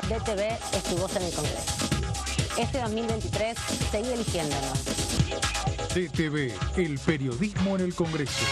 DTV es tu voz en el Congreso. Este 2023, seguí eligiéndonos. DTV, el periodismo en el Congreso.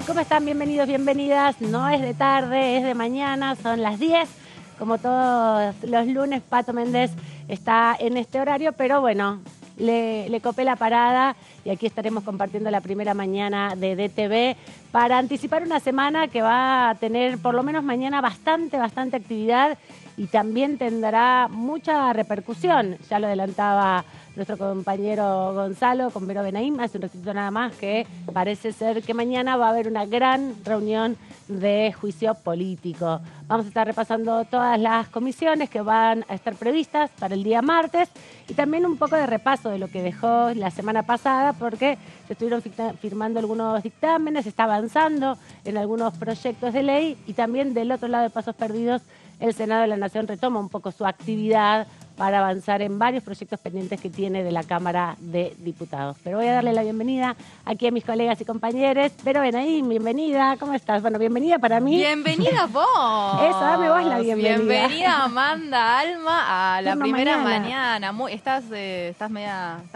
¿Cómo están? Bienvenidos, bienvenidas. No es de tarde, es de mañana, son las 10. Como todos los lunes, Pato Méndez está en este horario, pero bueno, le copé la parada y aquí estaremos compartiendo la primera mañana de DTV para anticipar una semana que va a tener por lo menos mañana bastante actividad y también tendrá mucha repercusión. Ya lo adelantaba nuestro compañero Gonzalo con Vero Benaim hace un ratito nada más, que parece ser que mañana va a haber una gran reunión de juicio político. Vamos a estar repasando todas las comisiones que van a estar previstas para el día martes y también un poco de repaso de lo que dejó la semana pasada, porque se estuvieron firmando algunos dictámenes, está avanzando en algunos proyectos de ley y también del otro lado de Pasos Perdidos, el Senado de la Nación retoma un poco su actividad para avanzar en varios proyectos pendientes que tiene de la Cámara de Diputados. Pero voy a darle la bienvenida aquí a mis colegas y compañeros. Pero Benaim, bienvenida, ¿cómo estás? Bueno, bienvenida para mí. Bienvenida vos. Eso, dame vos la bienvenida. Bienvenida Amanda, Alma, a la Turno primera mañana. ¿Estás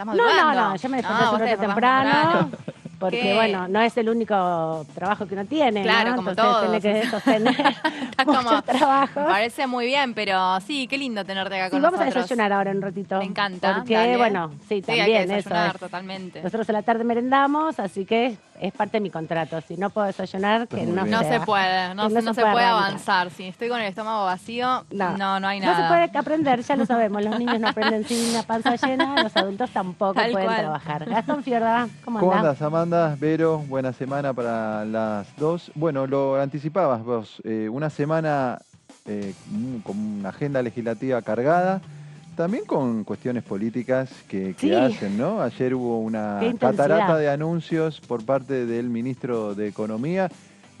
madrugando? No, yo me desperté vos un te rato despertás temprano. Porque, ¿Qué? bueno, no es el único trabajo que uno tiene, Claro, ¿no? como Entonces todos. tiene que sostener Estás muchos como, trabajos. me parece muy bien, pero sí, qué lindo tenerte acá Sí, con vamos a nosotros. desayunar ahora en un ratito. Me encanta, Porque, dale. bueno, sí, Sí, hay que también eso desayunar, es. totalmente. Nosotros a la tarde merendamos, así que es parte de mi contrato. Si no puedo desayunar, que Muy no bien. No sea. se puede, no Que se puede arrancar. avanzar. Si estoy con el estómago vacío, no hay No se nada. puede aprender, ya lo sabemos. Los niños no aprenden sin una panza llena, los adultos tampoco Tal pueden cual. trabajar. Gastón Fiorda, ¿cómo ¿Cómo andás? andas, Amanda? Vero, buena semana para las dos. Bueno, lo anticipabas vos, una semana con una agenda legislativa cargada, también con cuestiones políticas que Sí. hacen, ¿no? Ayer hubo Qué una intensidad. catarata de anuncios por parte del ministro de Economía,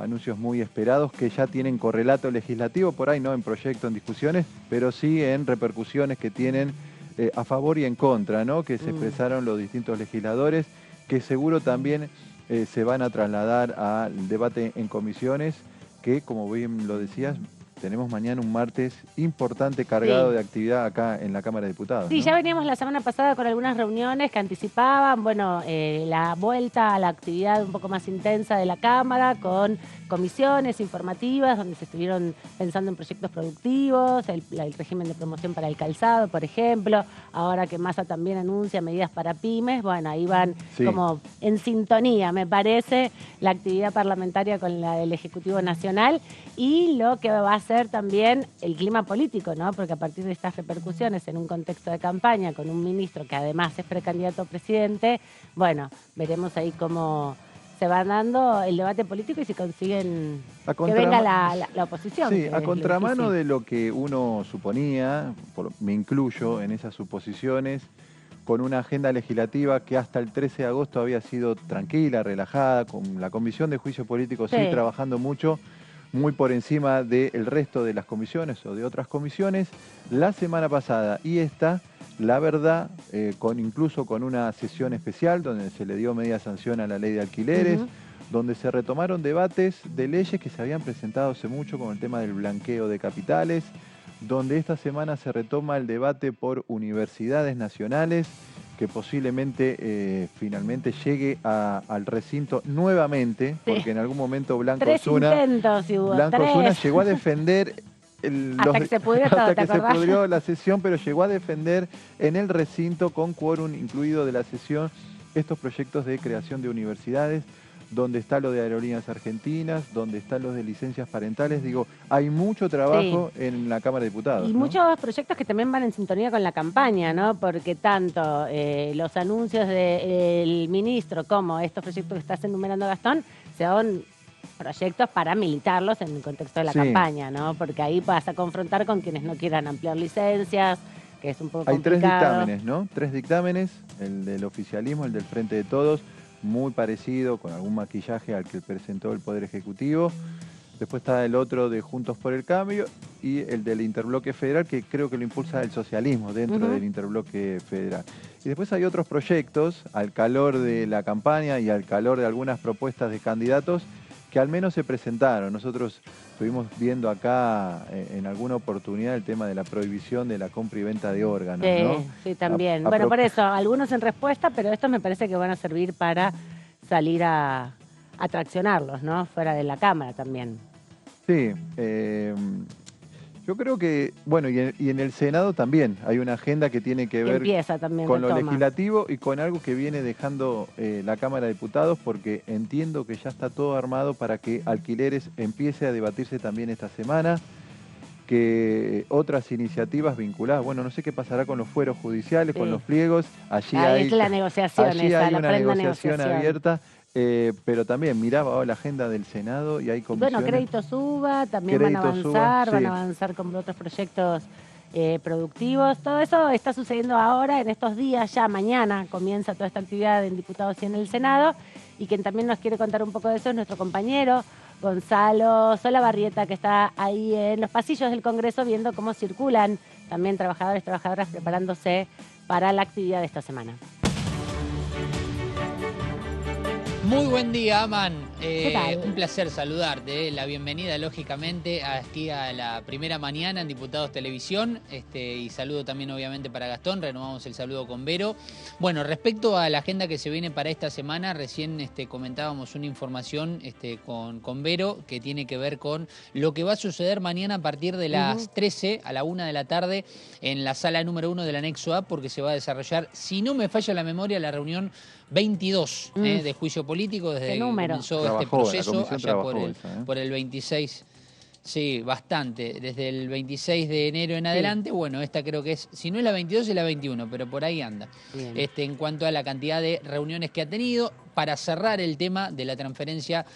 anuncios muy esperados que ya tienen correlato legislativo, por ahí no en proyecto, en discusiones, pero sí en repercusiones que tienen a favor y en contra, ¿no? Que se expresaron los distintos legisladores, que seguro también se van a trasladar al debate en comisiones, que como bien lo decías, tenemos mañana un martes importante cargado Sí. de actividad acá en la Cámara de Diputados. Sí, ¿no? ya veníamos la semana pasada con algunas reuniones que anticipaban, bueno, la vuelta a la actividad un poco más intensa de la Cámara, con comisiones informativas donde se estuvieron pensando en proyectos productivos, el régimen de promoción para el calzado, por ejemplo, ahora que Massa también anuncia medidas para pymes, bueno, ahí van Sí. como en sintonía, me parece, la actividad parlamentaria con la del Ejecutivo Nacional y lo que va a ser también el clima político, ¿no? Porque a partir de estas repercusiones en un contexto de campaña con un ministro que además es precandidato a presidente, bueno, veremos ahí cómo se va dando el debate político y si consiguen que venga la oposición. Sí, que a es lo contramano difícil. de lo que uno suponía, me incluyo en esas suposiciones, con una agenda legislativa que hasta el 13 de agosto había sido tranquila, relajada, con la Comisión de Juicio Político sí Sí. trabajando mucho, muy por encima del resto de las comisiones o de otras comisiones. La semana pasada y esta, la verdad, incluso con una sesión especial donde se le dio media sanción a la ley de alquileres, donde se retomaron debates de leyes que se habían presentado hace mucho con el tema del blanqueo de capitales, donde esta semana se retoma el debate por universidades nacionales, que posiblemente finalmente llegue al recinto nuevamente, porque en algún momento Blanco Tres Osuna intentos y hubo tres. llegó a defender Hasta que se pudrió todo, hasta ¿te que se acordás? pudrió la sesión, pero llegó a defender en el recinto con quórum incluido de la sesión estos proyectos de creación de universidades, donde está lo de aerolíneas argentinas, donde están los de licencias parentales. Digo, hay mucho trabajo en la Cámara de Diputados. Y ¿no? muchos proyectos que también van en sintonía con la campaña, ¿no? Porque tanto los anuncios del ministro como estos proyectos que estás enumerando, Gastón, son proyectos para militarlos en el contexto de la Sí. campaña, ¿no? Porque ahí vas a confrontar con quienes no quieran ampliar licencias, que es un poco Hay tres complicado. dictámenes, ¿no? Tres dictámenes, el del oficialismo, el del Frente de Todos, muy parecido, con algún maquillaje al que presentó el Poder Ejecutivo. Después está el otro de Juntos por el Cambio y el del Interbloque Federal, que creo que lo impulsa el socialismo dentro del Interbloque Federal. Y después hay otros proyectos, al calor de la campaña y al calor de algunas propuestas de candidatos, que al menos se presentaron. Nosotros estuvimos viendo acá en alguna oportunidad el tema de la prohibición de la compra y venta de órganos, Sí, ¿no? sí, también. Bueno, por eso, algunos en respuesta, pero estos me parece que van a servir para salir a traccionarlos, ¿no? Fuera de la Cámara también. Sí, yo creo que, bueno, y en el Senado también hay una agenda que tiene que ver Empieza también, con lo retoma. legislativo y con algo que viene dejando la Cámara de Diputados, porque entiendo que ya está todo armado para que alquileres empiece a debatirse también esta semana, que otras iniciativas vinculadas, bueno, no sé qué pasará con los fueros judiciales, con los pliegos, allí Ahí hay, es la negociación, allí esa, hay la una prenda negociación abierta. Pero también miraba la agenda del Senado y hay comisiones. Bueno, crédito suba, también van a avanzar, van a avanzar con otros proyectos productivos. Todo eso está sucediendo ahora, en estos días, ya mañana comienza toda esta actividad en diputados y en el Senado. Y quien también nos quiere contar un poco de eso es nuestro compañero Gonzalo Solabarrieta, que está ahí en los pasillos del Congreso viendo cómo circulan también trabajadores, trabajadoras preparándose para la actividad de esta semana. Muy buen día, Aman. ¿Qué tal? Un placer saludarte. La bienvenida, lógicamente, aquí a la primera mañana en Diputados Televisión. Y saludo también, obviamente, para Gastón. Renovamos el saludo con Vero. Bueno, respecto a la agenda que se viene para esta semana, recién comentábamos una información con Vero que tiene que ver con lo que va a suceder mañana a partir de las 13 a la 1 de la tarde en la sala número 1 del anexo A, porque se va a desarrollar, si no me falla la memoria, la reunión 22 de juicio político desde que comenzó este proceso allá por el 26. Sí, bastante. Desde el 26 de enero en adelante, bueno, esta creo que es, si no es la 22 es la 21, pero por ahí anda. En cuanto a la cantidad de reuniones que ha tenido, para cerrar el tema de la transferencia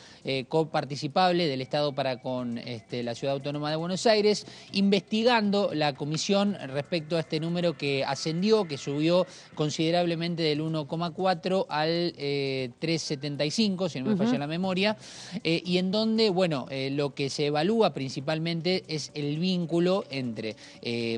coparticipable del Estado para con la Ciudad Autónoma de Buenos Aires, investigando la comisión respecto a este número que ascendió, que subió considerablemente del 1,4 al 3,75, si no me falla la memoria, y en donde, bueno, lo que se evalúa principalmente es el vínculo entre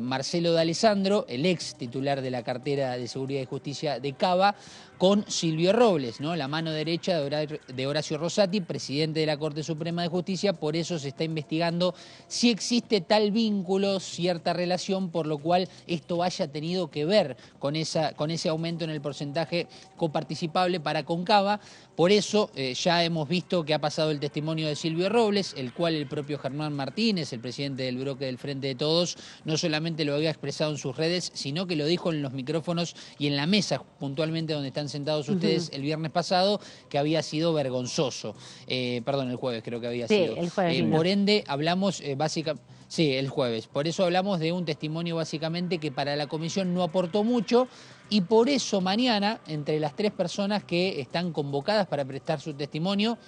Marcelo D'Alessandro, el ex titular de la cartera de Seguridad y Justicia de Cava, con Silvio Robles, ¿no? La mano derecha de Horacio Rosati, presidente de la Corte Suprema de Justicia. Por eso se está investigando si existe tal vínculo, cierta relación, por lo cual esto haya tenido que ver con ese aumento en el porcentaje coparticipable para Concava. Por eso ya hemos visto que ha pasado el testimonio de Silvio Robles, el cual el propio Germán Martínez, el presidente del bloque del Frente de Todos, no solamente lo había expresado en sus redes, sino que lo dijo en los micrófonos y en la mesa, puntualmente donde están sentados ustedes el viernes pasado, que había sido vergonzoso. Perdón, el jueves creo que había sido. Sí, el jueves. Por ende, hablamos básicamente... Sí, el jueves. Por eso hablamos de un testimonio básicamente que para la comisión no aportó mucho y por eso mañana, entre las 3 personas que están convocadas para prestar su testimonio,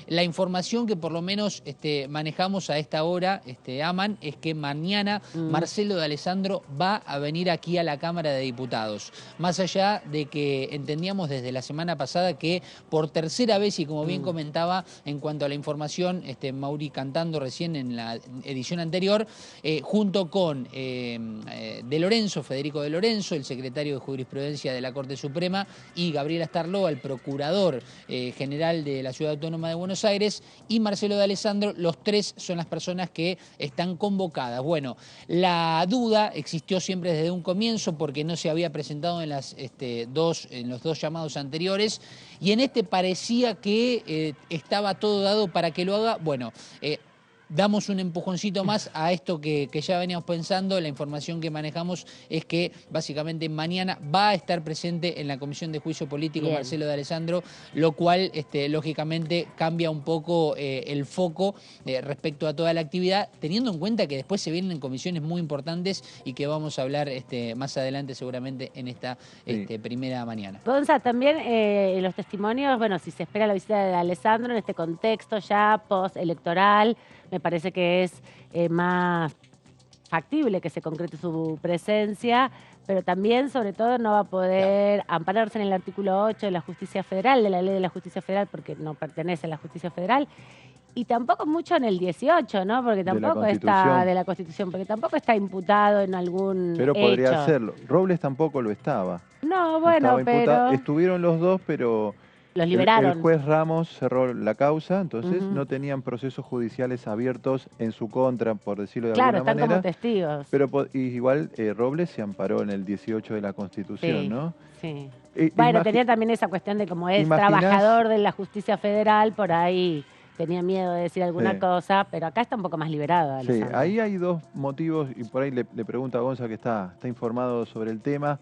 la información que por lo menos manejamos a esta hora, Aman, es que mañana Marcelo D'Alessandro va a venir aquí a la Cámara de Diputados. Más allá de que entendíamos desde la semana pasada que por tercera vez, y como bien comentaba en cuanto a la información, Mauri cantando recién en la edición anterior, junto con De Lorenzo, Federico De Lorenzo, el secretario de Jurisprudencia de la Corte Suprema, y Gabriela Starló, el procurador general de la Ciudad Autónoma de Buenos Aires, y Marcelo D'Alessandro, los 3 son las personas que están convocadas. Bueno, la duda existió siempre desde un comienzo porque no se había presentado en los 2 llamados anteriores y en parecía que estaba todo dado para que lo haga. Bueno, damos un empujoncito más a esto que ya veníamos pensando. La información que manejamos es que básicamente mañana va a estar presente en la Comisión de Juicio Político Marcelo D'Alessandro, lo cual lógicamente cambia un poco el foco respecto a toda la actividad, teniendo en cuenta que después se vienen comisiones muy importantes y que vamos a hablar más adelante seguramente en esta primera mañana. Gonza, también los testimonios, bueno, si se espera la visita de D'Alessandro en este contexto ya post-electoral, me parece que es más factible que se concrete su presencia, pero también, sobre todo, no va a poder ampararse en el artículo 8 de la Justicia Federal, de la Ley de la Justicia Federal, porque no pertenece a la Justicia Federal, y tampoco mucho en el 18, ¿no? Porque tampoco está de la Constitución, porque tampoco está imputado en algún Pero hecho. podría hacerlo. Robles tampoco lo estaba. No, bueno, pero... Estuvieron los dos, pero... Los liberaron. El juez Ramos cerró la causa, entonces no tenían procesos judiciales abiertos en su contra, por decirlo de alguna manera. Claro, están como testigos. Pero igual Robles se amparó en el 18 de la Constitución, sí, ¿no? Sí. Bueno, tenía también esa cuestión de como es trabajador de la justicia federal, por ahí tenía miedo de decir alguna cosa, pero acá está un poco más liberado. Alessandro. Sí, ahí hay dos motivos, y por ahí le pregunto a Gonza, que está informado sobre el tema.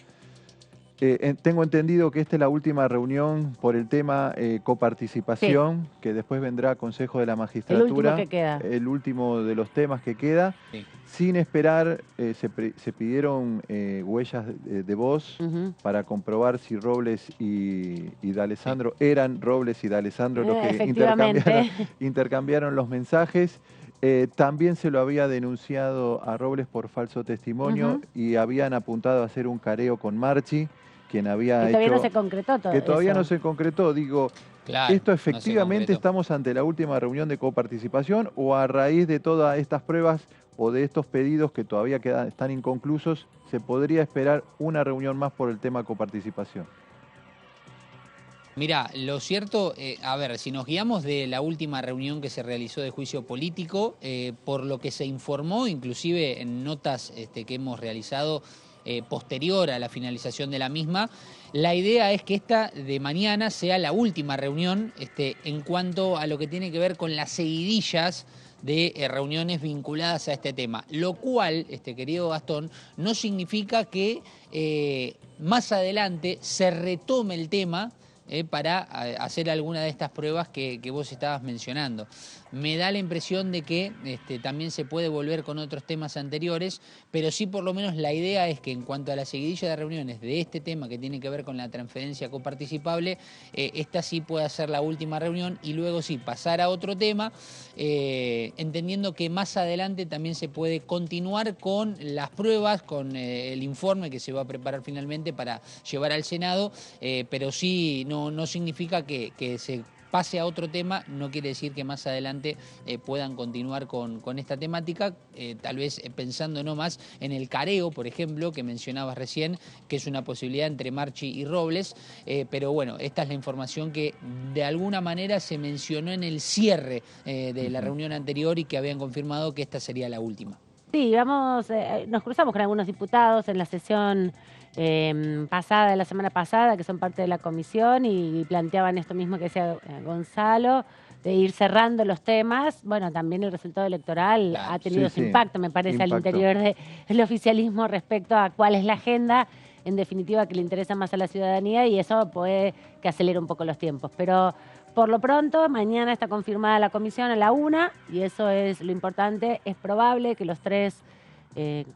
Tengo entendido que esta es la última reunión por el tema coparticipación, que después vendrá Consejo de la Magistratura. El último que queda. El último de los temas que queda. Sí. Sin esperar, se pidieron huellas de voz para comprobar si Robles y D'Alessandro eran Robles y D'Alessandro los que intercambiaron los mensajes. También se lo había denunciado a Robles por falso testimonio y habían apuntado a hacer un careo con Marchi, quien había hecho... todavía no se concretó todo Que todavía eso. no se concretó, digo... Claro, ¿Esto efectivamente estamos ante la última reunión de coparticipación o a raíz de todas estas pruebas o de estos pedidos que todavía están inconclusos, se podría esperar una reunión más por el tema coparticipación? Mirá, lo cierto, a ver, si nos guiamos de la última reunión que se realizó de juicio político, por lo que se informó, inclusive en notas que hemos realizado posterior a la finalización de la misma, la idea es que esta de mañana sea la última reunión en cuanto a lo que tiene que ver con las seguidillas de reuniones vinculadas a este tema, lo cual, querido Gastón, no significa que más adelante se retome el tema para hacer alguna de estas pruebas que vos estabas mencionando. Me da la impresión de que también se puede volver con otros temas anteriores, pero sí por lo menos la idea es que en cuanto a la seguidilla de reuniones de este tema que tiene que ver con la transferencia coparticipable, esta sí puede ser la última reunión y luego sí pasar a otro tema, entendiendo que más adelante también se puede continuar con las pruebas, con el informe que se va a preparar finalmente para llevar al Senado, pero sí no significa que se pase a otro tema, no quiere decir que más adelante puedan continuar con esta temática, tal vez pensando no más en el careo, por ejemplo, que mencionabas recién, que es una posibilidad entre Marchi y Robles, pero bueno, esta es la información que de alguna manera se mencionó en el cierre de la reunión anterior y que habían confirmado que esta sería la última. Sí, nos cruzamos con algunos diputados en la sesión pasada, de la semana pasada, que son parte de la comisión y planteaban esto mismo que decía Gonzalo, de ir cerrando los temas. Bueno, también el resultado electoral ha tenido su impacto, me parece, al interior del oficialismo respecto a cuál es la agenda, en definitiva, que le interesa más a la ciudadanía, y eso puede que acelere un poco los tiempos. Pero por lo pronto, mañana está confirmada la comisión a la 1, y eso es lo importante. Es probable que los tres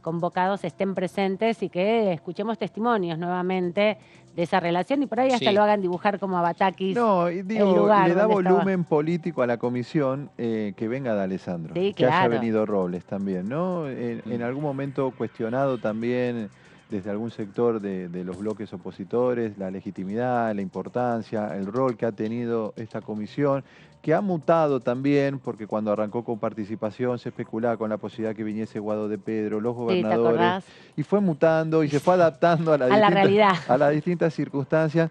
convocados estén presentes y que escuchemos testimonios nuevamente de esa relación y por ahí hasta lo hagan dibujar como a Batakis. No, digo, el lugar le da volumen político a la comisión que venga D'Alessandro, que haya venido Robles también, ¿no? En algún momento cuestionado también desde algún sector de los bloques opositores, la legitimidad, la importancia, el rol que ha tenido esta comisión, que ha mutado también, porque cuando arrancó con participación se especulaba con la posibilidad que viniese Guado de Pedro, los gobernadores, y fue mutando y se fue adaptando a la realidad, a las distintas circunstancias.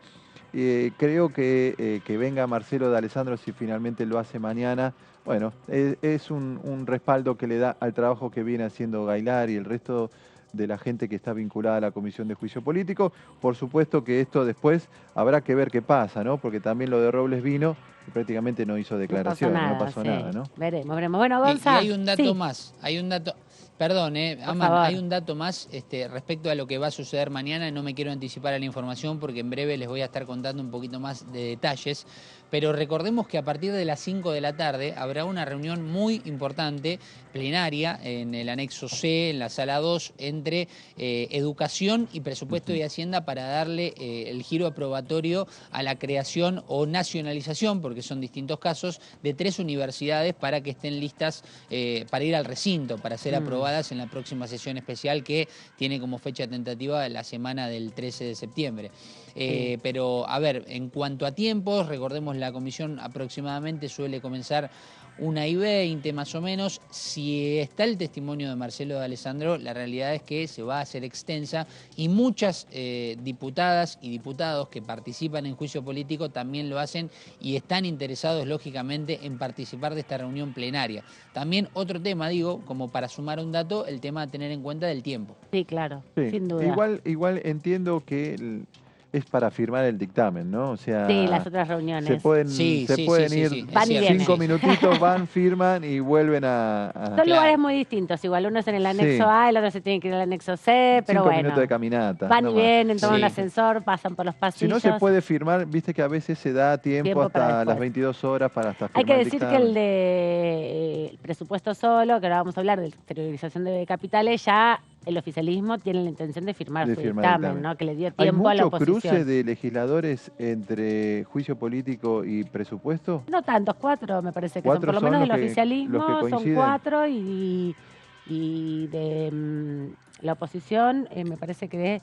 Creo que venga Marcelo D'Alessandro, si finalmente lo hace mañana, bueno, es un respaldo que le da al trabajo que viene haciendo Gailar y el resto de la gente que está vinculada a la Comisión de Juicio Político. Por supuesto que esto después habrá que ver qué pasa, ¿no? Porque también lo de Robles vino y prácticamente no hizo declaraciones, no pasó nada, ¿no? Veremos. Bueno, Gonzalo. Y hay un dato más, hay un dato... Perdón, Aman, hay un dato más respecto a lo que va a suceder mañana. No me quiero anticipar a la información porque en breve les voy a estar contando un poquito más de detalles. Pero recordemos que a partir de las 5 de la tarde habrá una reunión muy importante, plenaria, en el anexo C, en la sala 2, entre Educación y Presupuesto y Hacienda para darle el giro aprobatorio a la creación o nacionalización, porque son distintos casos, de 3 universidades para que estén listas para ir al recinto, para ser aprobadas en la próxima sesión especial que tiene como fecha tentativa la semana del 13 de septiembre. Pero, a ver, en cuanto a tiempos, recordemos la comisión aproximadamente suele comenzar 1:20 más o menos. Si está el testimonio de Marcelo de Alessandro, la realidad es que se va a hacer extensa y muchas diputadas y diputados que participan en juicio político también lo hacen y están interesados, lógicamente, en participar de esta reunión plenaria. También otro tema, digo, como para sumar un dato, el tema de tener en cuenta del tiempo. Sí, claro, Sí. sin duda. Igual entiendo que es para firmar el dictamen, ¿no? O sea, Sí, las otras reuniones. se pueden ir Van y vienen. 5 minutitos, van, firman y vuelven Son lugares muy distintos, igual uno es en el anexo A, el otro se tiene que ir al anexo C, pero 5 bueno. minutos de caminata. Van y vienen, toman un Sí. ascensor, pasan por los Si pasillos. no se puede firmar, viste que a veces se da tiempo para hasta después. las 22 horas para hasta firmar Hay que el decir que dictamen. el de el presupuesto solo, que ahora vamos a hablar de exteriorización de capitales, ya el oficialismo tiene la intención de firmar De su firmar el dictamen, dictamen. ¿no? Que le dio ¿Hay tiempo a la mucho oposición. cruce de legisladores entre juicio político y presupuesto? No tantos, 4 me parece que son. 4 Por lo son menos los del que- oficialismo los que son coinciden. 4 y de la oposición me parece que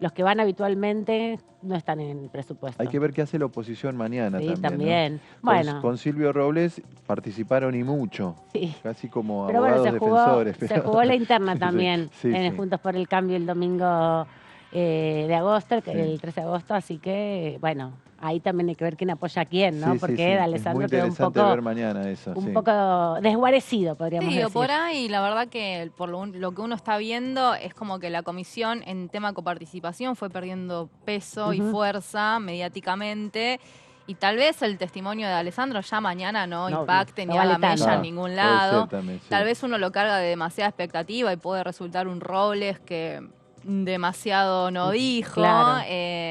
los que van habitualmente no están en el presupuesto. Hay que ver qué hace la oposición mañana Sí, también. ¿no? también. Bueno, Con Silvio Robles participaron y mucho, sí. casi como Pero bueno, abogados defensores. se jugó la interna Sí, también sí, en sí. Juntos por el Cambio el domingo de agosto, Sí. el 13 de agosto, así que, bueno, ahí también hay que ver quién apoya a quién, ¿no? Sí, sí, Porque sí. Es muy Alessandro quedó interesante ver mañana eso. un sí. poco desguarecido, podríamos Sí, decir. o por ahí, la verdad que por lo que uno está viendo es como que la comisión en tema coparticipación fue perdiendo peso y Ujú. fuerza mediáticamente. Y tal vez el testimonio de Alessandro ya mañana no impacte no ni haga vale tanto. mella en ningún Puede lado. ser también, sí. Tal vez uno lo carga de demasiada expectativa y puede resultar un Robles que demasiado no dijo. Claro.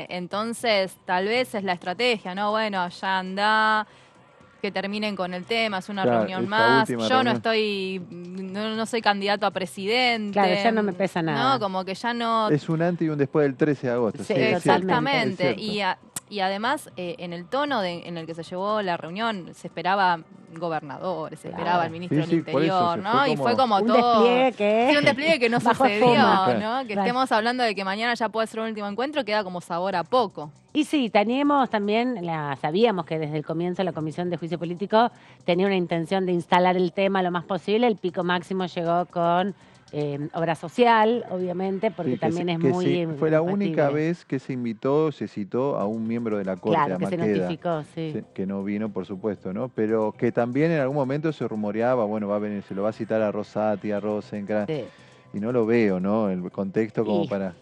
Entonces, tal vez es la estrategia, ¿no? Bueno, ya anda, que terminen con el tema, es una Claro, reunión esta más. última Yo reunión. no soy candidato a presidente. Claro, ya no me pesa nada. No, como que ya no. Es un antes y un después del 13 de agosto. Sí, es cierto, Exactamente. es cierto. Y además, en el tono en el que se llevó la reunión, se esperaba gobernadores, se Claro. esperaba el ministro Sí, sí, del por eso, Interior, se ¿no? fue Y fue como- como Un todo. despliegue que... Sí, un despliegue que no Bajo sucedió, fuma. ¿no? Que Claro. estemos hablando de que mañana ya puede ser un último encuentro, queda como sabor a poco. Y sí, teníamos también, sabíamos que desde el comienzo la Comisión de Juicio Político tenía una intención de instalar el tema lo más posible. El pico máximo llegó con obra social, obviamente, porque Sí, también es que muy... sí, fue la compatible. única vez que se citó a un miembro de la Corte, Claro, a que se Maqueda. notificó, sí. Sí, que no vino, por supuesto, ¿no? Pero que también en algún momento se rumoreaba, bueno, va a venir, se lo va a citar a Rosati, a Rosenkrantz, Sí. y no lo veo, ¿no? El contexto como Y para...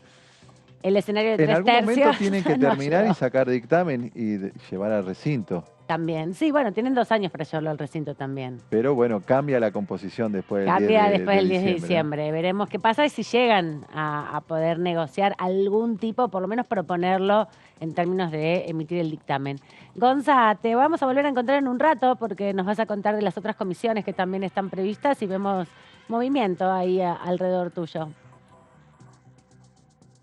El escenario de En 3 algún momento tercios tienen que no terminar llegó. y sacar dictamen y llevar al recinto. También, sí, bueno, tienen 2 años para llevarlo al recinto también. Pero bueno, cambia la composición después del 10 Cambia de, después del 10 de ¿no? diciembre. Veremos qué pasa y si llegan a poder negociar algún tipo, por lo menos proponerlo en términos de emitir el dictamen. Gonza, te vamos a volver a encontrar en un rato porque nos vas a contar de las otras comisiones que también están previstas y vemos movimiento ahí alrededor tuyo.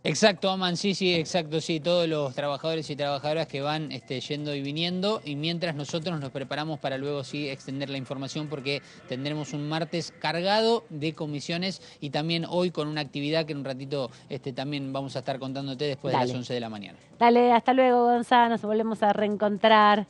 Exacto, Aman, sí, exacto, sí, todos los trabajadores y trabajadoras que van yendo y viniendo, y mientras nosotros nos preparamos para luego sí extender la información porque tendremos un martes cargado de comisiones y también hoy con una actividad que en un ratito también vamos a estar contándote después de las 11 de la mañana. Dale, hasta luego, Gonza, nos volvemos a reencontrar.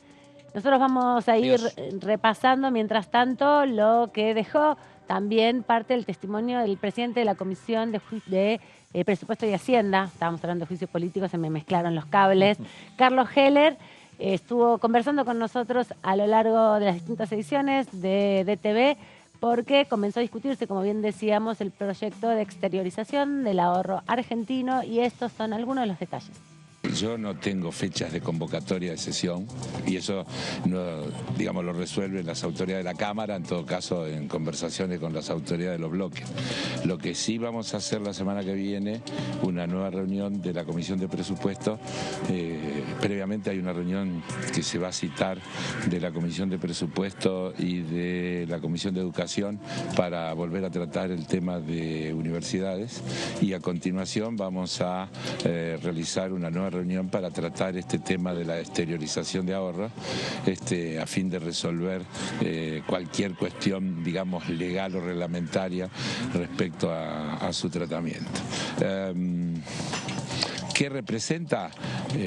Nosotros vamos a ir repasando, mientras tanto, lo que dejó también parte del testimonio del presidente de la Comisión de Presupuesto y Hacienda. Estábamos hablando de juicio político, se me mezclaron los cables. Carlos Heller estuvo conversando con nosotros a lo largo de las distintas ediciones de DTV porque comenzó a discutirse, como bien decíamos, el proyecto de exteriorización del ahorro argentino y estos son algunos de los detalles. Yo no tengo fechas de convocatoria de sesión y eso digamos, lo resuelven las autoridades de la Cámara, en todo caso en conversaciones con las autoridades de los bloques. Lo que sí vamos a hacer la semana que viene, una nueva reunión de la Comisión de Presupuesto. Previamente hay una reunión que se va a citar de la Comisión de Presupuesto y de la Comisión de Educación para volver a tratar el tema de universidades y a continuación vamos a realizar una nueva reunión reunión para tratar este tema de la exteriorización de ahorros, a fin de resolver cualquier cuestión, digamos, legal o reglamentaria respecto a su tratamiento. ¿Qué representa?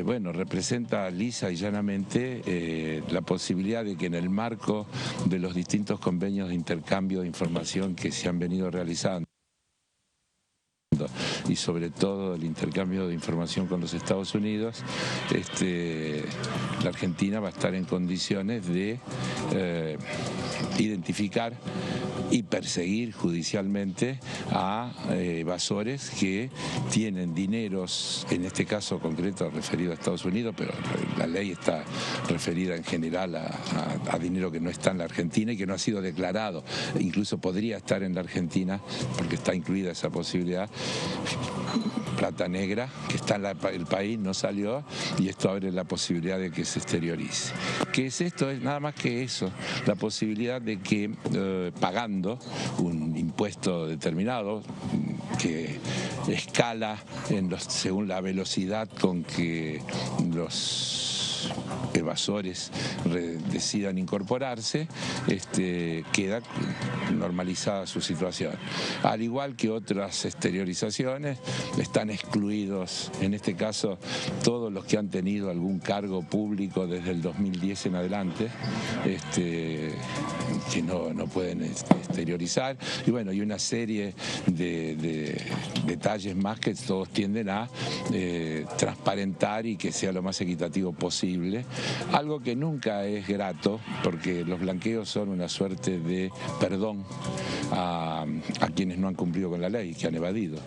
Bueno, representa lisa y llanamente la posibilidad de que en el marco de los distintos convenios de intercambio de información que se han venido realizando, y sobre todo el intercambio de información con los Estados Unidos, la Argentina va a estar en condiciones de identificar y perseguir judicialmente a evasores que tienen dineros, en este caso concreto referido a Estados Unidos, pero la ley está referida en general a dinero que no está en la Argentina y que no ha sido declarado, incluso podría estar en la Argentina porque está incluida esa posibilidad. Plata negra que está en el país, no salió, y esto abre la posibilidad de que se exteriorice. ¿Qué es esto? Es nada más que eso, la posibilidad de que pagando un impuesto determinado que escala según la velocidad con que los evasores decidan incorporarse, queda normalizada su situación. Al igual que otras exteriorizaciones, están excluidos, en este caso, todos los que han tenido algún cargo público desde el 2010 en adelante, que no pueden exteriorizar, y bueno, y una serie de detalles más que todos tienden a transparentar y que sea lo más equitativo posible. Algo que nunca es grato, porque los blanqueos son una suerte de perdón a quienes no han cumplido con la ley, que han evadido.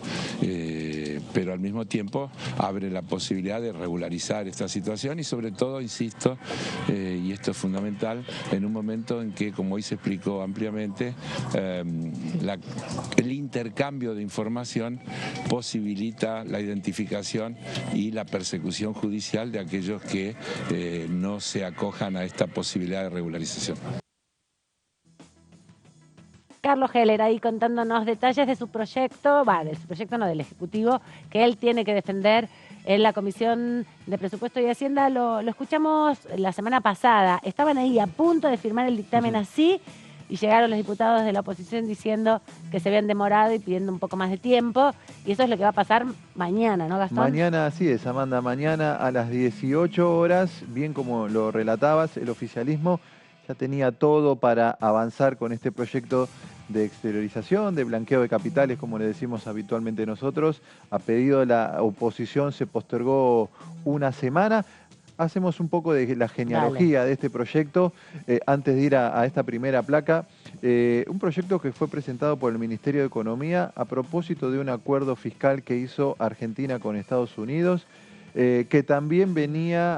Pero al mismo tiempo abre la posibilidad de regularizar esta situación y sobre todo, insisto, y esto es fundamental, en un momento en que, como hoy se explicó ampliamente, el intercambio de información posibilita la identificación y la persecución judicial de aquellos que no se acojan a esta posibilidad de regularización. Carlos Heller ahí contándonos detalles de su proyecto, del Ejecutivo, que él tiene que defender en la Comisión de Presupuesto y Hacienda. Lo escuchamos la semana pasada. Estaban ahí a punto de firmar el dictamen así y llegaron los diputados de la oposición diciendo que se habían demorado y pidiendo un poco más de tiempo. Y eso es lo que va a pasar mañana, ¿no, Gastón? Mañana, así es, Amanda. Mañana a las 18 horas, bien como lo relatabas, el oficialismo ya tenía todo para avanzar con este proyecto de exteriorización, de blanqueo de capitales, como le decimos habitualmente nosotros. A pedido de la oposición se postergó una semana. Hacemos un poco de la genealogía de este proyecto antes de ir a esta primera placa. Un proyecto que fue presentado por el Ministerio de Economía a propósito de un acuerdo fiscal que hizo Argentina con Estados Unidos, que también venía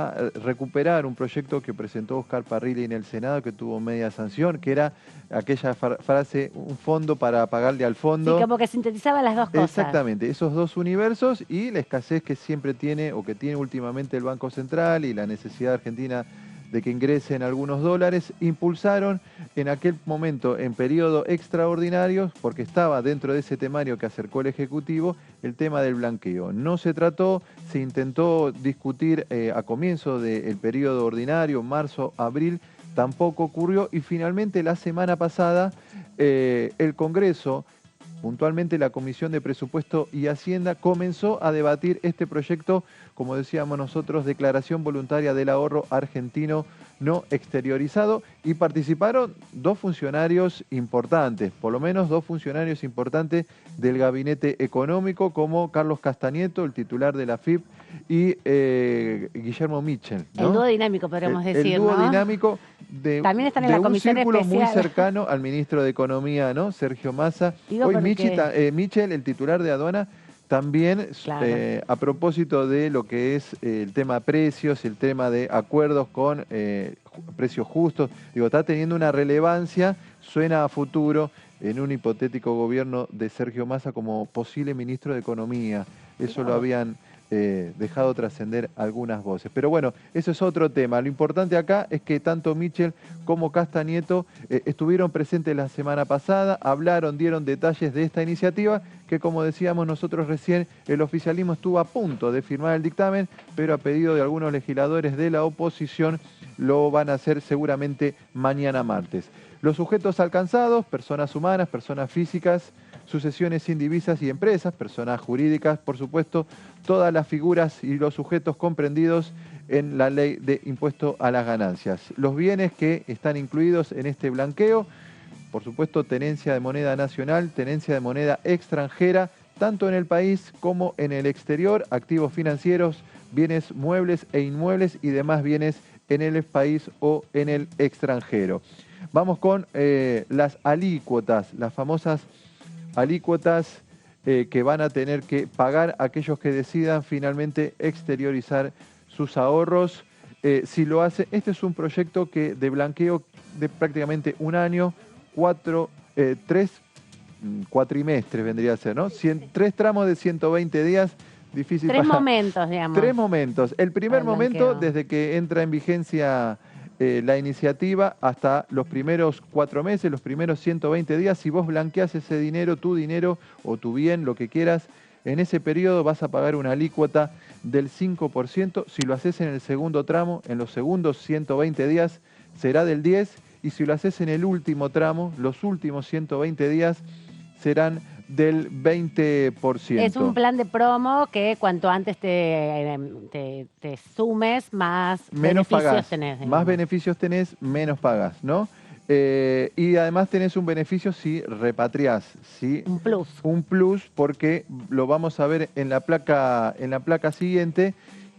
a recuperar un proyecto que presentó Oscar Parrilli en el Senado, que tuvo media sanción, que era aquella frase, un fondo para pagarle al fondo. Sí, como que sintetizaba las dos cosas. Exactamente, esos dos universos y la escasez que siempre tiene o que tiene últimamente el Banco Central y la necesidad argentina de que ingresen algunos dólares, impulsaron en aquel momento, en periodo extraordinario, porque estaba dentro de ese temario que acercó el Ejecutivo, el tema del blanqueo. No se trató, se intentó discutir a comienzo del periodo ordinario, marzo, abril, tampoco ocurrió y finalmente la semana pasada el Congreso, puntualmente la Comisión de Presupuesto y Hacienda, comenzó a debatir este proyecto, como decíamos nosotros, Declaración Voluntaria del Ahorro Argentino No Exteriorizado, y participaron dos funcionarios importantes, por lo menos dos funcionarios importantes del Gabinete Económico, como Carlos Castañeto, el titular de la AFIP, y Guillermo Michel, ¿no? El dúo dinámico, podríamos decir, el dúo ¿no? dinámico También están en la comisión un círculo especial. muy cercano al ministro de Economía, ¿no? Sergio Massa. Digo Hoy porque... Michel, el titular de aduana, también Claro. a propósito de lo que es el tema precios, el tema de acuerdos con precios justos, digo, está teniendo una relevancia, suena a futuro en un hipotético gobierno de Sergio Massa como posible ministro de Economía. Eso lo habían dejado trascender algunas voces. Pero bueno, eso es otro tema. Lo importante acá es que tanto Michel como Castañeto estuvieron presentes la semana pasada, hablaron, dieron detalles de esta iniciativa, que como decíamos nosotros recién, el oficialismo estuvo a punto de firmar el dictamen, pero a pedido de algunos legisladores de la oposición lo van a hacer seguramente mañana martes. Los sujetos alcanzados, personas humanas, personas físicas, sucesiones sin divisas y empresas, personas jurídicas, por supuesto, todas las figuras y los sujetos comprendidos en la ley de impuesto a las ganancias. Los bienes que están incluidos en este blanqueo, por supuesto, tenencia de moneda nacional, tenencia de moneda extranjera, tanto en el país como en el exterior, activos financieros, bienes muebles e inmuebles y demás bienes en el país o en el extranjero. Vamos con las alícuotas, las famosas alícuotas que van a tener que pagar aquellos que decidan finalmente exteriorizar sus ahorros. Si lo hace, este es un proyecto de blanqueo de prácticamente un año, tres cuatrimestres vendría a ser, ¿no? 3 tramos de 120 días, difícil. Tres momentos, digamos. 3 momentos. El primer momento, blanqueo. desde que entra en vigencia la iniciativa, hasta los primeros 4 meses, los primeros 120 días, si vos blanqueás ese dinero, tu dinero o tu bien, lo que quieras, en ese periodo vas a pagar una alícuota del 5%. Si lo haces en el segundo tramo, en los segundos 120 días, será del 10%. Y si lo haces en el último tramo, los últimos 120 días, serán del 20%. Es un plan de promo que cuanto antes te sumes, más menos beneficios pagás, tenés. Digamos. más beneficios tenés, menos pagás, ¿no? Y además tenés un beneficio si repatriás, ¿sí? Un plus. Un plus, porque lo vamos a ver en la placa siguiente.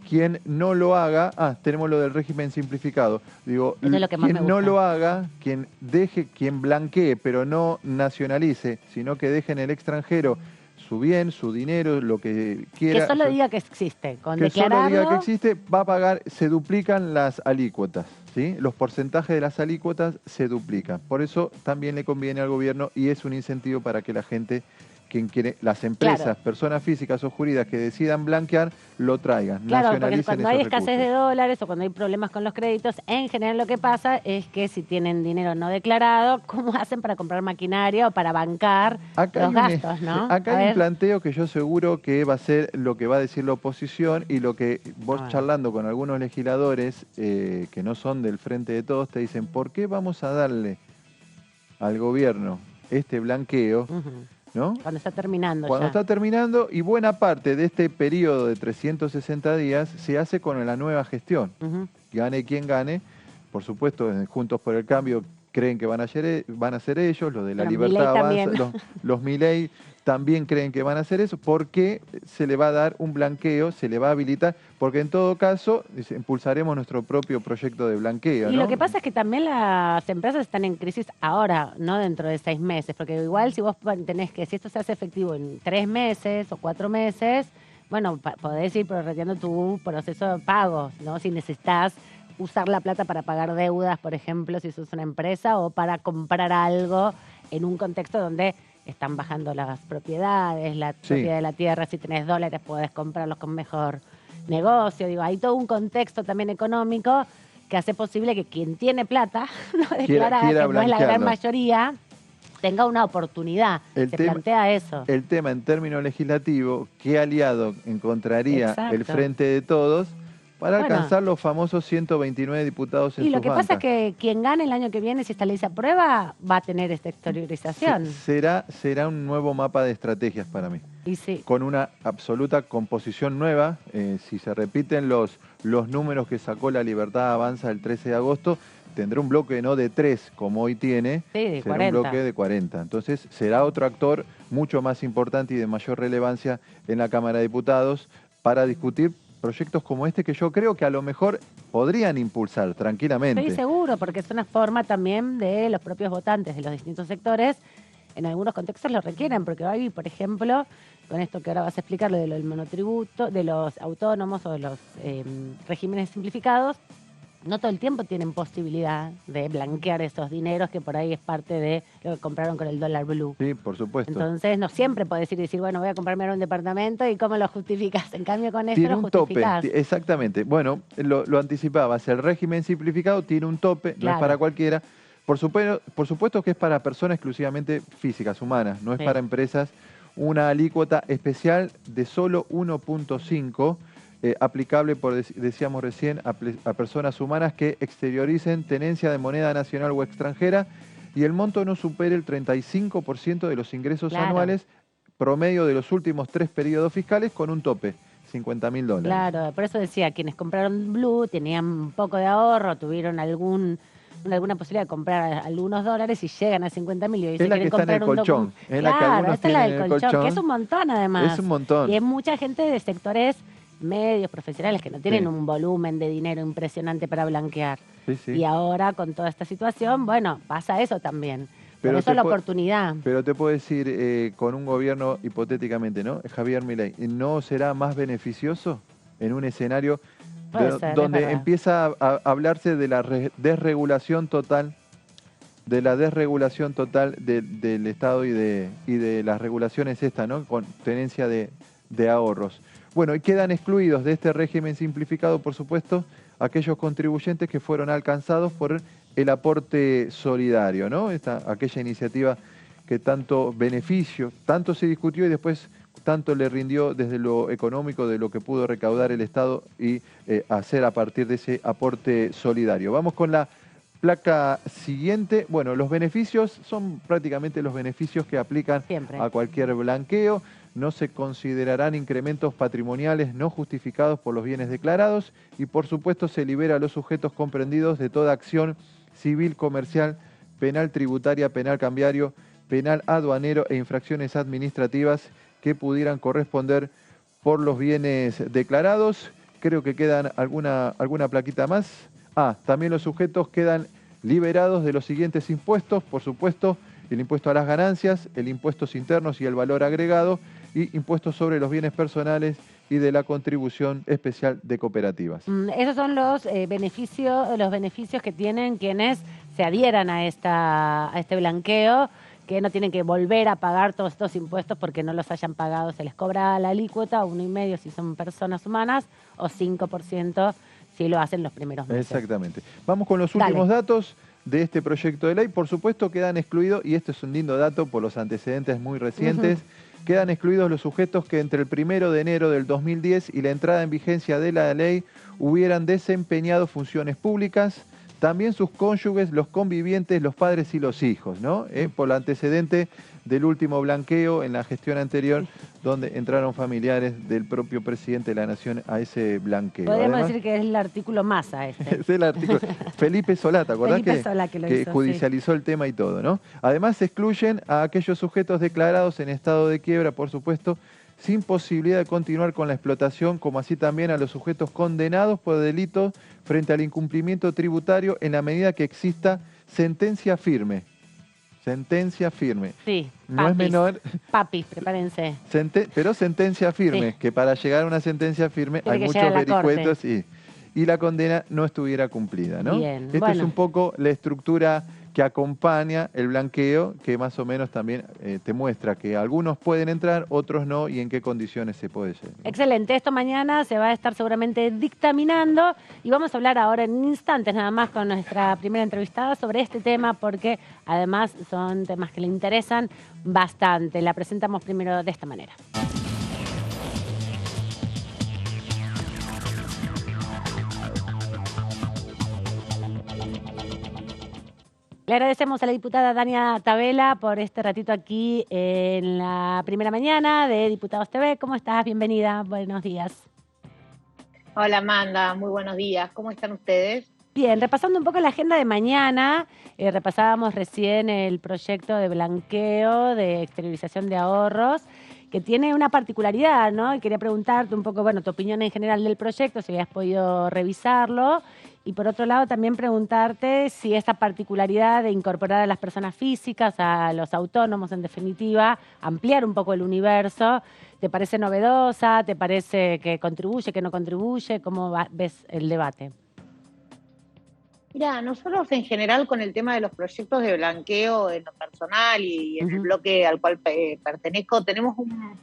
Quien no lo haga, tenemos lo del régimen simplificado. Digo, eso es lo que más quien me no gusta. lo haga, quien blanquee, pero no nacionalice, sino que deje en el extranjero su bien, su dinero, lo que quiera. Que solo diga que existe, con que declararlo. solo diga que existe, va a pagar, se duplican las alícuotas, ¿sí? Los porcentajes de las alícuotas se duplican. Por eso también le conviene al gobierno y es un incentivo para que la gente, quien quiere, las empresas, Claro. personas físicas o jurídicas que decidan blanquear, lo traigan, Claro, porque nacionalicen cuando hay esos escasez de recursos. dólares o cuando hay problemas con los créditos, en general lo que pasa es que si tienen dinero no declarado, ¿cómo hacen para comprar maquinaria o para bancar Acá los gastos, no? Acá A hay un ver. planteo que yo seguro que va a ser lo que va a decir la oposición y lo que vos Bueno. charlando con algunos legisladores que no son del Frente de Todos te dicen, ¿por qué vamos a darle al gobierno este blanqueo, Ujú. ¿no? Cuando está terminando Cuando ya. está terminando, y buena parte de este periodo de 360 días se hace con la nueva gestión. Ujú. Gane quien gane, por supuesto, Juntos por el Cambio creen que van a ser ellos, los de la Pero Libertad Milei Avanza, también. los Milei también creen que van a hacer eso, porque se le va a dar un blanqueo, se le va a habilitar, porque en todo caso dice, impulsaremos nuestro propio proyecto de blanqueo. Y ¿no? lo que pasa es que también las empresas están en crisis ahora, no dentro de 6 meses, porque igual si vos tenés que, si esto se hace efectivo en 3 meses o 4 meses, bueno, podés ir prorrateando tu proceso de pago, ¿no? Si necesitas usar la plata para pagar deudas, por ejemplo, si sos una empresa, o para comprar algo en un contexto donde están bajando las propiedades, la Sí. propiedad de la tierra, si tenés dólares podés comprarlos con mejor negocio, digo, hay todo un contexto también económico que hace posible que quien tiene plata, no declarada, quiera que no es la gran blanquearlo. mayoría, tenga una oportunidad. Se plantea eso. El tema en términos legislativos, ¿qué aliado encontraría Exacto. el Frente de Todos para Bueno. alcanzar los famosos 129 diputados en Y lo sus que pasa es bancas? que quien gane el año que viene, si esta ley se aprueba, va a tener esta exteriorización. Será un nuevo mapa de estrategias para mí, Y sí. con una absoluta composición nueva. Si se repiten los números que sacó la Libertad Avanza el 13 de agosto, tendrá un bloque no de 3 como hoy tiene, Sí, de será 40. un bloque de 40. Entonces será otro actor mucho más importante y de mayor relevancia en la Cámara de Diputados para discutir proyectos como este que yo creo que a lo mejor podrían impulsar tranquilamente. Estoy seguro, porque es una forma también de los propios votantes de los distintos sectores, en algunos contextos lo requieren, porque hoy, por ejemplo, con esto que ahora vas a explicar, lo del monotributo, de los autónomos o de los regímenes simplificados, no todo el tiempo tienen posibilidad de blanquear esos dineros que por ahí es parte de lo que compraron con el dólar blue. Sí, por supuesto. Entonces no siempre podés ir y decir, bueno, voy a comprarme ahora un departamento y cómo lo justificás. En cambio con esto Tiene lo un tope, justificás. exactamente. Bueno, lo anticipabas, el régimen simplificado tiene un tope, no Claro. es para cualquiera. Por supuesto que es para personas exclusivamente físicas, humanas, no es Sí. para empresas. Una alícuota especial de solo 1.5, aplicable, decíamos recién, a personas humanas que exterioricen tenencia de moneda nacional o extranjera y el monto no supere el 35% de los ingresos Claro. anuales promedio de los últimos 3 periodos fiscales con un tope, $50.000. Claro, por eso decía, quienes compraron blue tenían un poco de ahorro, tuvieron alguna posibilidad de comprar algunos dólares y llegan a 50.000 y hoy Es se la que quieren está en el comprar un colchón, es la que Claro, algunos esta es la tienen del en el colchón, que colchón. es un montón además. Es un montón. Y hay mucha gente de sectores medios, profesionales, que no tienen Sí. un volumen de dinero impresionante para blanquear. Sí, sí. Y ahora con toda esta situación, bueno, pasa eso también. Pero Por eso te la puedo- oportunidad. Pero te puedo decir, con un gobierno, hipotéticamente, ¿no? Javier Milei, ¿no será más beneficioso en un escenario Puede ser, es donde verdad. empieza a hablarse de la desregulación total, del Estado y de las regulaciones estas, ¿no? Con tenencia de ahorros? Bueno, y quedan excluidos de este régimen simplificado, por supuesto, aquellos contribuyentes que fueron alcanzados por el aporte solidario, ¿no? Aquella iniciativa que tanto beneficio, tanto se discutió y después tanto le rindió desde lo económico, de lo que pudo recaudar el Estado y hacer a partir de ese aporte solidario. Vamos con la placa siguiente. Bueno, los beneficios son prácticamente los beneficios que aplican Siempre. a cualquier blanqueo. No se considerarán incrementos patrimoniales no justificados por los bienes declarados y por supuesto se libera a los sujetos comprendidos de toda acción civil, comercial, penal tributaria, penal cambiario, penal aduanero e infracciones administrativas que pudieran corresponder por los bienes declarados. Creo que quedan alguna plaquita más. También los sujetos quedan liberados de los siguientes impuestos, por supuesto, el impuesto a las ganancias, el impuestos internos y el valor agregado, y impuestos sobre los bienes personales y de la contribución especial de cooperativas. Esos son los beneficios que tienen quienes se adhieran a este blanqueo, que no tienen que volver a pagar todos estos impuestos porque no los hayan pagado. Se les cobra la alícuota, 1,5% si son personas humanas, o 5% si lo hacen los primeros meses. Exactamente. Vamos con los Dale. últimos datos de este proyecto de ley. Por supuesto quedan excluidos, y esto es un lindo dato por los antecedentes muy recientes, quedan excluidos los sujetos que entre el 1 de enero del 2010 y la entrada en vigencia de la ley hubieran desempeñado funciones públicas, también sus cónyuges, los convivientes, los padres y los hijos, ¿no? Por el antecedente del último blanqueo en la gestión anterior, donde entraron familiares del propio presidente de la Nación a ese blanqueo. Podríamos Además, decir que es el artículo Massa este. es el artículo. Felipe Solá, ¿te acordás Felipe Solá que lo hizo, judicializó el tema y todo, ¿no? Además se excluyen a aquellos sujetos declarados en estado de quiebra, por supuesto, sin posibilidad de continuar con la explotación, como así también a los sujetos condenados por delitos frente al incumplimiento tributario en la medida que exista sentencia firme. Sentencia firme. Sí, No es menor, Papis, prepárense. pero sentencia firme, Sí. que para llegar a una sentencia firme Tiene hay que muchos llegar a la vericuetos y la condena no estuviera cumplida, ¿no? Bien, Esto bueno. es un poco la estructura que acompaña el blanqueo, que más o menos también te muestra que algunos pueden entrar, otros no, y en qué condiciones se puede llegar, ¿no? Excelente, esto mañana se va a estar seguramente dictaminando y vamos a hablar ahora en instantes nada más con nuestra primera entrevistada sobre este tema porque además son temas que le interesan bastante. La presentamos primero de esta manera. Le agradecemos a la diputada Dania Tabela por este ratito aquí en la primera mañana de Diputados TV. ¿Cómo estás? Bienvenida. Buenos días. Hola Amanda, muy buenos días. ¿Cómo están ustedes? Bien, repasando un poco la agenda de mañana, repasábamos recién el proyecto de blanqueo, de exteriorización de ahorros, que tiene una particularidad, ¿no? Y quería preguntarte un poco, bueno, tu opinión en general del proyecto, si habías podido revisarlo. Y por otro lado, también preguntarte si esta particularidad de incorporar a las personas físicas, a los autónomos en definitiva, ampliar un poco el universo, ¿te parece novedosa? ¿Te parece que contribuye, que no contribuye? ¿Cómo ves el debate? Mira, nosotros en general con el tema de los proyectos de blanqueo en lo personal y en el bloque al cual pertenezco, tenemos un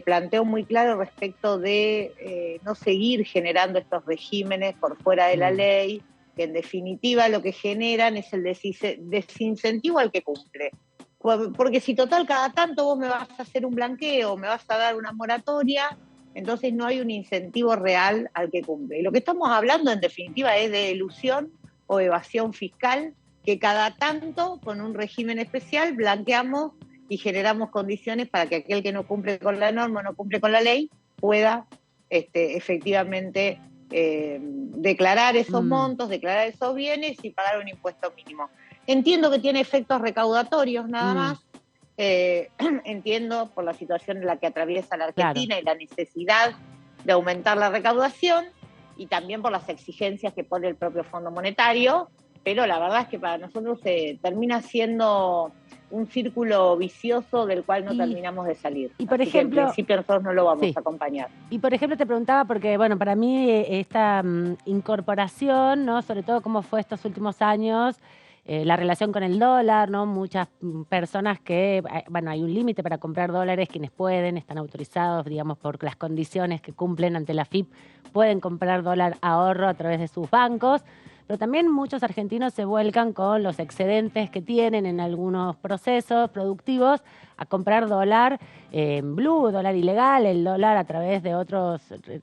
planteo muy claro respecto de no seguir generando estos regímenes por fuera de la ley, que en definitiva lo que generan es el desincentivo al que cumple. Porque si total cada tanto vos me vas a hacer un blanqueo, me vas a dar una moratoria, entonces no hay un incentivo real al que cumple. Y lo que estamos hablando en definitiva es de elusión o evasión fiscal, que cada tanto con un régimen especial blanqueamos y generamos condiciones para que aquel que no cumple con la norma, no cumple con la ley, pueda efectivamente declarar esos montos, declarar esos bienes y pagar un impuesto mínimo. Entiendo que tiene efectos recaudatorios nada más. Entiendo por la situación en la que atraviesa la Argentina y la necesidad de aumentar la recaudación y también por las exigencias que pone el propio Fondo Monetario, pero la verdad es que para nosotros termina siendo un círculo vicioso del cual no terminamos de salir. Y por Así ejemplo, que en principio nosotros no lo vamos a acompañar. Y por ejemplo te preguntaba, porque bueno, para mí esta incorporación, ¿no? Sobre todo cómo fue estos últimos años, la relación con el dólar, ¿no? Muchas personas que, bueno, hay un límite para comprar dólares, quienes pueden, están autorizados, digamos, por las condiciones que cumplen ante la AFIP, pueden comprar dólar ahorro a través de sus bancos, pero también muchos argentinos se vuelcan con los excedentes que tienen en algunos procesos productivos a comprar dólar en blue, dólar ilegal, el dólar a través de otros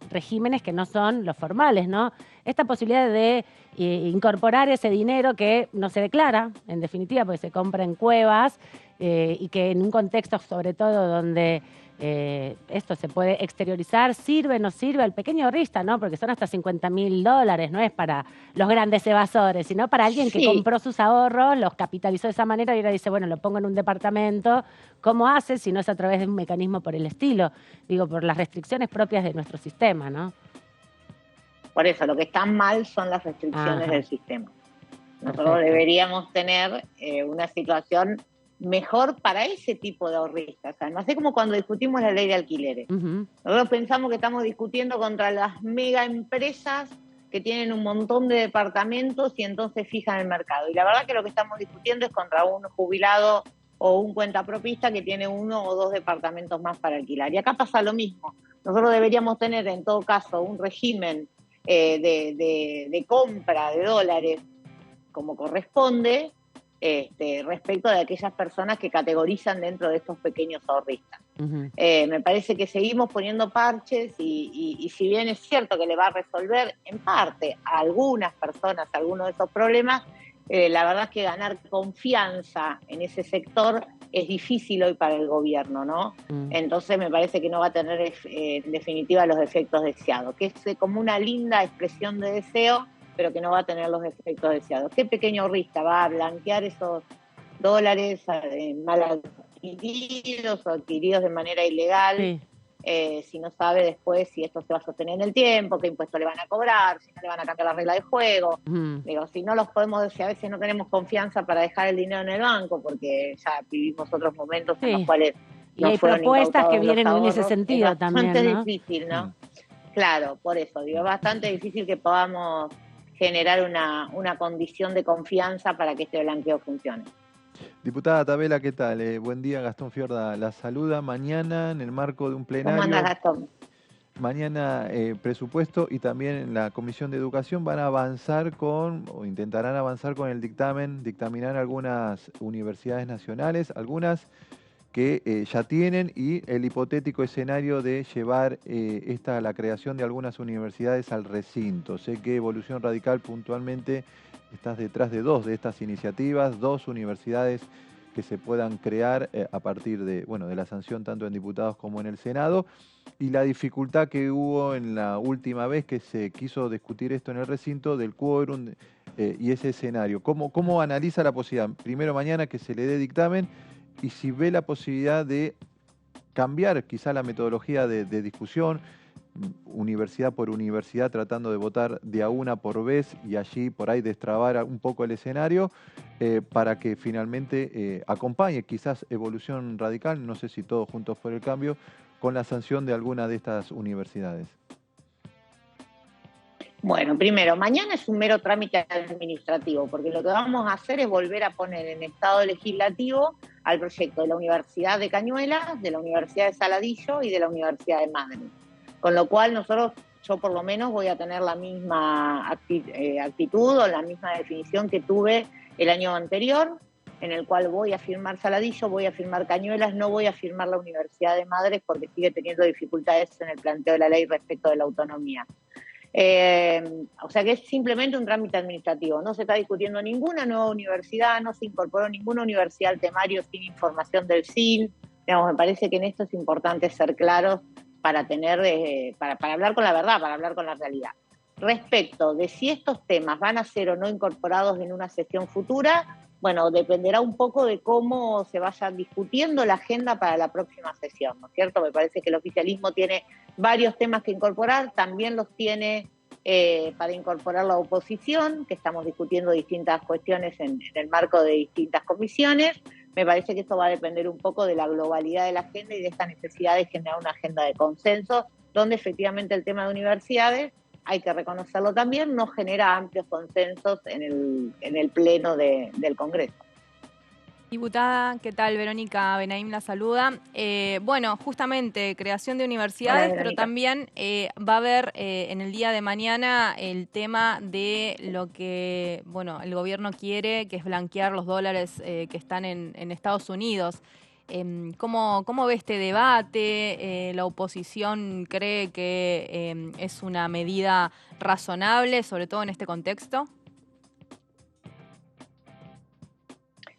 regímenes que no son los formales, ¿no? Esta posibilidad de incorporar ese dinero que no se declara, en definitiva, porque se compra en cuevas y que en un contexto sobre todo donde esto se puede exteriorizar, sirve, no sirve al pequeño ahorrista, ¿no? Porque son hasta $50.000, no es para los grandes evasores, sino para alguien que compró sus ahorros, los capitalizó de esa manera y ahora dice, bueno, lo pongo en un departamento. ¿Cómo hace si no es a través de un mecanismo por el estilo? Digo, por las restricciones propias de nuestro sistema, ¿no? Por eso, lo que está mal son las restricciones del sistema. Nosotros deberíamos tener una situación mejor para ese tipo de ahorristas. Además, es como cuando discutimos la ley de alquileres. Nosotros pensamos que estamos discutiendo contra las mega empresas que tienen un montón de departamentos y entonces fijan el mercado. Y la verdad que lo que estamos discutiendo es contra un jubilado o un cuentapropista que tiene 1 o 2 departamentos más para alquilar. Y acá pasa lo mismo. Nosotros deberíamos tener en todo caso un régimen de compra de dólares como corresponde, respecto de aquellas personas que categorizan dentro de estos pequeños ahorristas. Me parece que seguimos poniendo parches y si bien es cierto que le va a resolver en parte a algunas personas algunos de esos problemas, la verdad es que ganar confianza en ese sector es difícil hoy para el gobierno, ¿no? Entonces me parece que no va a tener en definitiva los efectos deseados, que es como una linda expresión de deseo, pero que no va a tener los efectos deseados. ¿Qué pequeño ahorrista va a blanquear esos dólares mal adquiridos o adquiridos de manera ilegal si no sabe después si esto se va a sostener en el tiempo, qué impuestos le van a cobrar, si no le van a cambiar la regla de juego? Digo, si no los podemos, si a veces no tenemos confianza para dejar el dinero en el banco, porque ya vivimos otros momentos en los cuales y hay propuestas que vienen en ese sentido también, ¿no? Es bastante difícil, ¿no? Claro, por eso, digo, es bastante difícil que podamos generar una condición de confianza para que este blanqueo funcione. Diputada Tabela, ¿qué tal? Buen día, Gastón Fiorda la saluda. Mañana, en el marco de un plenario... ¿Cómo andas, Gastón? Mañana presupuesto y también en la Comisión de Educación van a avanzar o intentarán avanzar con el dictaminar algunas universidades nacionales, algunas que ya tienen, y el hipotético escenario de llevar la creación de algunas universidades al recinto. Sé que Evolución Radical puntualmente estás detrás de 2 de estas iniciativas, 2 universidades que se puedan crear a partir de la sanción tanto en diputados como en el Senado, y la dificultad que hubo en la última vez que se quiso discutir esto en el recinto del quórum y ese escenario. ¿Cómo analiza la posibilidad? Primero mañana que se le dé dictamen, y si ve la posibilidad de cambiar quizá la metodología de discusión, universidad por universidad, tratando de votar de a una por vez y allí por ahí destrabar un poco el escenario para que finalmente acompañe quizás Evolución Radical, no sé si todos juntos por el cambio, con la sanción de alguna de estas universidades. Bueno, primero, mañana es un mero trámite administrativo, porque lo que vamos a hacer es volver a poner en estado legislativo al proyecto de la Universidad de Cañuelas, de la Universidad de Saladillo y de la Universidad de Madrid. Con lo cual yo por lo menos voy a tener la misma actitud o la misma definición que tuve el año anterior, en el cual voy a firmar Saladillo, voy a firmar Cañuelas, no voy a firmar la Universidad de Madrid porque sigue teniendo dificultades en el planteo de la ley respecto de la autonomía. O sea que es simplemente un trámite administrativo, no se está discutiendo ninguna nueva universidad, no se incorporó ninguna universidad al temario sin información del CIN. Digamos, me parece que en esto es importante ser claros para para hablar con la verdad, para hablar con la realidad. Respecto de si estos temas van a ser o no incorporados en una sesión futura, bueno, dependerá un poco de cómo se vaya discutiendo la agenda para la próxima sesión, ¿no es cierto? Me parece que el oficialismo tiene varios temas que incorporar, también los tiene para incorporar la oposición, que estamos discutiendo distintas cuestiones en el marco de distintas comisiones. Me parece que esto va a depender un poco de la globalidad de la agenda y de esta necesidad de generar una agenda de consenso, donde efectivamente el tema de universidades, hay que reconocerlo también, no genera amplios consensos en el pleno del Congreso. Diputada, ¿qué tal? Verónica Benaim la saluda. Bueno, justamente creación de universidades, Hola, pero también va a haber en el día de mañana el tema de lo que el gobierno quiere, que es blanquear los dólares que están en Estados Unidos. ¿Cómo ve este debate? ¿La oposición cree que es una medida razonable, sobre todo en este contexto?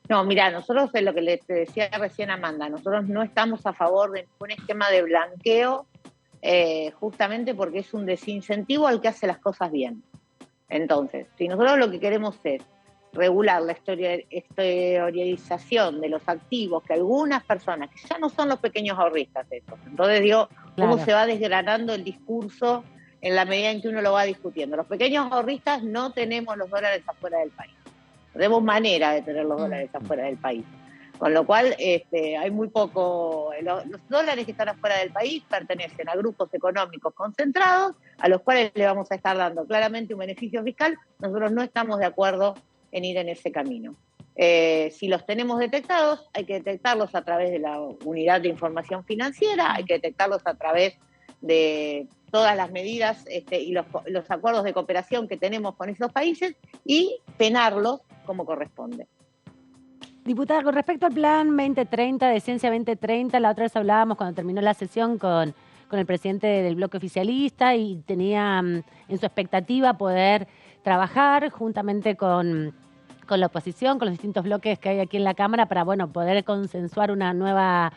No, mira, nosotros es lo que te decía recién Amanda, nosotros no estamos a favor de un esquema de blanqueo justamente porque es un desincentivo al que hace las cosas bien. Entonces, si nosotros lo que queremos es regular la exteriorización de los activos que algunas personas, que ya no son los pequeños ahorristas estos, entonces digo, cómo se va desgranando el discurso en la medida en que uno lo va discutiendo. Los pequeños ahorristas no tenemos los dólares afuera del país. No tenemos manera de tener los dólares afuera del país. Con lo cual, hay muy poco. Los dólares que están afuera del país pertenecen a grupos económicos concentrados, a los cuales le vamos a estar dando claramente un beneficio fiscal. Nosotros no estamos de acuerdo en ir en ese camino. Si los tenemos detectados, hay que detectarlos a través de la unidad de información financiera, hay que detectarlos a través de todas las medidas y los acuerdos de cooperación que tenemos con esos países y penarlos como corresponde. Diputada, con respecto al plan 2030, de Ciencia 2030, la otra vez hablábamos cuando terminó la sesión con el presidente del bloque oficialista y tenía en su expectativa poder trabajar juntamente con la oposición, con los distintos bloques que hay aquí en la Cámara para poder consensuar una nueva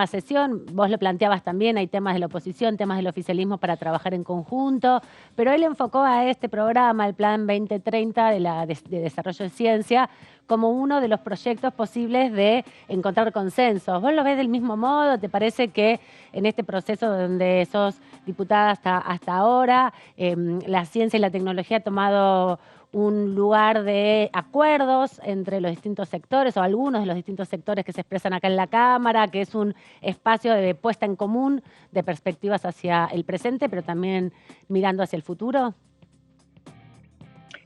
sesión. Vos lo planteabas también, hay temas de la oposición, temas del oficialismo para trabajar en conjunto, pero él enfocó a este programa, el Plan 2030 de Desarrollo de Ciencia, como uno de los proyectos posibles de encontrar consensos. ¿Vos lo ves del mismo modo? ¿Te parece que en este proceso donde sos diputada hasta ahora, la ciencia y la tecnología ha tomado un lugar de acuerdos entre los distintos sectores o algunos de los distintos sectores que se expresan acá en la Cámara, que es un espacio de puesta en común de perspectivas hacia el presente, pero también mirando hacia el futuro?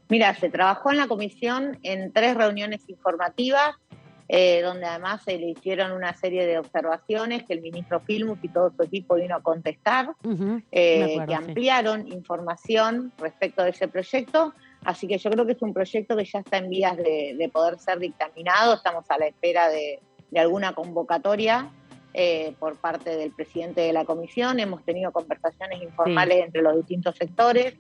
Mira, se trabajó en la comisión en 3 reuniones informativas, donde además se le hicieron una serie de observaciones que el ministro Filmus y todo su equipo vino a contestar, que ampliaron información respecto de ese proyecto. Así que yo creo que es un proyecto que ya está en vías de poder ser dictaminado. Estamos a la espera de alguna convocatoria por parte del presidente de la comisión. Hemos tenido conversaciones informales entre los distintos sectores.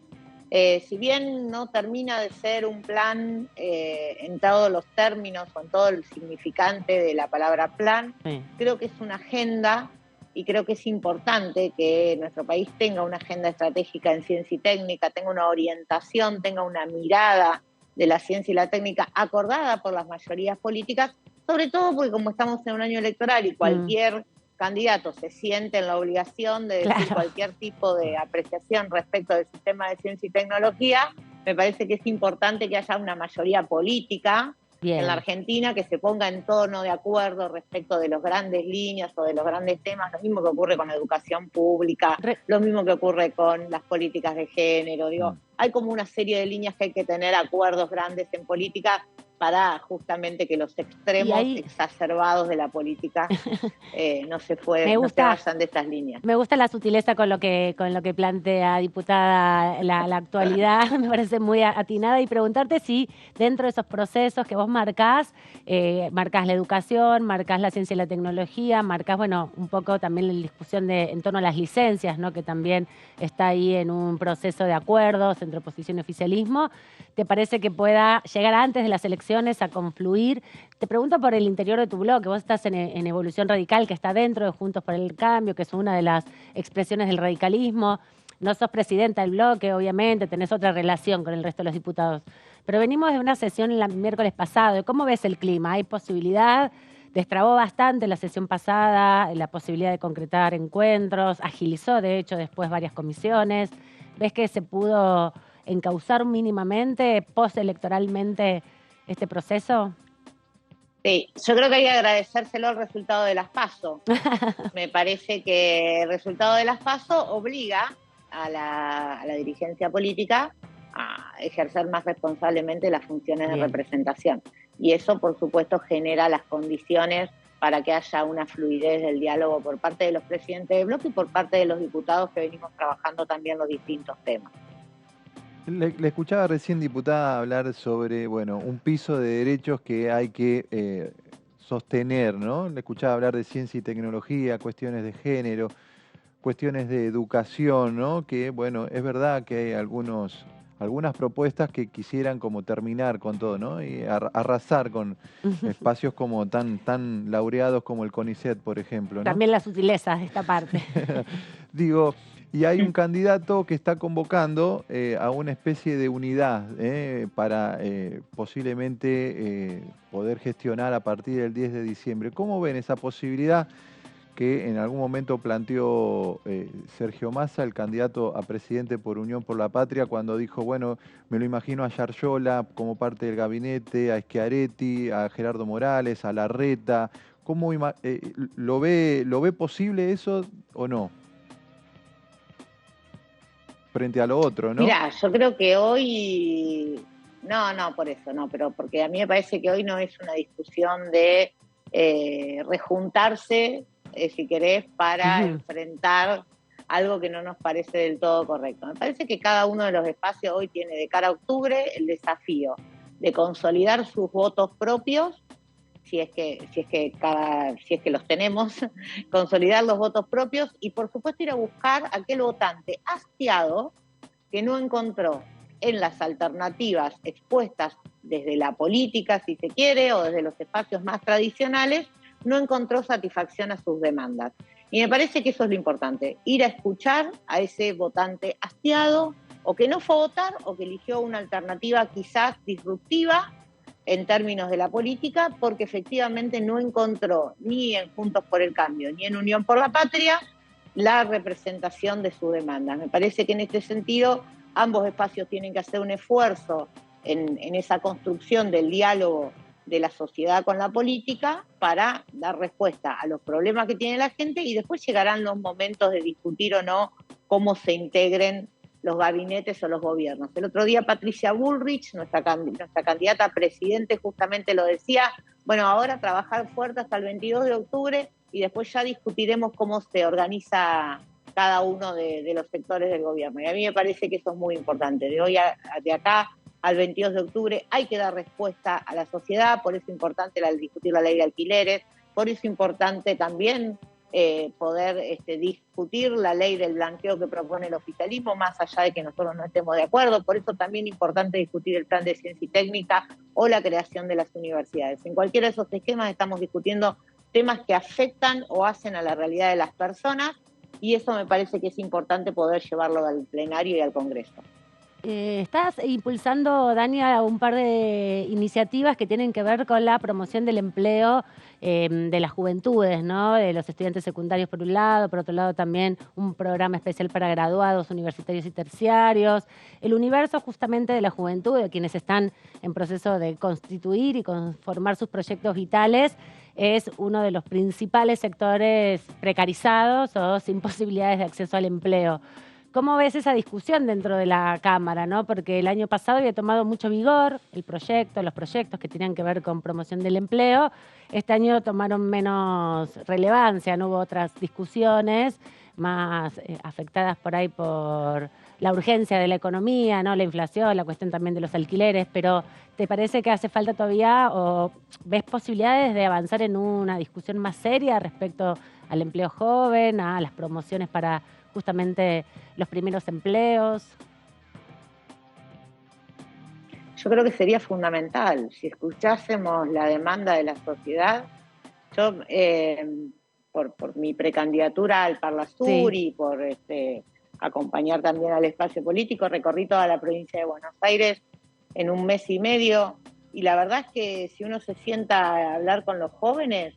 Si bien no termina de ser un plan en todos los términos o en todo el significante de la palabra plan, creo que es una agenda y creo que es importante que nuestro país tenga una agenda estratégica en ciencia y técnica, tenga una orientación, tenga una mirada de la ciencia y la técnica acordada por las mayorías políticas, sobre todo porque como estamos en un año electoral y cualquier candidato se siente en la obligación de decir cualquier tipo de apreciación respecto del sistema de ciencia y tecnología, me parece que es importante que haya una mayoría política Bien. en la Argentina, que se ponga en tono de acuerdo respecto de las grandes líneas o de los grandes temas, lo mismo que ocurre con la educación pública, lo mismo que ocurre con las políticas de género. Digo, hay como una serie de líneas que hay que tener acuerdos grandes en política para justamente que los extremos exacerbados de la política no se vayan de estas líneas. Me gusta la sutileza con lo que plantea, diputada, la actualidad, me parece muy atinada, y preguntarte si dentro de esos procesos que vos marcás la educación, marcás la ciencia y la tecnología, marcás, bueno, un poco también la discusión en torno a las licencias, ¿no?, que también está ahí en un proceso de acuerdos entre oposición y oficialismo. ¿Te parece que pueda llegar antes de las elecciones a confluir? Te pregunto por el interior de tu bloque. Vos estás en Evolución Radical, que está dentro de Juntos por el Cambio, que es una de las expresiones del radicalismo. No sos presidenta del bloque, obviamente, tenés otra relación con el resto de los diputados. Pero venimos de una sesión el miércoles pasado. ¿Cómo ves el clima? ¿Hay posibilidad? Destrabó bastante la sesión pasada, la posibilidad de concretar encuentros, agilizó, de hecho, después varias comisiones. ¿Ves que se pudo encauzar mínimamente, postelectoralmente, este proceso? Sí, yo creo que hay que agradecérselo al resultado de las PASO. Me parece que el resultado de las PASO obliga a la dirigencia política a ejercer más responsablemente las funciones de representación. Y eso, por supuesto, genera las condiciones para que haya una fluidez del diálogo por parte de los presidentes de bloque y por parte de los diputados que venimos trabajando también los distintos temas. Le escuchaba recién, diputada, hablar sobre, bueno, un piso de derechos que hay que sostener, ¿no? Le escuchaba hablar de ciencia y tecnología, cuestiones de género, cuestiones de educación, ¿no? Que, bueno, es verdad que hay algunas propuestas que quisieran como terminar con todo, ¿no? Y arrasar con espacios como tan laureados como el CONICET, por ejemplo, ¿no? También las sutilezas de esta parte. Digo, y hay un candidato que está convocando a una especie de unidad para posiblemente poder gestionar a partir del 10 de diciembre. ¿Cómo ven esa posibilidad que en algún momento planteó Sergio Massa, el candidato a presidente por Unión por la Patria, cuando dijo, bueno, me lo imagino a Yarlora como parte del gabinete, a Schiaretti, a Gerardo Morales, a Larreta? ¿Cómo lo ve posible eso o no? Frente a lo otro, ¿no? Mirá, yo creo que hoy, por eso, pero porque a mí me parece que hoy no es una discusión de rejuntarse, si querés, para enfrentar algo que no nos parece del todo correcto. Me parece que cada uno de los espacios hoy tiene de cara a octubre el desafío de consolidar sus votos propios, si es que los tenemos, consolidar los votos propios y por supuesto ir a buscar aquel votante hastiado que no encontró en las alternativas expuestas desde la política, si se quiere, o desde los espacios más tradicionales, no encontró satisfacción a sus demandas. Y me parece que eso es lo importante, ir a escuchar a ese votante hastiado, o que no fue a votar, o que eligió una alternativa quizás disruptiva, en términos de la política, porque efectivamente no encontró ni en Juntos por el Cambio ni en Unión por la Patria la representación de sus demandas. Me parece que en este sentido ambos espacios tienen que hacer un esfuerzo en esa construcción del diálogo de la sociedad con la política para dar respuesta a los problemas que tiene la gente y después llegarán los momentos de discutir o no cómo se integren los gabinetes o los gobiernos. El otro día Patricia Bullrich, nuestra candidata a presidente, justamente lo decía, bueno, ahora trabajar fuerte hasta el 22 de octubre y después ya discutiremos cómo se organiza cada uno de los sectores del gobierno. Y a mí me parece que eso es muy importante. De acá al 22 de octubre hay que dar respuesta a la sociedad, por eso es importante discutir la ley de alquileres, por eso es importante también poder discutir la ley del blanqueo que propone el oficialismo, más allá de que nosotros no estemos de acuerdo. Por eso también es importante discutir el plan de ciencia y técnica o la creación de las universidades. En cualquiera de esos esquemas estamos discutiendo temas que afectan o hacen a la realidad de las personas y eso me parece que es importante poder llevarlo al plenario y al Congreso. Estás impulsando, Dania, un par de iniciativas que tienen que ver con la promoción del empleo de las juventudes, ¿no? De los estudiantes secundarios por un lado, por otro lado también un programa especial para graduados universitarios y terciarios. El universo justamente de la juventud, de quienes están en proceso de constituir y conformar sus proyectos vitales, es uno de los principales sectores precarizados o sin posibilidades de acceso al empleo. ¿Cómo ves esa discusión dentro de la Cámara, ¿no? Porque el año pasado había tomado mucho vigor el proyecto, los proyectos que tenían que ver con promoción del empleo. Este año tomaron menos relevancia, no hubo otras discusiones más afectadas por ahí por la urgencia de la economía, ¿no? La inflación, la cuestión también de los alquileres, pero ¿te parece que hace falta todavía o ves posibilidades de avanzar en una discusión más seria respecto al empleo joven, a las promociones para justamente los primeros empleos? Yo creo que sería fundamental si escuchásemos la demanda de la sociedad. Yo, por mi precandidatura al Parlasur y por acompañar también al espacio político, recorrí toda la provincia de Buenos Aires en un mes y medio, y la verdad es que si uno se sienta a hablar con los jóvenes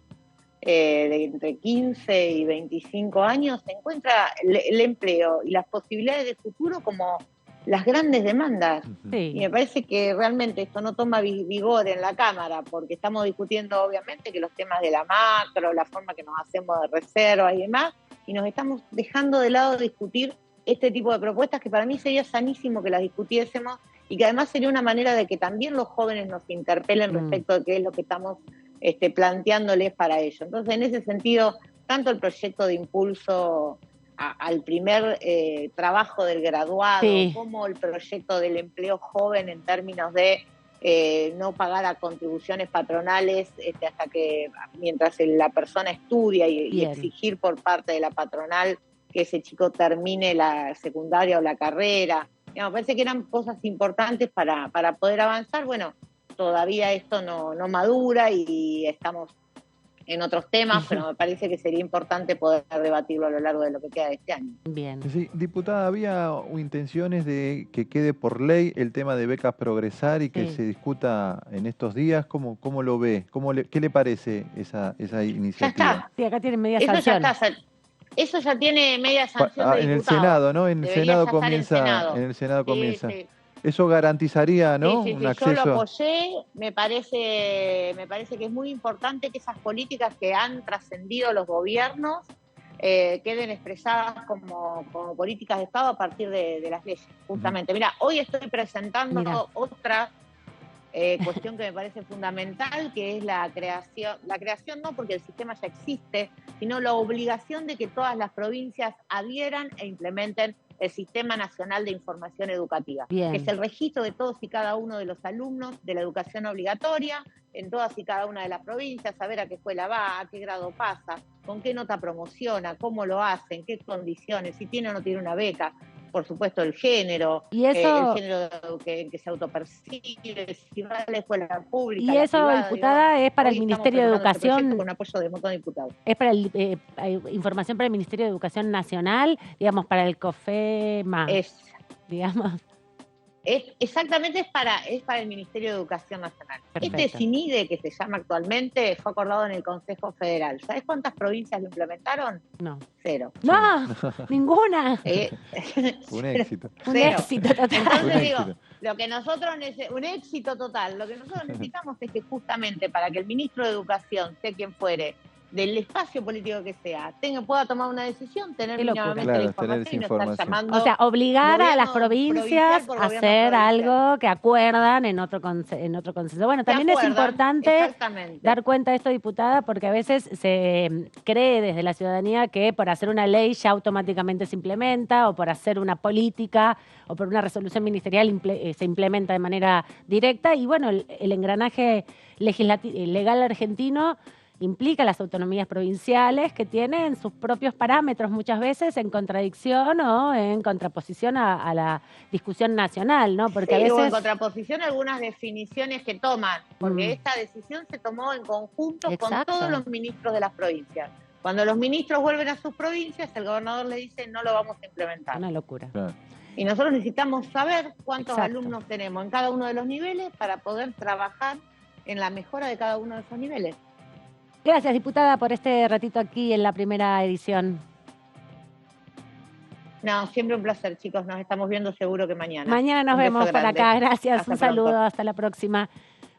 de entre 15 y 25 años, se encuentra el empleo y las posibilidades de futuro como las grandes demandas. Sí. Y me parece que realmente esto no toma vigor en la Cámara, porque estamos discutiendo obviamente que los temas de la macro, la forma que nos hacemos de reserva y demás, y nos estamos dejando de lado discutir este tipo de propuestas que para mí sería sanísimo que las discutiésemos y que además sería una manera de que también los jóvenes nos interpelen respecto de qué es lo que estamos planteándoles para ello. Entonces, en ese sentido, tanto el proyecto de impulso al primer trabajo del graduado, como el proyecto del empleo joven en términos de no pagar a contribuciones patronales hasta que mientras la persona estudia y exigir por parte de la patronal que ese chico termine la secundaria o la carrera. Me parece que eran cosas importantes para poder avanzar. Bueno, todavía esto no madura y estamos en otros temas, pero me parece que sería importante poder debatirlo a lo largo de lo que queda de este año. Bien. Sí, diputada, ¿había intenciones de que quede por ley el tema de becas Progresar y que se discuta en estos días? ¿Cómo lo ve? ¿Qué le parece esa iniciativa? Ya está. Sí, acá tienen media Eso sanción. ya está. Eso ya tiene media sanción de en el diputados. Senado, ¿no? En el Debería Senado ya comienza. estar en Senado. En el Senado comienza. Sí. Eso garantizaría, ¿no? Sí, Un acceso. yo lo apoyé. Me parece que es muy importante que esas políticas que han trascendido los gobiernos queden expresadas como políticas de Estado a partir de las leyes, justamente. Mira, hoy estoy presentando otra cuestión que me parece fundamental, que es la creación no porque el sistema ya existe, sino la obligación de que todas las provincias adhieran e implementen el Sistema Nacional de Información Educativa, que es el registro de todos y cada uno de los alumnos de la educación obligatoria en todas y cada una de las provincias, saber a qué escuela va, a qué grado pasa, con qué nota promociona, cómo lo hace, en qué condiciones, si tiene o no tiene una beca, por supuesto el género, ¿Y eso, el género que se autopercibe, si va a la escuela pública. Y eso, privada, diputada, es para el Ministerio de Educación. Con apoyo de un montón de diputados. Es para información para el Ministerio de Educación Nacional, digamos, para el COFEMA, digamos. Exactamente, es para el Ministerio de Educación Nacional. Perfecto. Este CINIDE, que se llama actualmente, fue acordado en el Consejo Federal. ¿Sabes cuántas provincias lo implementaron? No. 0. ¡No! ¡Ninguna! Un éxito. Un éxito total. Entonces digo, lo que nosotros un éxito total. Lo que nosotros necesitamos es que justamente para que el ministro de Educación, sea quien fuere, del espacio político que sea, pueda tomar una decisión, tener mínimamente la información y no estar llamando. O sea, obligar a las provincias a hacer algo que acuerdan en otro consenso. Bueno, también es importante dar cuenta de esto, diputada, porque a veces se cree desde la ciudadanía que por hacer una ley ya automáticamente se implementa, o por hacer una política, o por una resolución ministerial se implementa de manera directa. Y bueno, el engranaje legal argentino implica las autonomías provinciales que tienen sus propios parámetros muchas veces en contradicción o en contraposición a la discusión nacional, ¿no? Porque a veces... o en contraposición a algunas definiciones que toman, porque esta decisión se tomó en conjunto con todos los ministros de las provincias. Cuando los ministros vuelven a sus provincias, el gobernador le dice no lo vamos a implementar. Una locura. Claro. Y nosotros necesitamos saber cuántos Exacto. alumnos tenemos en cada uno de los niveles para poder trabajar en la mejora de cada uno de esos niveles. Gracias, diputada, por este ratito aquí en la primera edición. No, siempre un placer, chicos. Nos estamos viendo seguro que mañana. Mañana nos Un beso vemos por grande. acá. Gracias, Hasta un saludo, pronto. hasta la próxima.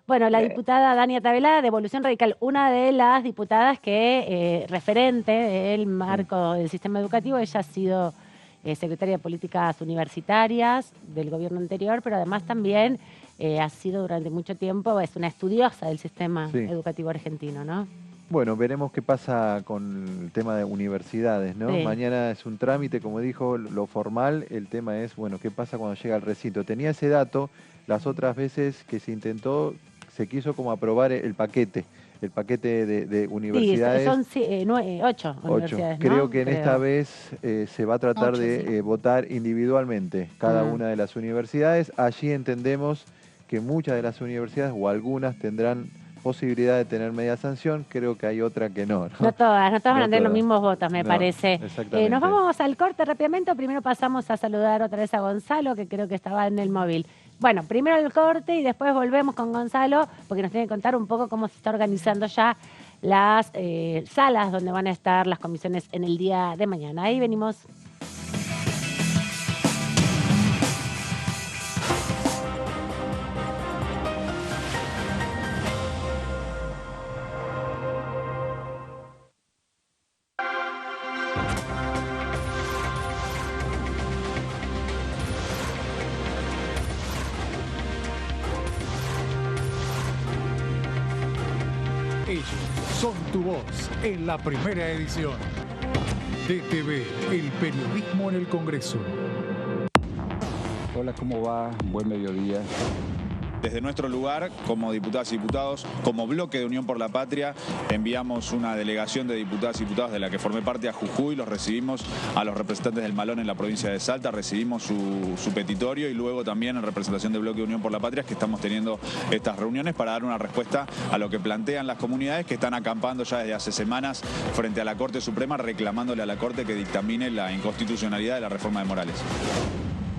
Bueno, la diputada Dania Tabela, de Evolución Radical, una de las diputadas que, referente del marco del sistema educativo, ella ha sido secretaria de Políticas Universitarias del gobierno anterior, pero además también ha sido durante mucho tiempo, es una estudiosa del sistema educativo argentino, ¿no? Bueno, veremos qué pasa con el tema de universidades, ¿no? Sí. Mañana es un trámite, como dijo, lo formal. El tema es, bueno, qué pasa cuando llega al recinto. Tenía ese dato, las otras veces que se intentó, se quiso como aprobar el paquete de universidades. Sí, son 8 universidades, ¿no? Creo que en esta vez se va a tratar 8, de sí. votar individualmente cada una de las universidades. Allí entendemos que muchas de las universidades o algunas tendrán posibilidad de tener media sanción, creo que hay otra que no. No todas van a tener los todas. mismos votos, me No, parece. exactamente. Nos vamos al corte rápidamente, primero pasamos a saludar otra vez a Gonzalo, que creo que estaba en el móvil. Bueno, primero el corte y después volvemos con Gonzalo, porque nos tiene que contar un poco cómo se está organizando ya las salas donde van a estar las comisiones en el día de mañana. Ahí venimos. Ellos son tu voz en la primera edición. DTV, el periodismo en el Congreso. Hola, ¿cómo va? Buen mediodía. Desde nuestro lugar, como diputadas y diputados, como bloque de Unión por la Patria, enviamos una delegación de diputadas y diputados de la que formé parte a Jujuy, los recibimos a los representantes del Malón en la provincia de Salta, recibimos su petitorio y luego también en representación del bloque de Unión por la Patria que estamos teniendo estas reuniones para dar una respuesta a lo que plantean las comunidades que están acampando ya desde hace semanas frente a la Corte Suprema reclamándole a la Corte que dictamine la inconstitucionalidad de la reforma de Morales.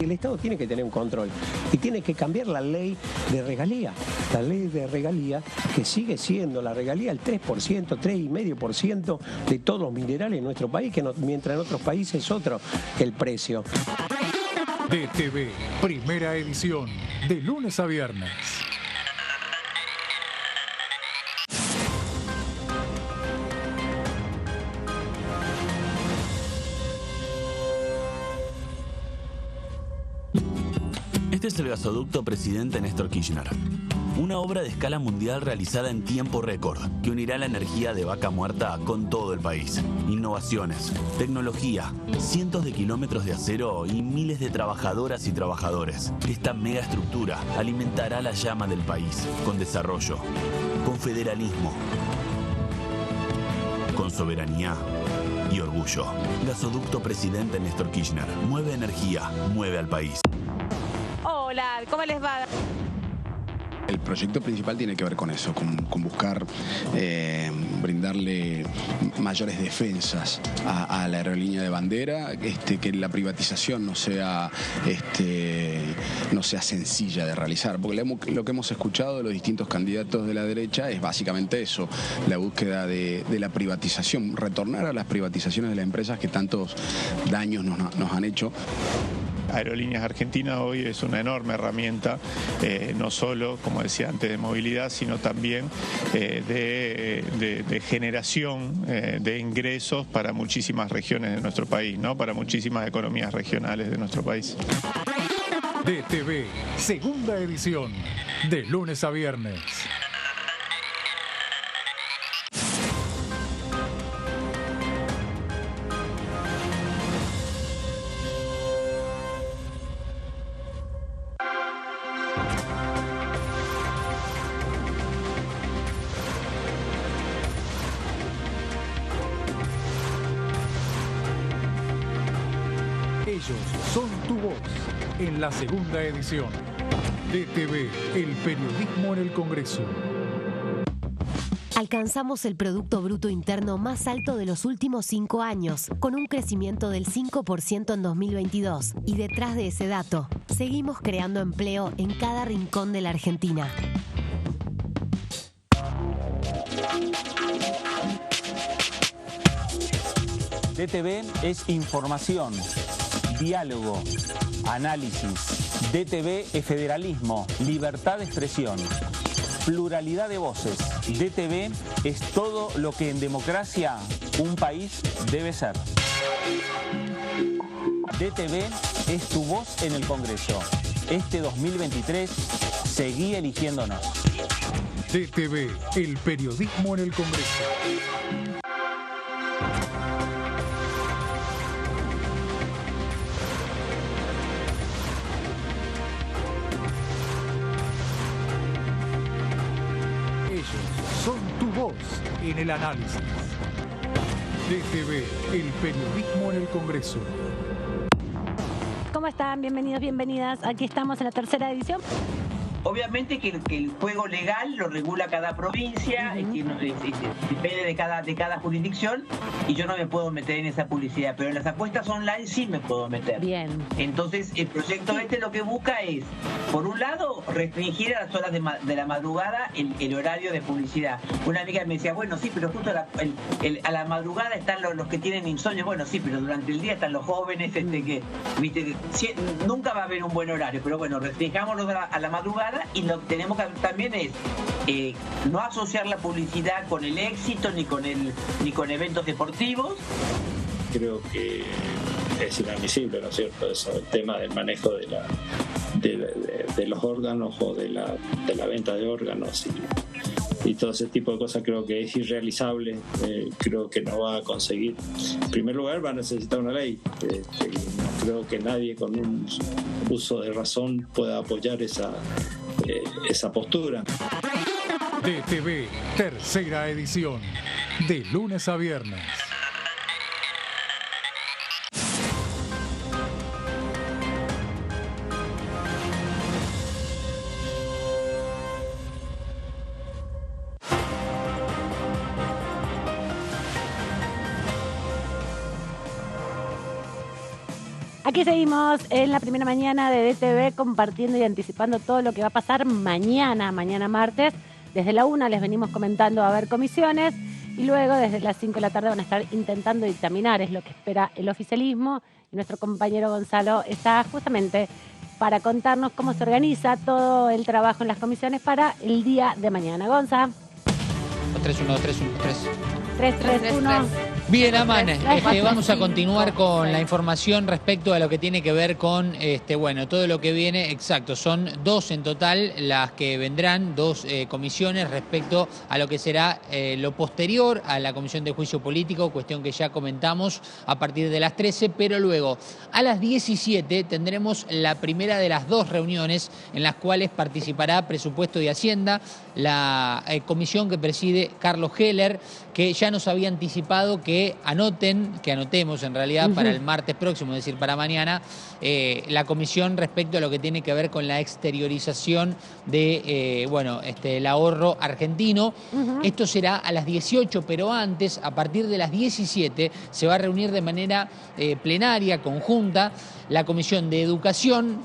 El Estado tiene que tener un control y tiene que cambiar la ley de regalía. La ley de regalía, que sigue siendo la regalía el 3%, 3,5% de todos los minerales en nuestro país, que no, mientras en otros países es otro el precio. DTV, primera edición, de lunes a viernes. Este es el gasoducto Presidente Néstor Kirchner. Una obra de escala mundial realizada en tiempo récord que unirá la energía de Vaca Muerta con todo el país. Innovaciones, tecnología, cientos de kilómetros de acero y miles de trabajadoras y trabajadores. Esta megaestructura alimentará la llama del país con desarrollo, con federalismo, con soberanía y orgullo. Gasoducto Presidente Néstor Kirchner. Mueve energía, mueve al país. Hola, ¿cómo les va? El proyecto principal tiene que ver con eso, con buscar brindarle mayores defensas a la aerolínea de bandera, que la privatización no sea sencilla de realizar, porque lo que hemos escuchado de los distintos candidatos de la derecha es básicamente eso, la búsqueda de la privatización, retornar a las privatizaciones de las empresas que tantos daños nos han hecho. Aerolíneas Argentinas hoy es una enorme herramienta, no solo, como decía antes, de movilidad, sino también de generación de ingresos para muchísimas regiones de nuestro país, ¿no? Para muchísimas economías regionales de nuestro país. DTV, segunda edición, de lunes a viernes. Ellos son tu voz en la segunda edición. DTV, el periodismo en el Congreso. alcanzamos el Producto Bruto Interno más alto de los últimos 5 años, con un crecimiento del 5% en 2022. Y detrás de ese dato, seguimos creando empleo en cada rincón de la Argentina. DTV es información, diálogo, análisis. DTV es federalismo, libertad de expresión, pluralidad de voces. DTV es todo lo que en democracia un país debe ser. DTV es tu voz en el Congreso. Este 2023, seguí eligiéndonos. DTV, el periodismo en el Congreso. Son tu voz en el análisis. DTV, el periodismo en el Congreso. ¿Cómo están? Bienvenidos, bienvenidas. Aquí estamos en la tercera edición. Obviamente que el juego legal lo regula cada provincia, depende de cada jurisdicción, y yo no me puedo meter en esa publicidad, pero en las apuestas online sí me puedo meter. Bien. Entonces el proyecto lo que busca es, por un lado, restringir a las horas de la madrugada el horario de publicidad. Una amiga me decía, bueno, sí, pero justo a la madrugada están los que tienen insomnio. Bueno, sí, pero durante el día están los jóvenes, nunca va a haber un buen horario, pero bueno, restringámoslo a la madrugada. Y lo que tenemos que hacer también es no asociar la publicidad con el éxito ni con eventos deportivos. Creo que es inadmisible, ¿no es cierto? Eso, el tema del manejo de los órganos o de la venta de órganos y todo ese tipo de cosas creo que es irrealizable, creo que no va a conseguir. En primer lugar va a necesitar una ley, no creo que nadie con un uso de razón pueda apoyar esa postura. DTV, tercera edición, de lunes a viernes. Aquí seguimos en la primera mañana de DTV compartiendo y anticipando todo lo que va a pasar mañana martes. Desde la 1 les venimos comentando a ver comisiones y luego desde las 5 de la tarde van a estar intentando dictaminar, es lo que espera el oficialismo. Y nuestro compañero Gonzalo está justamente para contarnos cómo se organiza todo el trabajo en las comisiones para el día de mañana. Gonza. 3-3-1. Bien, Amana, vamos a continuar con la información respecto a lo que tiene que ver con todo lo que viene. Exacto, son 2 en total las que vendrán, 2 comisiones respecto a lo que será lo posterior a la comisión de juicio político, cuestión que ya comentamos a partir de las 13, pero luego a las 17 tendremos la primera de las 2 reuniones en las cuales participará Presupuesto y Hacienda, la comisión que preside Carlos Heller, que ya nos había anticipado que anotemos en realidad para el martes próximo, es decir, para mañana, la comisión respecto a lo que tiene que ver con la exteriorización de el ahorro argentino. Esto será a las 18, pero antes, a partir de las 17, se va a reunir de manera plenaria, conjunta, la Comisión de Educación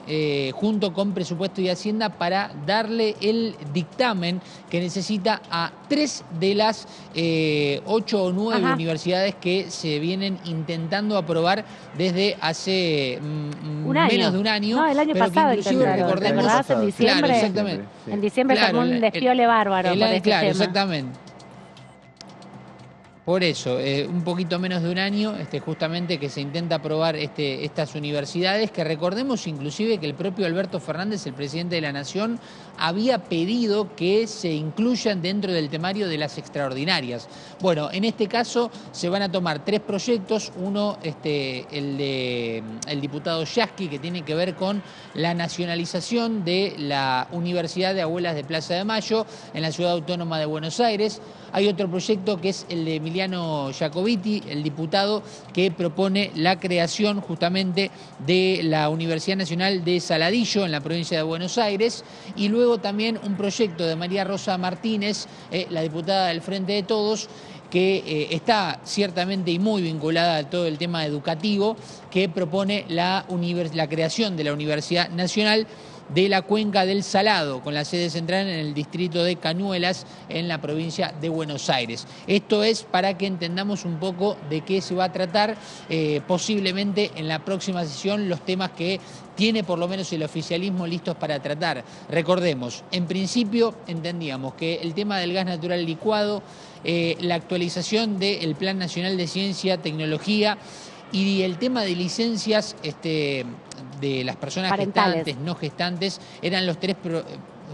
junto con Presupuesto y Hacienda para darle el dictamen que necesita a 3 de las 8 o 9 universidades que se vienen intentando aprobar desde hace menos de un año. No, el año pasado intentaron, ¿verdad? En diciembre. Claro, exactamente. En diciembre fue un despiole bárbaro por este tema. Exactamente. Por eso, un poquito menos de un año, justamente que se intenta aprobar estas universidades, que recordemos inclusive que el propio Alberto Fernández, el presidente de la Nación, había pedido que se incluyan dentro del temario de las extraordinarias. Bueno, en este caso se van a tomar 3 proyectos, uno el diputado Yasky, que tiene que ver con la nacionalización de la Universidad de Abuelas de Plaza de Mayo en la Ciudad Autónoma de Buenos Aires. Hay otro proyecto que es el de Emiliano Emiliano Jacobiti, el diputado que propone la creación justamente de la Universidad Nacional de Saladillo en la provincia de Buenos Aires, y luego también un proyecto de María Rosa Martínez, la diputada del Frente de Todos, que está ciertamente y muy vinculada a todo el tema educativo, que propone la creación de la Universidad Nacional de la Cuenca del Salado, con la sede central en el distrito de Cañuelas, en la provincia de Buenos Aires. Esto es para que entendamos un poco de qué se va a tratar posiblemente en la próxima sesión, los temas que tiene por lo menos el oficialismo listos para tratar. Recordemos, en principio entendíamos que el tema del gas natural licuado, la actualización del Plan Nacional de Ciencia, Tecnología y el tema de licencias de las personas parentales, gestantes, no gestantes, eran los tres...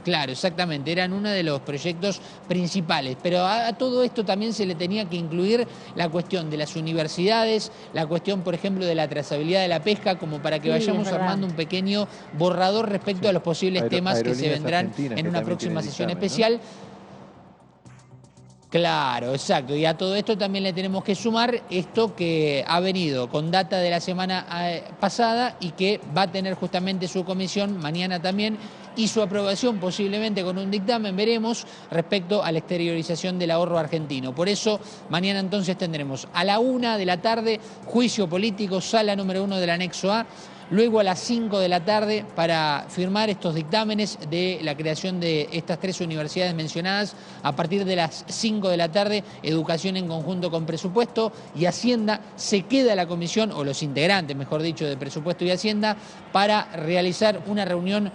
Claro, exactamente, eran uno de los proyectos principales, pero a todo esto también se le tenía que incluir la cuestión de las universidades, la cuestión, por ejemplo, de la trazabilidad de la pesca, como para que vayamos armando un pequeño borrador respecto a los posibles temas que se vendrán en una próxima sesión especial, ¿no? Claro, exacto. Y a todo esto también le tenemos que sumar esto que ha venido con data de la semana pasada y que va a tener justamente su comisión mañana también, y su aprobación posiblemente con un dictamen, veremos, respecto a la exteriorización del ahorro argentino. Por eso, mañana entonces tendremos a la 1 de la tarde juicio político, sala número 1 del anexo A. Luego a las 5 de la tarde para firmar estos dictámenes de la creación de estas tres universidades mencionadas. A partir de las 5 de la tarde, educación en conjunto con presupuesto y Hacienda. Se queda la comisión, o los integrantes, mejor dicho, de presupuesto y Hacienda, para realizar una reunión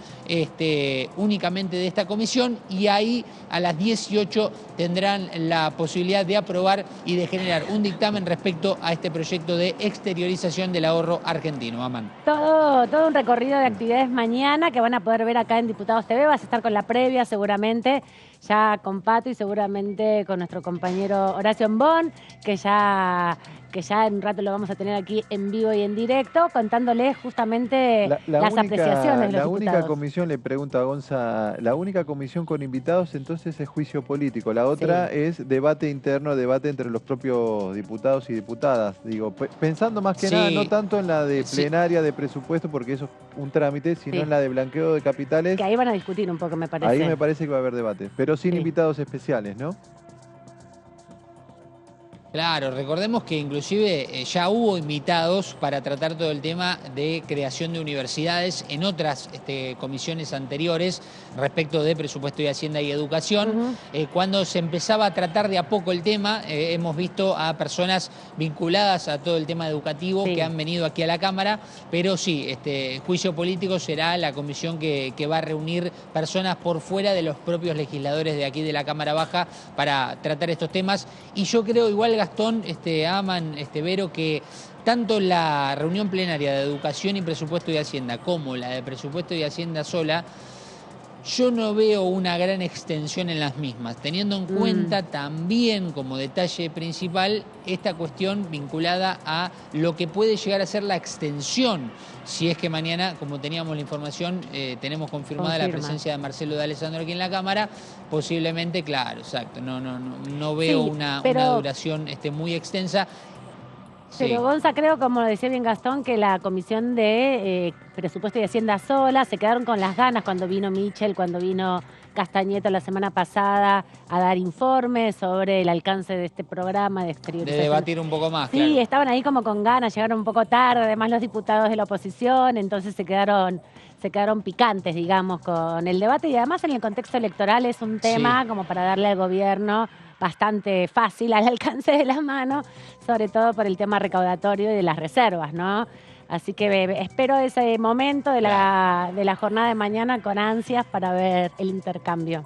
únicamente de esta comisión, y ahí a las 18 tendrán la posibilidad de aprobar y de generar un dictamen respecto a este proyecto de exteriorización del ahorro argentino. Amán. Todo un recorrido de actividades mañana que van a poder ver acá en Diputados TV. Vas a estar con la previa seguramente, ya con Pato y seguramente con nuestro compañero Horacio Ambón, que ya en un rato lo vamos a tener aquí en vivo y en directo, contándoles justamente las apreciaciones de los la diputados. Única comisión, le pregunta a Gonza, la única comisión con invitados entonces es juicio político, la otra es debate interno, debate entre los propios diputados y diputadas. Digo, pensando más que nada, no tanto en la de plenaria de presupuesto, porque eso es un trámite, sino en la de blanqueo de capitales. Que ahí van a discutir un poco, me parece. Ahí me parece que va a haber debate, pero sin invitados especiales, ¿no? Claro, recordemos que inclusive ya hubo invitados para tratar todo el tema de creación de universidades en otras comisiones anteriores respecto de presupuesto y Hacienda y educación. Cuando se empezaba a tratar de a poco el tema, hemos visto a personas vinculadas a todo el tema educativo que han venido aquí a la Cámara, pero sí, juicio político será la comisión que va a reunir personas por fuera de los propios legisladores de aquí de la Cámara Baja para tratar estos temas. Y yo creo, igual Gastón, Aman, Vero, que tanto la reunión plenaria de Educación y Presupuesto y Hacienda como la de Presupuesto y Hacienda sola, yo no veo una gran extensión en las mismas, teniendo en cuenta también como detalle principal esta cuestión vinculada a lo que puede llegar a ser la extensión, si es que mañana, como teníamos la información, tenemos confirmada la presencia de Marcelo de Alessandro aquí en la Cámara, posiblemente, claro, exacto, no veo una duración muy extensa. Pero Gonza, creo, como lo decía bien Gastón, que la comisión de presupuesto y Hacienda sola se quedaron con las ganas cuando vino Michel, cuando vino Castañeto la semana pasada a dar informes sobre el alcance de este programa de exteriorización. De debatir un poco más, Sí, estaban ahí como con ganas, llegaron un poco tarde, además los diputados de la oposición, entonces se quedaron picantes, digamos, con el debate, y además en el contexto electoral es un tema como para darle al gobierno bastante fácil al alcance de la mano, sobre todo por el tema recaudatorio y de las reservas, ¿no? Así que espero ese momento de la jornada de mañana con ansias para ver el intercambio.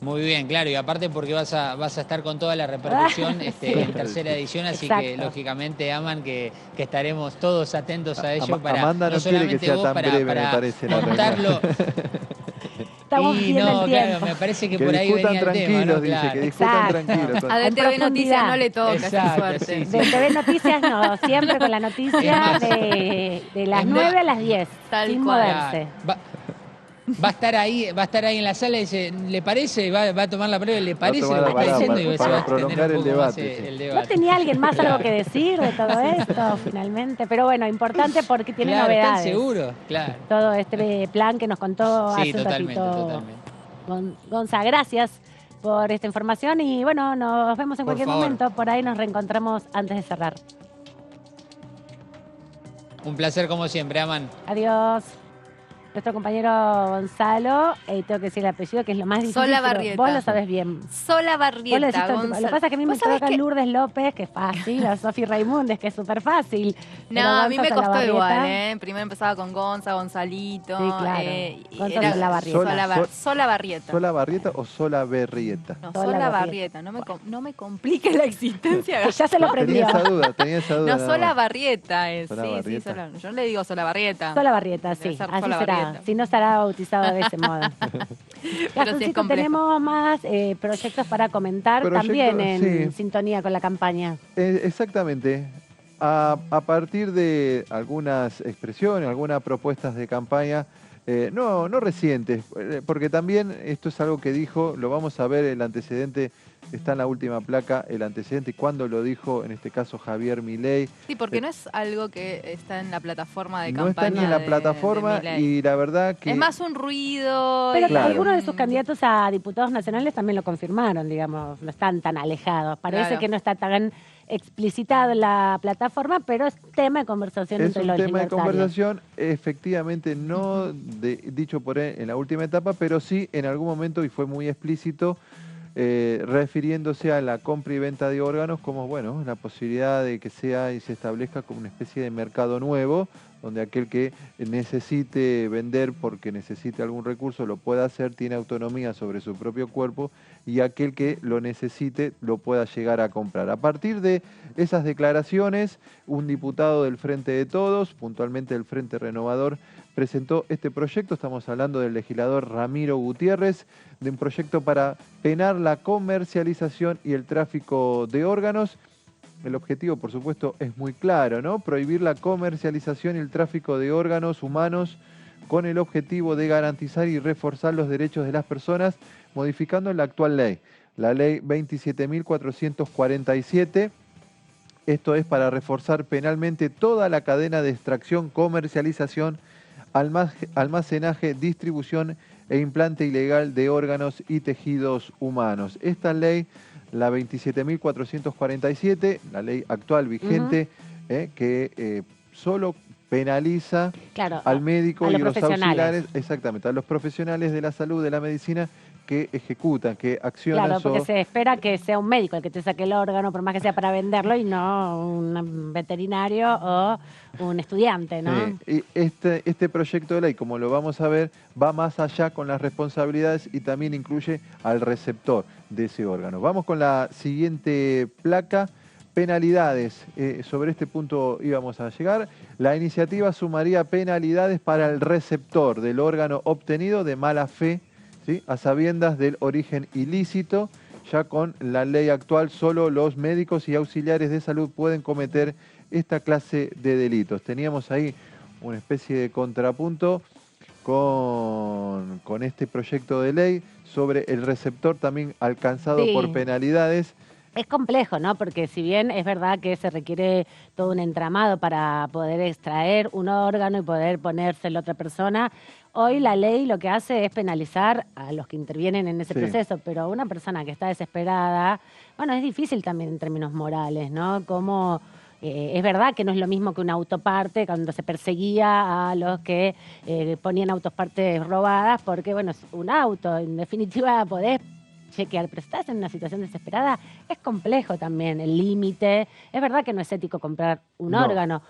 Muy bien, claro, y aparte porque vas a estar con toda la repercusión en tercera edición, así que lógicamente Aman que estaremos todos atentos a ello para Amanda no quiere que sea tan breve, me parece, contarlo. Estamos y no, claro, me parece que por ahí venía el tema, ¿no? Dice, que discutan tranquilos. A DTV Noticias no le toca, esa suerte. De TV Noticias no, siempre con la noticia de las 9 a las 10, sin moverse. Va a estar ahí en la sala y dice, ¿le parece? Va a tomar la palabra, ¿le parece lo que está diciendo? Y para va a extender prolongar un el poco más debate. el debate. ¿No tenía alguien más algo que decir de todo esto, finalmente? Pero bueno, importante porque tiene Claro, novedades. ¿están seguros? Claro. Todo este plan que nos contó Sí, hace un totalmente, ratito totalmente. Gonza, gracias por esta información y bueno, nos vemos en cualquier momento. Por ahí nos reencontramos antes de cerrar. Un placer como siempre, Aman. Adiós. Nuestro compañero Gonzalo, tengo que decir el apellido, que es lo más difícil. Sola pero Barrieta. vos lo sabés bien. Sola Barrieta. Vos lo decís todo el tiempo. Lo que pasa es que a mí me toca Lourdes López, que es fácil, a Sofi Raimundes, que es súper fácil. No, a mí me costó igual, ¿eh? Primero empezaba con Gonza, Gonzalito. Sí, claro. Gonza Sola Barrieta. Sola Barrieta. ¿Sola Barrieta o Sola Berrieta? No, Sola Barrieta. No me complique la existencia. Ya se lo aprendió. Tenía esa duda. No, Sola Barrieta es. Sola Sí, Barrieta. sí, Sola. Yo le digo Sola Barrieta. Sola Barrieta, sí. Debe ser Así Sola será. Barrieta. Si no estará bautizado de ese modo. Gastoncito, complejo. tenemos más proyectos para comentar también en sintonía con la campaña. Exactamente. A partir de algunas expresiones, algunas propuestas de campaña, no recientes, porque también esto es algo que dijo, lo vamos a ver, el antecedente está en la última placa, el antecedente, cuando lo dijo, en este caso, Javier Milei. Sí, porque no es algo que está en la plataforma de No campaña. está ni en la plataforma y la verdad que... Es más un ruido. Pero Claro. algunos de sus candidatos a diputados nacionales también lo confirmaron, digamos, no están tan alejados. Parece Claro. que no está tan explicitado en la plataforma, pero es tema de conversación Es entre un los tema de libertarios. conversación, efectivamente no dicho por él en la última etapa, pero sí en algún momento, y fue muy explícito, refiriéndose a la compra y venta de órganos como, bueno, la posibilidad de que sea y se establezca como una especie de mercado nuevo, donde aquel que necesite vender porque necesite algún recurso lo pueda hacer, tiene autonomía sobre su propio cuerpo, y aquel que lo necesite lo pueda llegar a comprar. A partir de esas declaraciones, un diputado del Frente de Todos, puntualmente del Frente Renovador, presentó este proyecto. Estamos hablando del legislador Ramiro Gutiérrez, de un proyecto para penar la comercialización y el tráfico de órganos. El objetivo, por supuesto, es muy claro, ¿no? Prohibir la comercialización y el tráfico de órganos humanos con el objetivo de garantizar y reforzar los derechos de las personas, modificando la actual ley, la ley 27.447. Esto es para reforzar penalmente toda la cadena de extracción, comercialización, almacenaje, distribución e implante ilegal de órganos y tejidos humanos. Esta ley, la 27.447, la ley actual vigente, que solo penaliza al médico y los auxiliares, exactamente, a los profesionales de la salud, de la medicina, que ejecutan, que accionan. Claro, porque se espera que sea un médico el que te saque el órgano, por más que sea para venderlo, y no un veterinario o un estudiante, ¿no? Y este proyecto de ley, como lo vamos a ver, va más allá con las responsabilidades y también incluye al receptor de ese órgano. Vamos con la siguiente placa. Penalidades. Sobre este punto íbamos a llegar. La iniciativa sumaría penalidades para el receptor del órgano obtenido de mala fe, ¿sí?, a sabiendas del origen ilícito. Ya con la ley actual, solo los médicos y auxiliares de salud pueden cometer esta clase de delitos. Teníamos ahí una especie de contrapunto con este proyecto de ley sobre el receptor también alcanzado por penalidades. Es complejo, ¿no? Porque si bien es verdad que se requiere todo un entramado para poder extraer un órgano y poder ponérselo a otra persona, hoy la ley lo que hace es penalizar a los que intervienen en ese proceso, pero una persona que está desesperada, bueno, es difícil también en términos morales, ¿no? Como es verdad que no es lo mismo que una autoparte cuando se perseguía a los que ponían autopartes robadas, porque, bueno, es un auto, en definitiva podés chequear, pero estás en una situación desesperada, es complejo también el límite. Es verdad que no es ético comprar un órgano.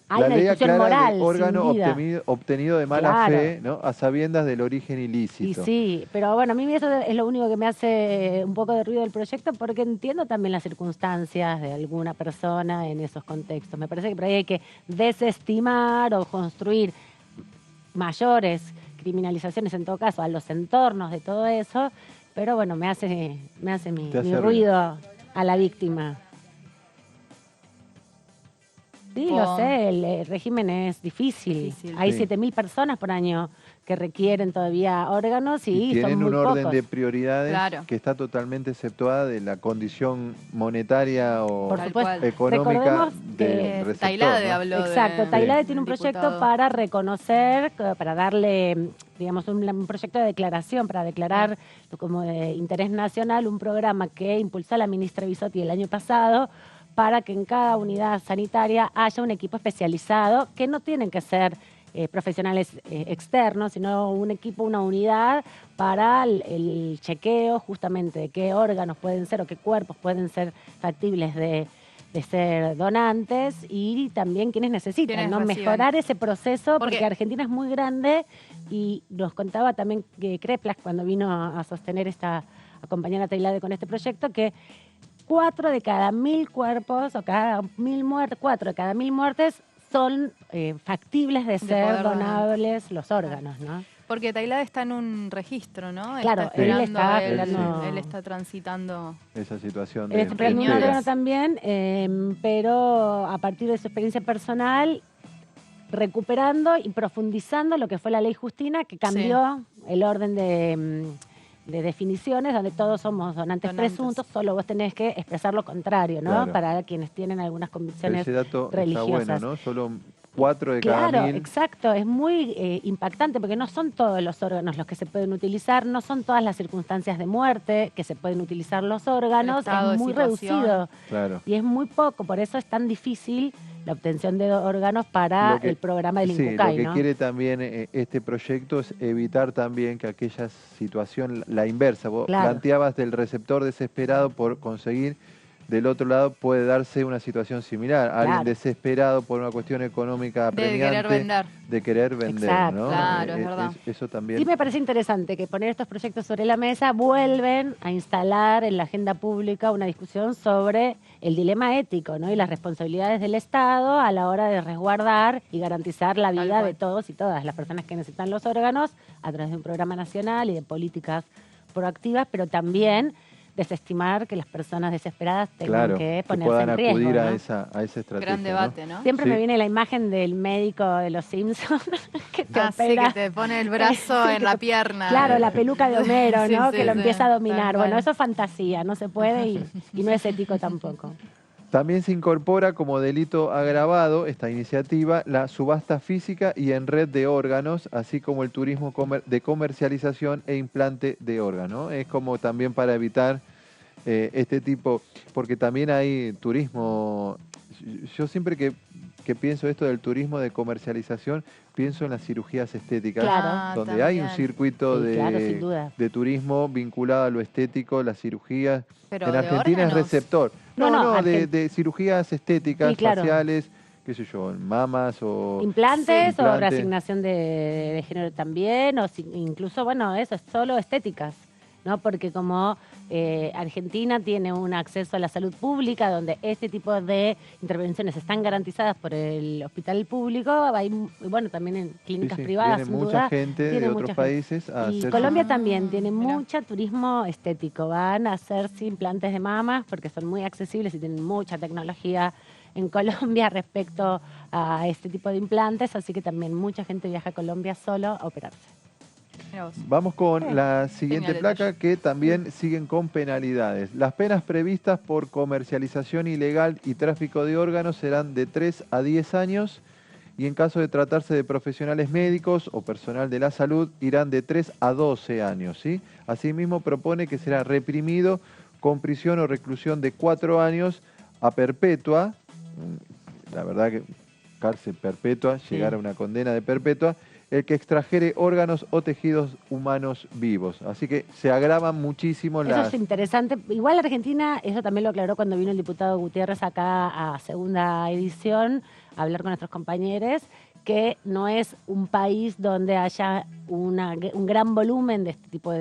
Hay la una ley discusión aclara moral, de órgano sin duda. obtenido de mala fe, ¿no?, a sabiendas del origen ilícito. Y sí, pero bueno, a mí eso es lo único que me hace un poco de ruido del proyecto, porque entiendo también las circunstancias de alguna persona en esos contextos. Me parece que por ahí hay que desestimar o construir mayores criminalizaciones, en todo caso, a los entornos de todo eso. Pero bueno, me hace mi ruido a la víctima. Sí, lo sé, el régimen es difícil. Hay 7.000 personas por año que requieren todavía órganos y tienen son muy un orden pocos. de prioridades que está totalmente exceptuada de la condición monetaria o Por supuesto. económica Recordemos del receptor, Tailade ¿no? habló Exacto, Tailade tiene un del proyecto diputado. para reconocer, para darle, digamos, un proyecto de declaración, para declarar como de interés nacional un programa que impulsó la ministra Bisotti el año pasado para que en cada unidad sanitaria haya un equipo especializado, que no tienen que ser profesionales externos, sino un equipo, una unidad para el chequeo justamente de qué órganos pueden ser o qué cuerpos pueden ser factibles de ser donantes y también quienes necesitan, Quienes ¿no? reciben. Mejorar ese proceso porque Porque Argentina es muy grande y nos contaba también que Kreplak cuando vino a sostener acompañar a Tailade con este proyecto, que 4 de cada 1.000 cuerpos o cada 1.000 muertes, 4 de cada 1.000 muertes son factibles de ser poder donar. donables los órganos, ¿no? Porque Tailade está en un registro, ¿no? Claro, está esperando, esperando- él está transitando. Esa situación Él de está esperando un espera. órgano también, pero a partir de su experiencia personal, recuperando y profundizando lo que fue la ley Justina, que cambió el orden de definiciones, donde todos somos donantes presuntos, solo vos tenés que expresar lo contrario, ¿no? Claro. Para quienes tienen algunas Pero convicciones ese dato religiosas. está bueno, ¿no? Solo 4 de cada Claro, 1.000. exacto, es muy impactante porque no son todos los órganos los que se pueden utilizar, no son todas las circunstancias de muerte que se pueden utilizar los órganos, estado es de muy situación. reducido Claro. y es muy poco, por eso es tan difícil la obtención de órganos para Lo que- el programa del Sí, INCUCAI, lo que ¿no? quiere también este proyecto es evitar también que aquella situación, la inversa, vos Claro. planteabas del receptor desesperado por conseguir, del otro lado puede darse una situación similar, alguien Claro. desesperado por una cuestión económica De querer apremiante, vender. de querer vender, Exacto. ¿no? Claro, es verdad. Eso también. Sí me parece interesante que poner estos proyectos sobre la mesa vuelven a instalar en la agenda pública una discusión sobre el dilema ético, ¿no? Y las responsabilidades del Estado a la hora de resguardar y garantizar la vida de todos y todas las personas que necesitan los órganos a través de un programa nacional y de políticas proactivas, pero también desestimar que las personas desesperadas tengan Claro, que que ponerse puedan en riesgo, acudir ¿no? a esa estrategia. Gran debate, ¿no? Siempre Sí. me viene la imagen del médico de los Simpsons que te Sí, opera. que te pone el brazo en la pierna. Claro, la peluca de Homero, Sí, ¿no? sí, que lo sí, empieza a tal dominar. cual. Bueno, eso es fantasía, no se puede y no es ético tampoco. También se incorpora como delito agravado esta iniciativa la subasta física y en red de órganos, así como el turismo de comercialización e implante de órganos. Es como también para evitar este tipo, porque también hay turismo, yo siempre que pienso esto del turismo de comercialización, pienso en las cirugías estéticas, Claro. donde hay un circuito Sí, claro, sin duda. de turismo vinculado a lo estético, las cirugías. Pero En de Argentina es órganos. receptor. No, No, no, de cirugías estéticas, Sí, claro. faciales, qué sé yo, mamas o... Implantes o Implante. reasignación de género también, o incluso, bueno, eso es solo estéticas, ¿no? Porque como Argentina tiene un acceso a la salud pública donde este tipo de intervenciones están garantizadas por el hospital público, hay, bueno, también en clínicas Sí, privadas, viene sin mucha duda, gente de tiene otros mucha gente. países a Y hacerse- Colombia también tiene mucho turismo estético. Van a hacerse implantes de mamas porque son muy accesibles y tienen mucha tecnología en Colombia respecto a este tipo de implantes, así que también mucha gente viaja a Colombia solo a operarse. Mirá vos. Vamos con la siguiente Genial placa que también siguen con penalidades. Las penas previstas por comercialización ilegal y tráfico de órganos serán de 3 a 10 años y en caso de tratarse de profesionales médicos o personal de la salud irán de 3 a 12 años. ¿Sí? Asimismo propone que será reprimido con prisión o reclusión de 4 años a perpetua, la verdad que cárcel perpetua, llegar a una condena de perpetua, el que extrajere órganos o tejidos humanos vivos. Así que se agravan muchísimo Eso las... es interesante. Igual Argentina, eso también lo aclaró cuando vino el diputado Gutiérrez acá a segunda edición a hablar con nuestros compañeros, que no es un país donde haya un gran volumen de este tipo de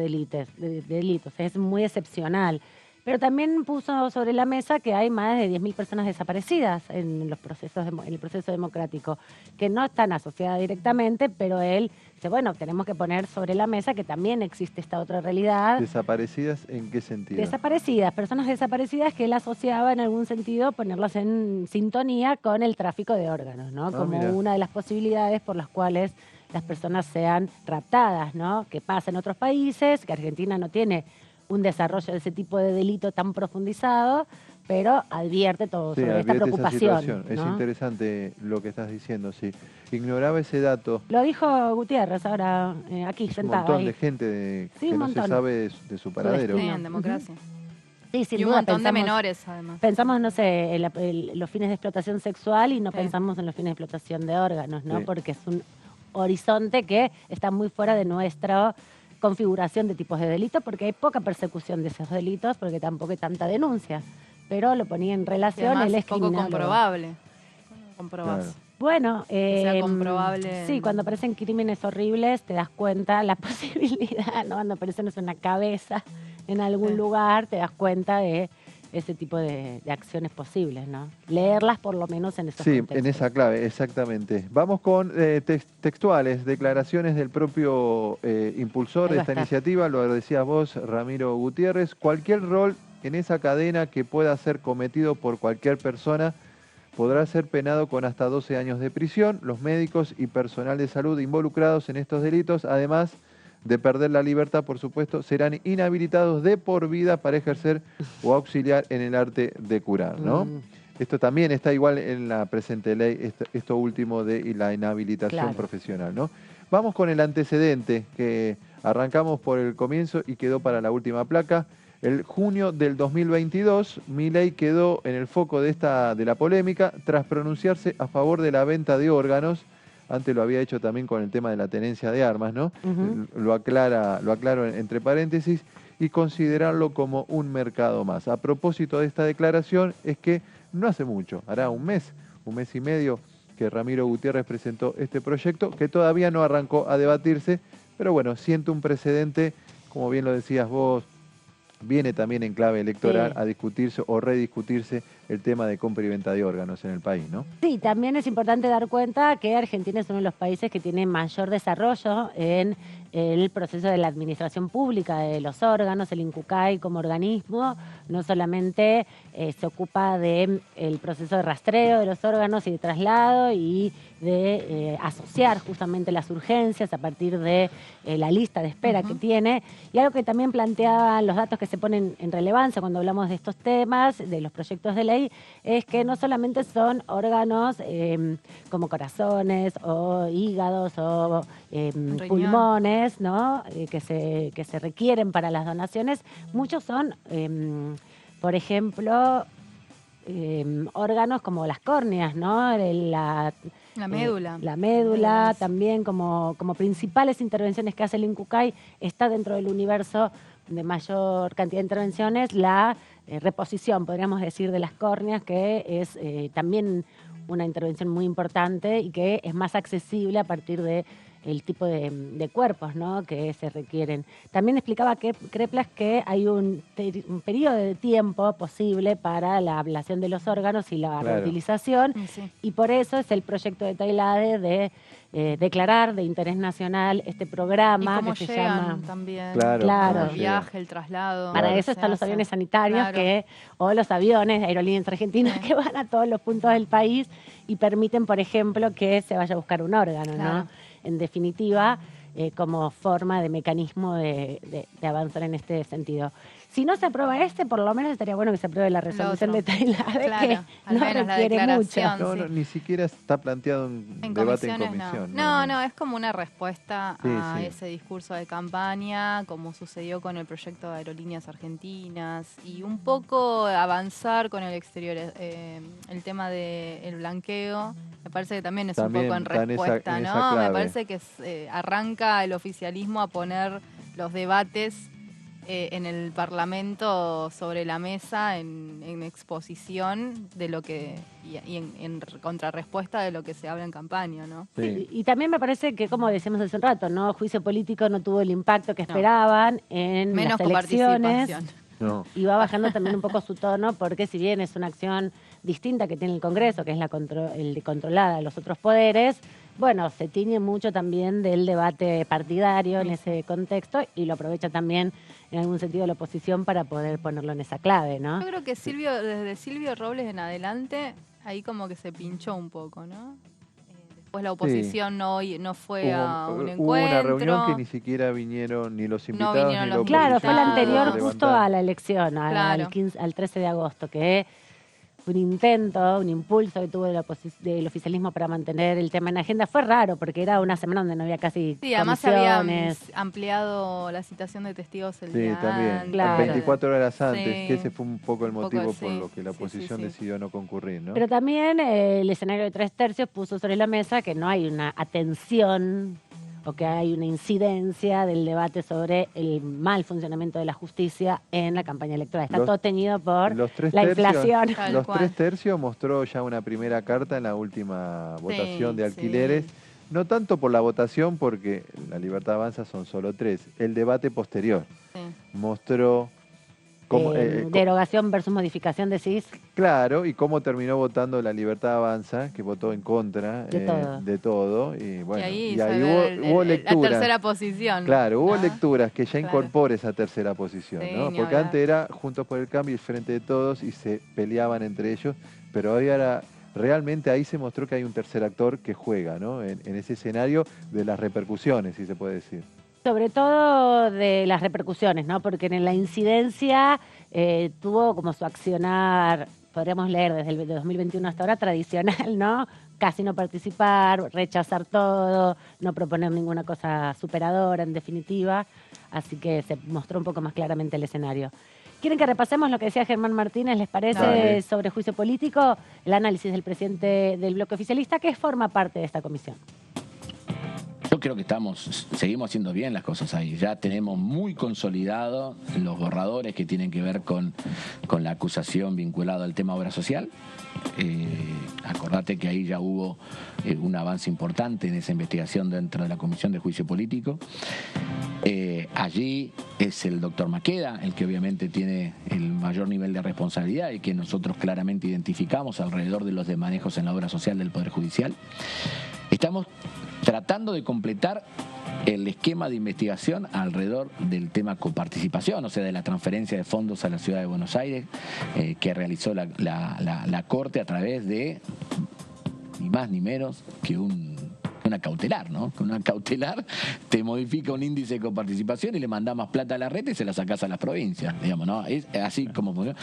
delitos. Es muy excepcional. Pero también puso sobre la mesa que hay más de 10.000 personas desaparecidas en el proceso democrático, que no están asociadas directamente, pero él bueno, tenemos que poner sobre la mesa que también existe esta otra realidad. ¿Desaparecidas en qué sentido? Desaparecidas, personas desaparecidas que él asociaba en algún sentido ponerlas en sintonía con el tráfico de órganos, ¿no? Como mira. una de las posibilidades por las cuales las personas sean raptadas, ¿no? Que pasa en otros países, que Argentina no tiene un desarrollo de ese tipo de delito tan profundizado, pero advierte todo sobre esta preocupación. Es ¿no? interesante lo que estás diciendo, sí. Ignoraba ese dato. Lo dijo Gutiérrez ahora aquí Un sentado. montón ahí. de gente Sí, que un no se montón. sabe de su paradero. Sí, en democracia. Sí, sin Y un duda, montón de menores, además. Pensamos, no sé, en los fines de explotación sexual y no pensamos en los fines de explotación de órganos, ¿no? Sí. Porque es un horizonte que está muy fuera de nuestra configuración de tipos de delitos, porque hay poca persecución de esos delitos, porque tampoco hay tanta denuncia. Pero lo ponía en relación, Además, él es poco criminólogo. comprobable. Comprobás. Claro. Bueno, Que sea comprobable. sí, cuando aparecen crímenes horribles te das cuenta la posibilidad, ¿no? Cuando aparece una cabeza en algún lugar, te das cuenta de ese tipo de acciones posibles, ¿no? Leerlas por lo menos en esos Sí, contextos. en esa clave, exactamente. Vamos con textuales, declaraciones del propio impulsor Ahí de va a esta estar. iniciativa, lo decías vos, Ramiro Gutiérrez. Cualquier rol en esa cadena que pueda ser cometido por cualquier persona podrá ser penado con hasta 12 años de prisión. Los médicos y personal de salud involucrados en estos delitos, además de perder la libertad, por supuesto, serán inhabilitados de por vida para ejercer o auxiliar en el arte de curar, ¿no? Esto también está igual en la presente ley, esto último de la inhabilitación profesional, ¿no? Vamos con el antecedente, que arrancamos por el comienzo y quedó para la última placa. El junio del 2022, Milei quedó en el foco de la polémica tras pronunciarse a favor de la venta de órganos. Antes lo había hecho también con el tema de la tenencia de armas, ¿no? Lo aclaro entre paréntesis, y considerarlo como un mercado más. A propósito de esta declaración, es que no hace mucho, hará un mes y medio, que Ramiro Gutiérrez presentó este proyecto, que todavía no arrancó a debatirse, pero bueno, siente un precedente, como bien lo decías vos, viene también en clave electoral a discutirse o rediscutirse el tema de compra y venta de órganos en el país, ¿no? Sí, también es importante dar cuenta que Argentina es uno de los países que tiene mayor desarrollo en el proceso de la administración pública de los órganos. El INCUCAI como organismo no solamente se ocupa del proceso de rastreo de los órganos y de traslado y de asociar justamente las urgencias a partir de la lista de espera que tiene. Y algo que también planteaban los datos que se ponen en relevancia cuando hablamos de estos temas, de los proyectos de ley, es que no solamente son órganos como corazones o hígados o pulmones, ¿no? que se requieren para las donaciones. Muchos son, por ejemplo, órganos como las córneas, ¿no? La médula. La médula también como principales intervenciones que hace el INCUCAI está dentro del universo de mayor cantidad de intervenciones la reposición, podríamos decir, de las córneas, que es también una intervención muy importante y que es más accesible a partir de el tipo de cuerpos, ¿no? que se requieren. También explicaba que Creplas que hay un periodo de tiempo posible para la ablación de los órganos y la reutilización, y por eso es el proyecto de Tailade de declarar de interés nacional este programa cómo que se llegan llama también. Claro. El viaje, el traslado. Para eso están los aviones sanitarios o los aviones de Aerolíneas Argentinas que van a todos los puntos del país y permiten, por ejemplo, que se vaya a buscar un órgano, ¿no? En definitiva, como forma de mecanismo de avanzar en este sentido. Si no se aprueba por lo menos estaría bueno que se apruebe la resolución de Tailade, que no requiere mucho. No, ni siquiera está planteado un debate en comisión. No, es como una respuesta a ese discurso de campaña, como sucedió con el proyecto de Aerolíneas Argentinas, y un poco avanzar con el exterior, el tema del blanqueo. Me parece que también es un poco en respuesta, ¿no? Me parece que arranca el oficialismo a poner los debates en el Parlamento sobre la mesa en exposición de lo que y en contrarrespuesta de lo que se habla en campaña, ¿no? Sí. Y también me parece que, como decíamos hace un rato, ¿no? El juicio político no tuvo el impacto que esperaban en menos las elecciones. No. Y va bajando también un poco su tono, porque si bien es una acción distinta que tiene el Congreso, que es el de controlar a los otros poderes, bueno, se tiñe mucho también del debate partidario en ese contexto y lo aprovecha también en algún sentido la oposición para poder ponerlo en esa clave, ¿no? Yo creo que desde Silvio Robles en adelante, ahí como que se pinchó un poco, ¿no? Después la oposición no fue a un encuentro. Hubo una reunión que ni siquiera vinieron ni los invitados vinieron ni los los Claro, fue la anterior levantaron. justo a la elección, Claro. al 13 de agosto, que un intento, un impulso que tuvo del oficialismo para mantener el tema en agenda. Fue raro, porque era una semana donde no había casi Sí, además se había comisiones. ampliado la citación de testigos el Sí, día también. antes. Claro. 24 horas antes, Sí. que ese fue un poco el motivo por sí. lo que la oposición sí. decidió no concurrir, ¿no? Pero también el escenario de 3/3 puso sobre la mesa que no hay una atención o que hay una incidencia del debate sobre el mal funcionamiento de la justicia en la campaña electoral. Está todo teñido por Los tres la tercios, inflación. Los 3/3 mostró ya una primera carta en la última votación de alquileres. No tanto por la votación, porque la Libertad Avanza son solo 3. El debate posterior mostró cómo, derogación versus modificación, decís. claro, y cómo terminó votando la Libertad Avanza, que votó en contra De todo. Y bueno, y ahí, hubo la lecturas. tercera posición. Claro, hubo ¿no? lecturas que ya Claro. incorpora esa tercera posición, Sí, ¿no? ni Porque hablar. antes era Juntos por el Cambio y Frente de Todos y se peleaban entre ellos, pero hoy ahora realmente ahí se mostró que hay un tercer actor que juega, ¿no? En ese escenario de las repercusiones, si se puede decir. Sobre todo de las repercusiones, ¿no? Porque en la incidencia tuvo como su accionar, podríamos leer desde el 2021 hasta ahora, tradicional, ¿no? Casi no participar, rechazar todo, no proponer ninguna cosa superadora, en definitiva. Así que se mostró un poco más claramente el escenario. ¿Quieren que repasemos lo que decía Germán Martínez, les parece, Dale. sobre juicio político? El análisis del presidente del bloque oficialista, que forma parte de esta comisión. Yo creo que seguimos haciendo bien las cosas ahí. Ya tenemos muy consolidado los borradores que tienen que ver con la acusación vinculada al tema obra social. Acordate que ahí ya hubo un avance importante en esa investigación dentro de la Comisión de Juicio Político. Allí es el doctor Maqueda el que obviamente tiene el mayor nivel de responsabilidad y que nosotros claramente identificamos alrededor de los desmanejos en la obra social del Poder Judicial. Estamos tratando de completar el esquema de investigación alrededor del tema coparticipación, o sea, de la transferencia de fondos a la Ciudad de Buenos Aires, que realizó la Corte a través de ni más ni menos que una cautelar, ¿no? Con una cautelar te modifica un índice de coparticipación y le mandás más plata a la red y se la sacás a las provincias, digamos, ¿no? Es así como funciona.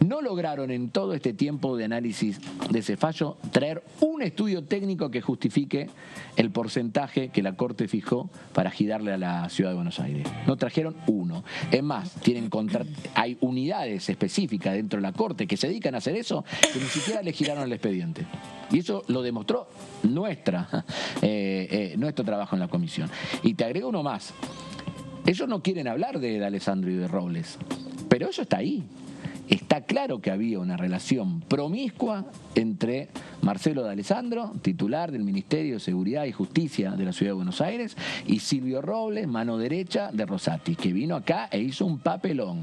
No lograron en todo este tiempo de análisis de ese fallo traer un estudio técnico que justifique el porcentaje que la Corte fijó para girarle a la Ciudad de Buenos Aires. No trajeron uno. Es más, hay unidades específicas dentro de la Corte que se dedican a hacer eso, que ni siquiera le giraron el expediente. Y eso lo demostró nuestro trabajo en la comisión. Y te agrego uno más. Ellos no quieren hablar de Alessandro y de Robles, pero eso está ahí. Está claro que había una relación promiscua entre Marcelo D'Alessandro, titular del Ministerio de Seguridad y Justicia de la Ciudad de Buenos Aires, y Silvio Robles, mano derecha de Rosati, que vino acá e hizo un papelón,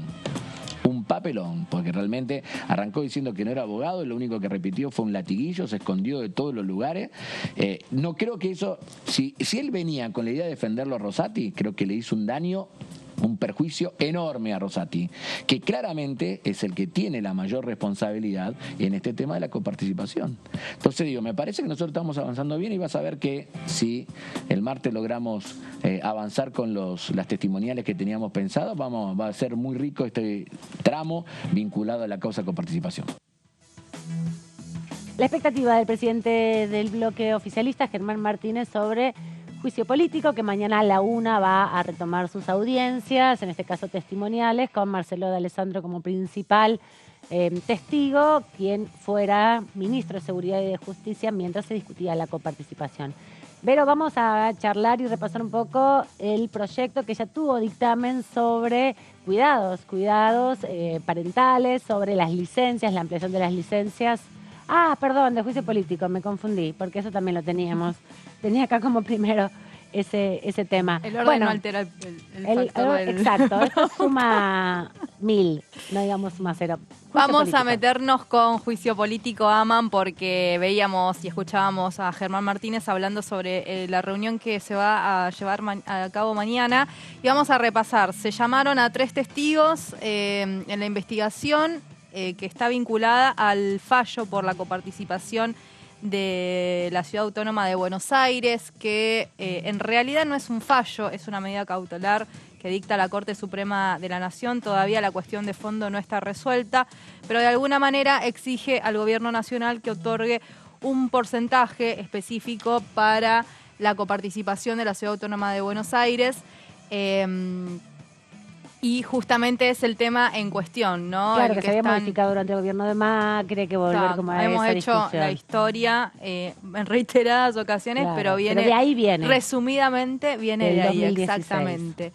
porque realmente arrancó diciendo que no era abogado y lo único que repitió fue un latiguillo, se escondió de todos los lugares. No creo que eso, si él venía con la idea de defenderlo a Rosati, creo que le hizo un daño, un perjuicio enorme a Rosati, que claramente es el que tiene la mayor responsabilidad en este tema de la coparticipación. Entonces digo, me parece que nosotros estamos avanzando bien y vas a ver que si el martes logramos avanzar con las testimoniales que teníamos pensado, va a ser muy rico este tramo vinculado a la causa coparticipación. La expectativa del presidente del bloque oficialista, Germán Martínez, sobre juicio político, que mañana a la 1 va a retomar sus audiencias, en este caso testimoniales, con Marcelo D'Alessandro como principal testigo, quien fuera ministro de Seguridad y de Justicia mientras se discutía la coparticipación. Pero vamos a charlar y repasar un poco el proyecto que ya tuvo dictamen sobre cuidados parentales, sobre las licencias, la ampliación de las licencias. Perdón, de juicio político, me confundí, porque eso también lo teníamos. Tenía acá como primero ese tema. El orden no altera el factor del... Exacto, esto suma 1000, no digamos suma 0. Vamos a meternos con juicio político, Aman, porque veíamos y escuchábamos a Germán Martínez hablando sobre la reunión que se va a llevar a cabo mañana. Y vamos a repasar. Se llamaron a 3 testigos en la investigación que está vinculada al fallo por la coparticipación de la Ciudad Autónoma de Buenos Aires, que en realidad no es un fallo, es una medida cautelar que dicta la Corte Suprema de la Nación. Todavía la cuestión de fondo no está resuelta, pero de alguna manera exige al Gobierno Nacional que otorgue un porcentaje específico para la coparticipación de la Ciudad Autónoma de Buenos Aires. Y justamente es el tema en cuestión, ¿no? Claro, que se había modificado durante el gobierno de Macri, que volver como a hemos esa hecho discusión. la historia en reiteradas ocasiones, Claro, pero pero de ahí viene. Resumidamente viene Del de ahí, 2016. exactamente.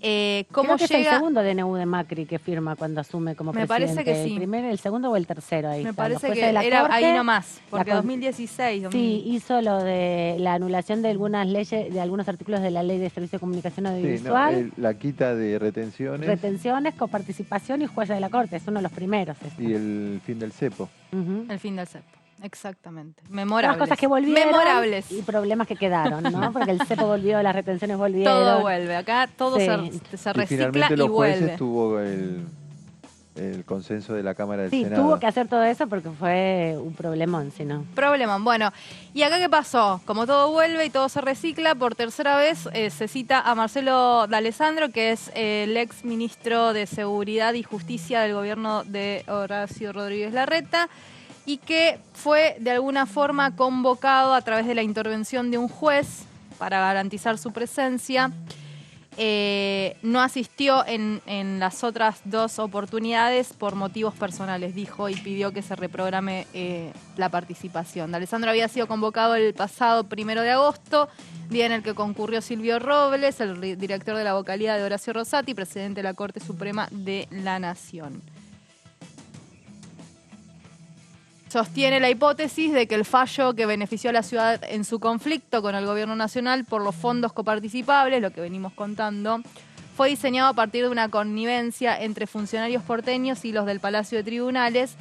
Creo ¿Cómo que llega? es el segundo DNU de Macri que firma cuando asume como Me presidente. parece que sí. ¿El primero, el segundo o el tercero? Ahí Me está. parece Los que jueces de la era Corte, ahí nomás, porque la 2016. Sí, hizo lo de la anulación de algunas leyes, de algunos artículos de la Ley de Servicio de Comunicación Audiovisual. Sí, no, la quita de retenciones. Retenciones, coparticipación y jueza de la Corte. Es uno de los primeros. Y el fin del cepo. El fin del cepo. Exactamente. Memorables. Las cosas que volvieron Memorables. y problemas que quedaron, ¿no? Porque el cepo volvió, las retenciones volvieron. Todo vuelve. Acá todo Sí. se Y recicla finalmente y los jueces vuelve. tuvo el consenso de la Cámara del Sí, Senado. tuvo que hacer todo eso porque fue un problemón, si no. Problemón. Bueno, ¿y acá qué pasó? Como todo vuelve y todo se recicla, por tercera vez se cita a Marcelo D'Alessandro, que es el ex ministro de Seguridad y Justicia del gobierno de Horacio Rodríguez Larreta, y que fue de alguna forma convocado a través de la intervención de un juez para garantizar su presencia. No asistió en las otras 2 oportunidades por motivos personales, dijo, y pidió que se reprograme la participación. D'Alessandro había sido convocado el pasado 1 de agosto, día en el que concurrió Silvio Robles, el director de la vocalía de Horacio Rosati, presidente de la Corte Suprema de la Nación. Sostiene la hipótesis de que el fallo que benefició a la ciudad en su conflicto con el gobierno nacional por los fondos coparticipables, lo que venimos contando, fue diseñado a partir de una connivencia entre funcionarios porteños y los del Palacio de Tribunales,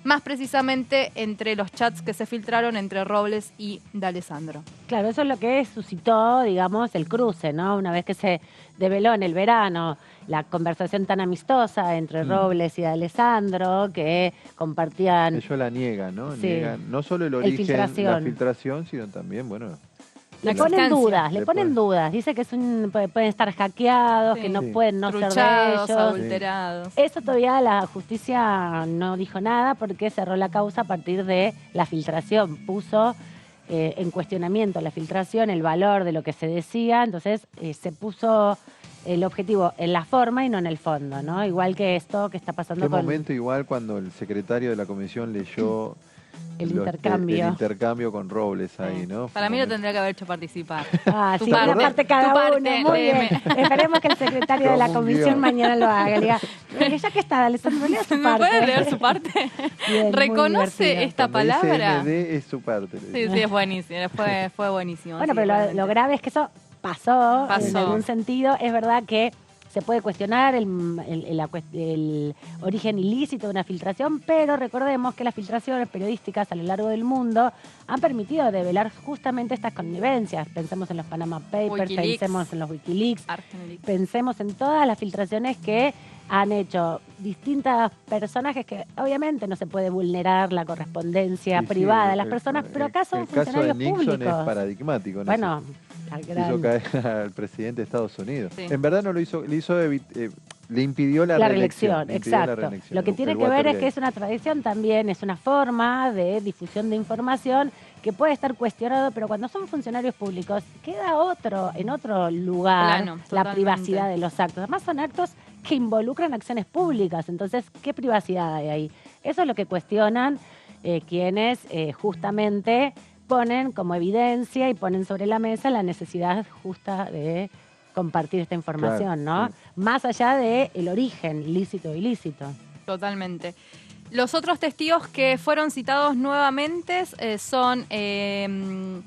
más precisamente entre los chats que se filtraron entre Robles y D'Alessandro. Claro, eso es lo que suscitó, digamos, el cruce, ¿no? Una vez que se develó en el verano la conversación tan amistosa entre Robles y D'Alessandro, que compartían... Ellos la niegan, ¿no? Sí. Niegan no solo el origen, la filtración, sino también, bueno... Le ponen dudas, dice que pueden estar hackeados, que no pueden no ser de Truchados, ellos. adulterados. Eso todavía la justicia no dijo nada porque cerró la causa a partir de la filtración, puso en cuestionamiento la filtración, el valor de lo que se decía, entonces se puso el objetivo en la forma y no en el fondo, ¿no? Igual que esto que está pasando ¿Qué con... momento igual cuando el secretario de la comisión leyó... El intercambio. El intercambio con Robles ahí, ¿no? Para mí lo tendría que haber hecho participar. Ah, Tu sí, parte, una parte cada tu uno. parte, Muy bien. léeme. Esperemos que el secretario de la Como un comisión guión. mañana lo haga. Le diga, ya que está, Alessandro, lea su ¿Me parte. puede leer su parte? Bien, muy ¿Reconoce divertido. esta Cuando dice palabra? MD es su parte. Sí, es buenísimo. Fue buenísimo. Bueno, sí, pero realmente. lo grave es que eso pasó en Pasó. algún sentido. Es verdad que se puede cuestionar el origen ilícito de una filtración, pero recordemos que las filtraciones periodísticas a lo largo del mundo han permitido develar justamente estas connivencias. Pensemos en los Panama Papers, Wikileaks. pensemos en los Wikileaks, Argenleaks. pensemos en todas las filtraciones que han hecho distintas personajes que obviamente no se puede vulnerar la correspondencia privada de las personas, pero acá son el caso de funcionarios Nixon públicos. es paradigmático. ¿no? Bueno, Hizo caer al presidente de Estados Unidos. Sí. En verdad no lo hizo, le impidió la reelección. reelección, exacto. Lo que tiene que ver es que es una tradición también, es una forma de difusión de información que puede estar cuestionado, pero cuando son funcionarios públicos queda en otro lugar Plano, la totalmente. privacidad de los actos. Además son actos que involucran acciones públicas, entonces, ¿qué privacidad hay ahí? Eso es lo que cuestionan quienes justamente ponen como evidencia y ponen sobre la mesa la necesidad justa de compartir esta información, Claro, ¿no? Más allá del origen, lícito o ilícito. Totalmente. Los otros testigos que fueron citados nuevamente son el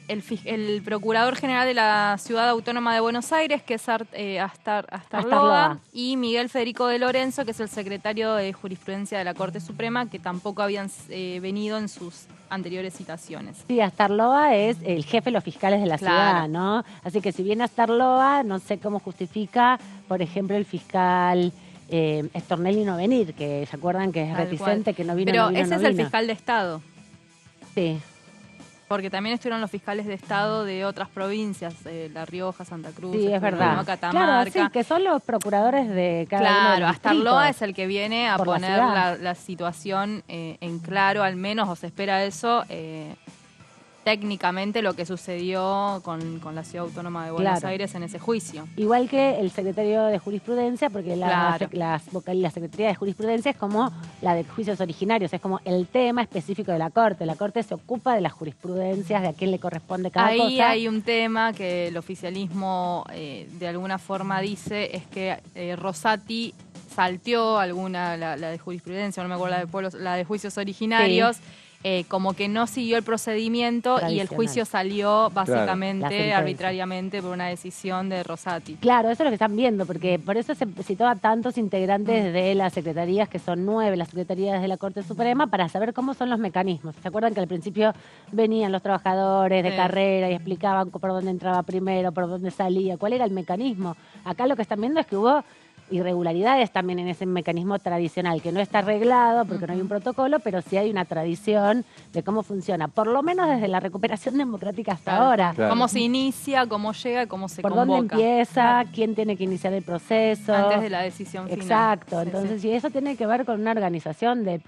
el Procurador General de la Ciudad Autónoma de Buenos Aires, que es Astarloa, y Miguel Federico de Lorenzo, que es el secretario de Jurisprudencia de la Corte Suprema, que tampoco habían venido en sus anteriores citaciones. Sí, Astarloa es el jefe de los fiscales de la ciudad, ¿no? Así que si viene Astarloa, no sé cómo justifica, por ejemplo, el fiscal Stornelli no venir, que se acuerdan que es reticente, que no vino. Pero no vino, ese no es el vino. fiscal de Estado. Sí. Porque también estuvieron los fiscales de Estado de otras provincias, La Rioja, Santa Cruz, Sí, es verdad. Catamarca. Claro, sí, que son los procuradores de cada uno de Claro, los Astarloa distritos. es el que viene a Por la poner ciudad. la situación en claro, al menos, o se espera eso, técnicamente lo que sucedió con la Ciudad Autónoma de Buenos Claro. Aires en ese juicio. Igual que el secretario de Jurisprudencia, porque la Claro. la Secretaría de Jurisprudencia es como la de juicios originarios, es como el tema específico de la Corte. La Corte se ocupa de las jurisprudencias, de a quién le corresponde cada Ahí cosa. hay un tema que el oficialismo de alguna forma dice, es que Rosati salteó la de jurisprudencia, no me acuerdo la de pueblos, la de juicios originarios. Como que no siguió el procedimiento y el juicio salió básicamente arbitrariamente por una decisión de Rosati. Claro, eso es lo que están viendo, porque por eso se citó a tantos integrantes de las secretarías, que son 9, las secretarías de la Corte Suprema, para saber cómo son los mecanismos. ¿Se acuerdan que al principio venían los trabajadores de carrera y explicaban por dónde entraba primero, por dónde salía, cuál era el mecanismo? Acá lo que están viendo es que hubo irregularidades también en ese mecanismo tradicional, que no está arreglado porque no hay un protocolo, pero sí hay una tradición de cómo funciona, por lo menos desde la recuperación democrática hasta ahora. Claro. Cómo se inicia, cómo llega y cómo se por convoca. dónde empieza, quién tiene que iniciar el proceso. Antes de la decisión final. Exacto, Sí, entonces y eso tiene que ver con una organización de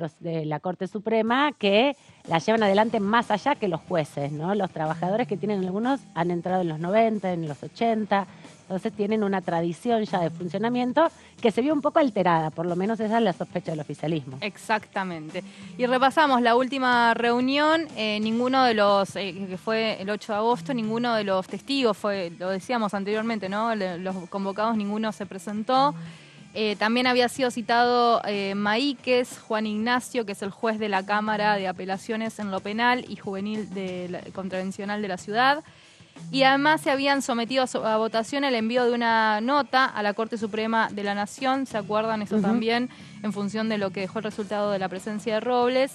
la Corte Suprema que la llevan adelante más allá que los jueces, ¿no? Los trabajadores que tienen algunos han entrado en los 90, en los 80, entonces tienen una tradición ya de funcionamiento que se vio un poco alterada, por lo menos esa es la sospecha del oficialismo. Exactamente. Y repasamos la última reunión, ninguno de los, que fue el 8 de agosto, ninguno de los testigos fue, lo decíamos anteriormente, ¿no? Los convocados, ninguno se presentó. También había sido citado Maíquez, Juan Ignacio, que es el juez de la Cámara de Apelaciones en lo Penal y Juvenil Contravencional de la Ciudad. Y además se habían sometido a votación el envío de una nota a la Corte Suprema de la Nación, ¿se acuerdan? Eso también, en función de lo que dejó el resultado de la presencia de Robles,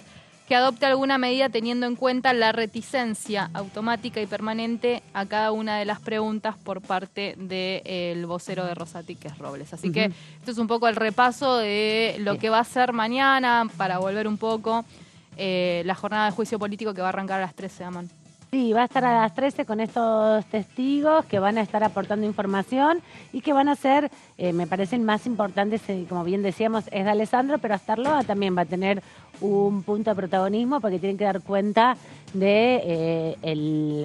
que adopte alguna medida teniendo en cuenta la reticencia automática y permanente a cada una de las preguntas por parte del vocero de Rosati, que es Robles. Así que esto es un poco el repaso de lo que va a ser mañana, para volver un poco la jornada de juicio político que va a arrancar a las 13 de mañana. Sí, va a estar a las 13 con estos testigos que van a estar aportando información y que van a ser, me parecen más importantes, como bien decíamos, es de Alessandro, pero Astarloa también va a tener un punto de protagonismo porque tienen que dar cuenta de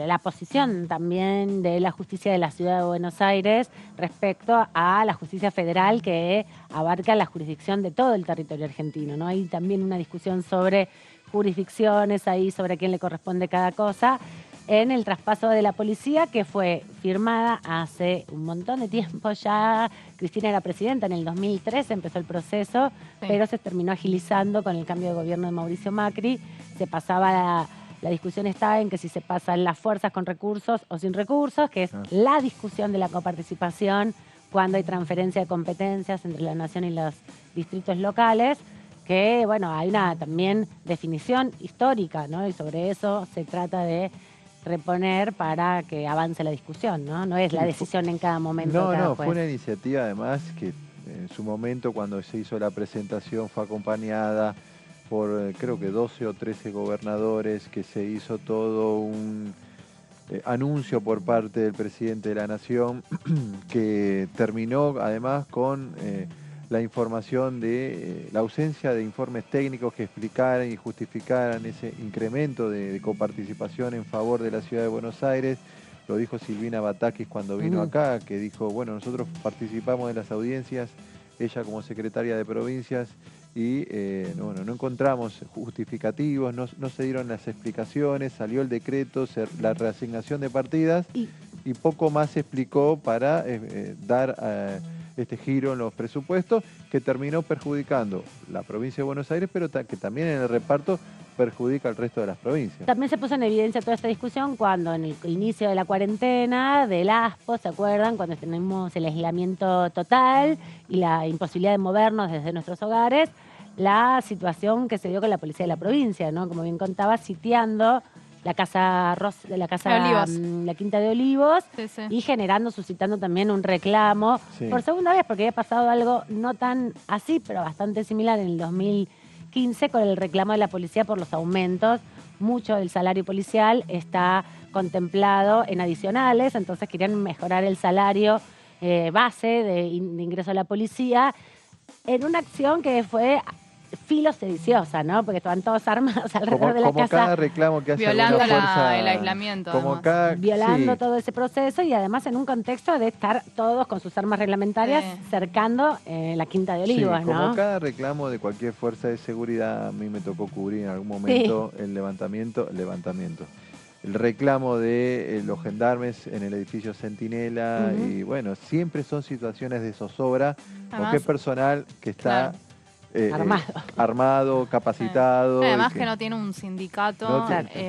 la posición también de la justicia de la Ciudad de Buenos Aires respecto a la justicia federal que abarca la jurisdicción de todo el territorio argentino, ¿no? Hay también una discusión sobre jurisdicciones ahí, sobre a quién le corresponde cada cosa, en el traspaso de la policía que fue firmada hace un montón de tiempo ya. Cristina era presidenta, en el 2013 empezó el proceso, pero se terminó agilizando con el cambio de gobierno de Mauricio Macri. Se pasaba la discusión estaba en que si se pasan las fuerzas con recursos o sin recursos, que es la discusión de la coparticipación cuando hay transferencia de competencias entre la nación y los distritos locales, que bueno, hay una también definición histórica, ¿no? Y sobre eso se trata de reponer para que avance la discusión, ¿no? No es la decisión en cada momento. No, fue una iniciativa además que en su momento cuando se hizo la presentación fue acompañada por creo que 12 o 13 gobernadores, que se hizo todo un anuncio por parte del presidente de la Nación que terminó además con la información de la ausencia de informes técnicos que explicaran y justificaran ese incremento de coparticipación en favor de la Ciudad de Buenos Aires. Lo dijo Silvina Batakis cuando vino acá, que dijo, bueno, nosotros participamos de las audiencias, ella como secretaria de provincias, y no encontramos justificativos, no se dieron las explicaciones, salió el decreto, la reasignación de partidas y poco más se explicó para dar este giro en los presupuestos que terminó perjudicando la provincia de Buenos Aires, pero que también en el reparto perjudica al resto de las provincias. También se puso en evidencia toda esta discusión cuando en el inicio de la cuarentena del ASPO, ¿se acuerdan? Cuando tenemos el aislamiento total y la imposibilidad de movernos desde nuestros hogares, la situación que se dio con la policía de la provincia, ¿no? Como bien contaba, sitiando la casa la Quinta de Olivos, sí. Y suscitando también un reclamo por segunda vez, porque había pasado algo no tan así, pero bastante similar en el 2015 con el reclamo de la policía por los aumentos. Mucho del salario policial está contemplado en adicionales, entonces querían mejorar el salario base de ingreso a la policía en una acción que fue filo sediciosa, ¿no? Porque estaban todos armados alrededor de la casa. Como cada reclamo que hace violando fuerza, el aislamiento. Violando todo ese proceso y además en un contexto de estar todos con sus armas reglamentarias cercando la Quinta de Olivos, ¿no? Como cada reclamo de cualquier fuerza de seguridad, a mí me tocó cubrir en algún momento el levantamiento. El reclamo de los gendarmes en el edificio Centinela y bueno, siempre son situaciones de zozobra porque es personal que está... armado, capacitado. Además que no tiene un sindicato,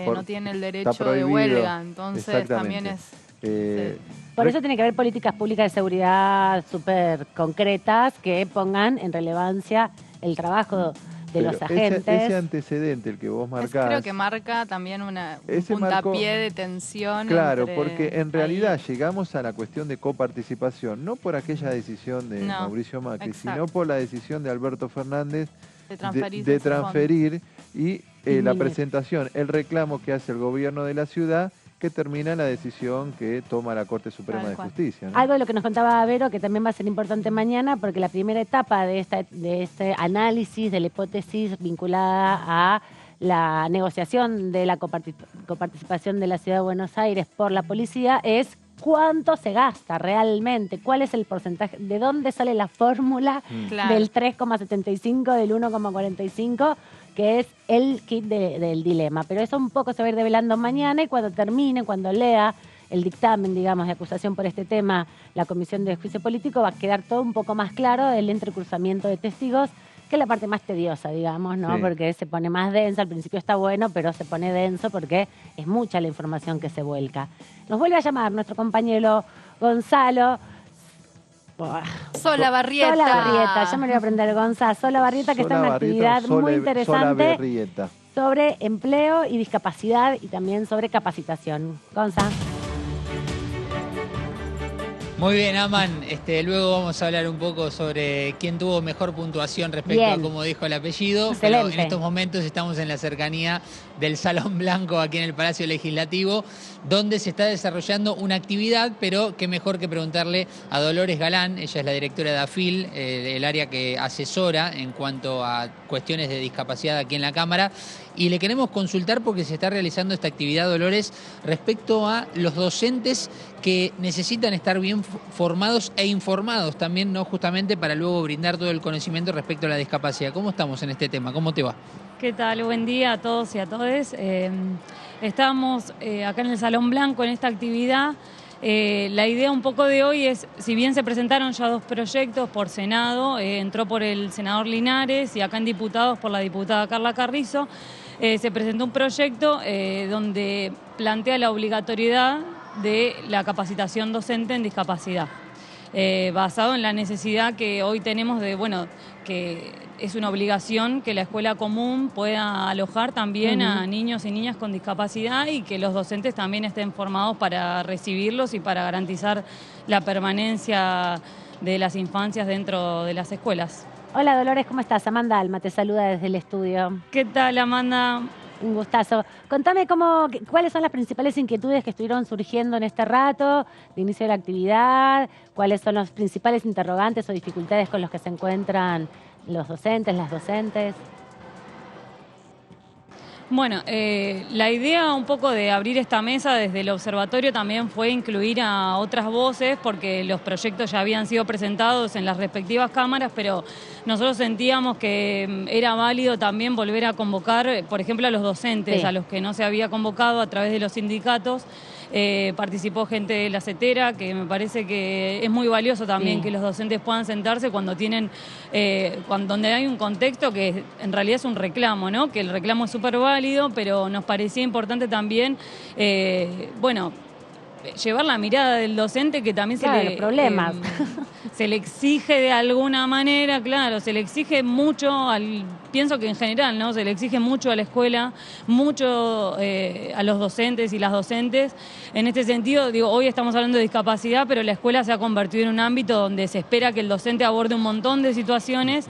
no tiene el derecho de huelga, entonces también es... Por eso tiene que haber políticas públicas de seguridad súper concretas que pongan en relevancia el trabajo de los agentes. Ese antecedente, el que vos marcás... Creo que marca también un puntapié de tensión. Claro, porque en realidad llegamos a la cuestión de coparticipación, no por aquella decisión de Mauricio Macri, sino por la decisión de Alberto Fernández de transferir y la presentación, el reclamo que hace el gobierno de la ciudad, que termina la decisión que toma la Corte Suprema de Justicia, ¿no? Algo de lo que nos contaba Vero, que también va a ser importante mañana, porque la primera etapa de este análisis de la hipótesis vinculada a la negociación de la coparticipación de la Ciudad de Buenos Aires por la policía es cuánto se gasta realmente, cuál es el porcentaje, de dónde sale la fórmula del 3,75, del 1,45, que es el kit del dilema. Pero eso un poco se va a ir develando mañana y cuando termine, cuando lea el dictamen, digamos, de acusación por este tema, la Comisión de Juicio Político, va a quedar todo un poco más claro el entrecruzamiento de testigos, que es la parte más tediosa, digamos, ¿no? Porque se pone más denso, al principio está bueno, pero se pone denso porque es mucha la información que se vuelca. Nos vuelve a llamar nuestro compañero Gonzalo. Sola Barrieta, ya me lo voy a aprender, Gonzalo. Sola Barrieta, que está en una actividad muy interesante sobre empleo y discapacidad y también sobre capacitación. Gonzalo. Muy bien, Aman. Luego vamos a hablar un poco sobre quién tuvo mejor puntuación respecto a cómo dijo el apellido. Pero en estos momentos estamos en la cercanía del Salón Blanco aquí en el Palacio Legislativo, donde se está desarrollando una actividad, pero qué mejor que preguntarle a Dolores Galán. Ella es la directora de AFIL, el área que asesora en cuanto a cuestiones de discapacidad aquí en la Cámara. Y le queremos consultar porque se está realizando esta actividad, Dolores, respecto a los docentes que necesitan estar bien formados e informados también, ¿no? Justamente para luego brindar todo el conocimiento respecto a la discapacidad. ¿Cómo estamos en este tema? ¿Cómo te va? ¿Qué tal? Buen día a todos y a todes. Estamos acá en el Salón Blanco en esta actividad. La idea un poco de hoy es, si bien se presentaron ya 2 proyectos por Senado, entró por el senador Linares y acá en diputados por la diputada Carla Carrizo, se presentó un proyecto donde plantea la obligatoriedad de la capacitación docente en discapacidad, basado en la necesidad que hoy tenemos de, que es una obligación que la escuela común pueda alojar también a niños y niñas con discapacidad y que los docentes también estén formados para recibirlos y para garantizar la permanencia de las infancias dentro de las escuelas. Hola Dolores, ¿cómo estás? Amanda Alma te saluda desde el estudio. ¿Qué tal, Amanda? Un gustazo. Contame cuáles son las principales inquietudes que estuvieron surgiendo en este rato de inicio de la actividad, cuáles son los principales interrogantes o dificultades con los que se encuentran los docentes, las docentes. Bueno, la idea un poco de abrir esta mesa desde el observatorio también fue incluir a otras voces porque los proyectos ya habían sido presentados en las respectivas cámaras, pero nosotros sentíamos que era válido también volver a convocar, por ejemplo, a los docentes, a los que no se había convocado a través de los sindicatos, participó gente de la CETERA, que me parece que es muy valioso también que los docentes puedan sentarse cuando tienen, donde hay un contexto que en realidad es un reclamo, ¿no? Que el reclamo es súper válido, pero nos parecía importante también, llevar la mirada del docente, que también los problemas. Se le exige de alguna manera, claro, se le exige mucho, pienso que en general, ¿no? Se le exige mucho a la escuela, mucho a los docentes y las docentes. En este sentido, digo, hoy estamos hablando de discapacidad, pero la escuela se ha convertido en un ámbito donde se espera que el docente aborde un montón de situaciones,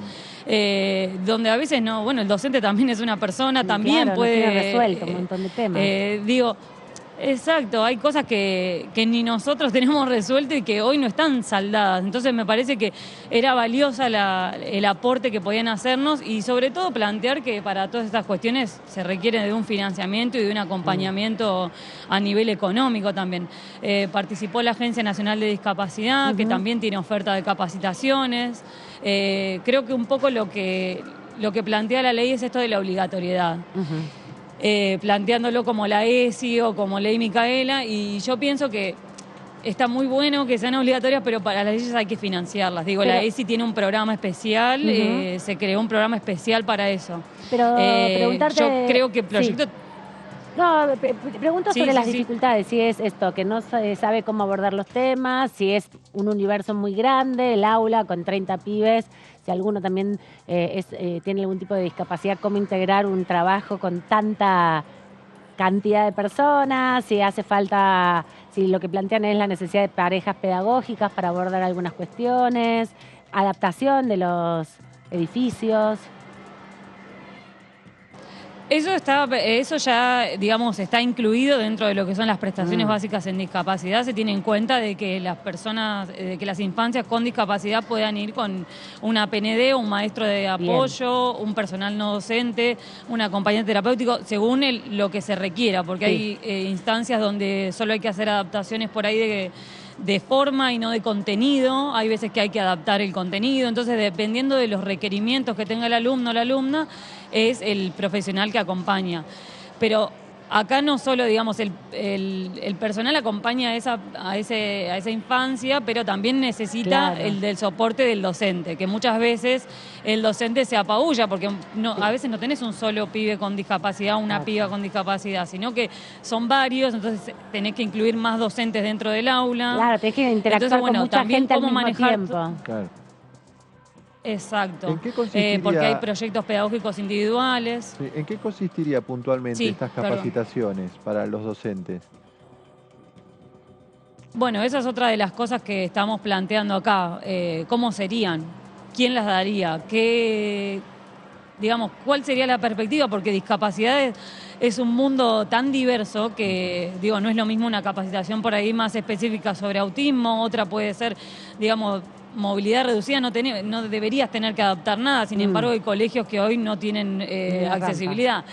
donde a veces no, bueno, el docente también es una persona, también claro, puede... no tiene resuelto un montón de temas. Exacto, hay cosas que ni nosotros tenemos resuelto y que hoy no están saldadas. Entonces me parece que era valiosa el aporte que podían hacernos y sobre todo plantear que para todas estas cuestiones se requiere de un financiamiento y de un acompañamiento a nivel económico también. Participó la Agencia Nacional de Discapacidad, que también tiene oferta de capacitaciones. Creo que un poco lo que plantea la ley es esto de la obligatoriedad. Planteándolo como la ESI o como Ley Micaela, y yo pienso que está muy bueno que sean obligatorias, pero para las leyes hay que financiarlas. Digo, la ESI tiene un programa especial, se creó un programa especial para eso. Pero preguntarte... Yo creo que el proyecto... No, pregunto sobre las dificultades, si es esto, que no se sabe cómo abordar los temas, si es un universo muy grande, el aula con 30 pibes, si alguno también tiene algún tipo de discapacidad, cómo integrar un trabajo con tanta cantidad de personas, si hace falta, si lo que plantean es la necesidad de parejas pedagógicas para abordar algunas cuestiones, adaptación de los edificios. Eso ya, digamos, está incluido dentro de lo que son las prestaciones básicas en discapacidad. Se tiene en cuenta de que las personas, de que las infancias con discapacidad puedan ir con una PND, un maestro de apoyo, un personal no docente, un acompañante terapéutico, según lo que se requiera, porque hay instancias donde solo hay que hacer adaptaciones por ahí de forma y no de contenido. Hay veces que hay que adaptar el contenido, entonces dependiendo de los requerimientos que tenga el alumno o la alumna, es el profesional que acompaña. Pero acá no solo, digamos, el personal acompaña a esa infancia, pero también necesita el del soporte del docente, que muchas veces el docente se apabulla, porque a veces no tenés un solo pibe con discapacidad, una piba con discapacidad, sino que son varios, entonces tenés que incluir más docentes dentro del aula. Claro, tenés que interactuar con mucha gente al mismo tiempo. Claro. Exacto, ¿En qué consistiría, porque hay proyectos pedagógicos individuales. Sí, ¿en qué consistiría puntualmente estas capacitaciones para los docentes? Bueno, esa es otra de las cosas que estamos planteando acá. ¿Cómo serían? ¿Quién las daría? ¿Cuál sería la perspectiva? Porque discapacidad es un mundo tan diverso que, no es lo mismo una capacitación por ahí más específica sobre autismo, otra puede ser, movilidad reducida, no deberías tener que adaptar nada, sin embargo hay colegios que hoy no tienen accesibilidad.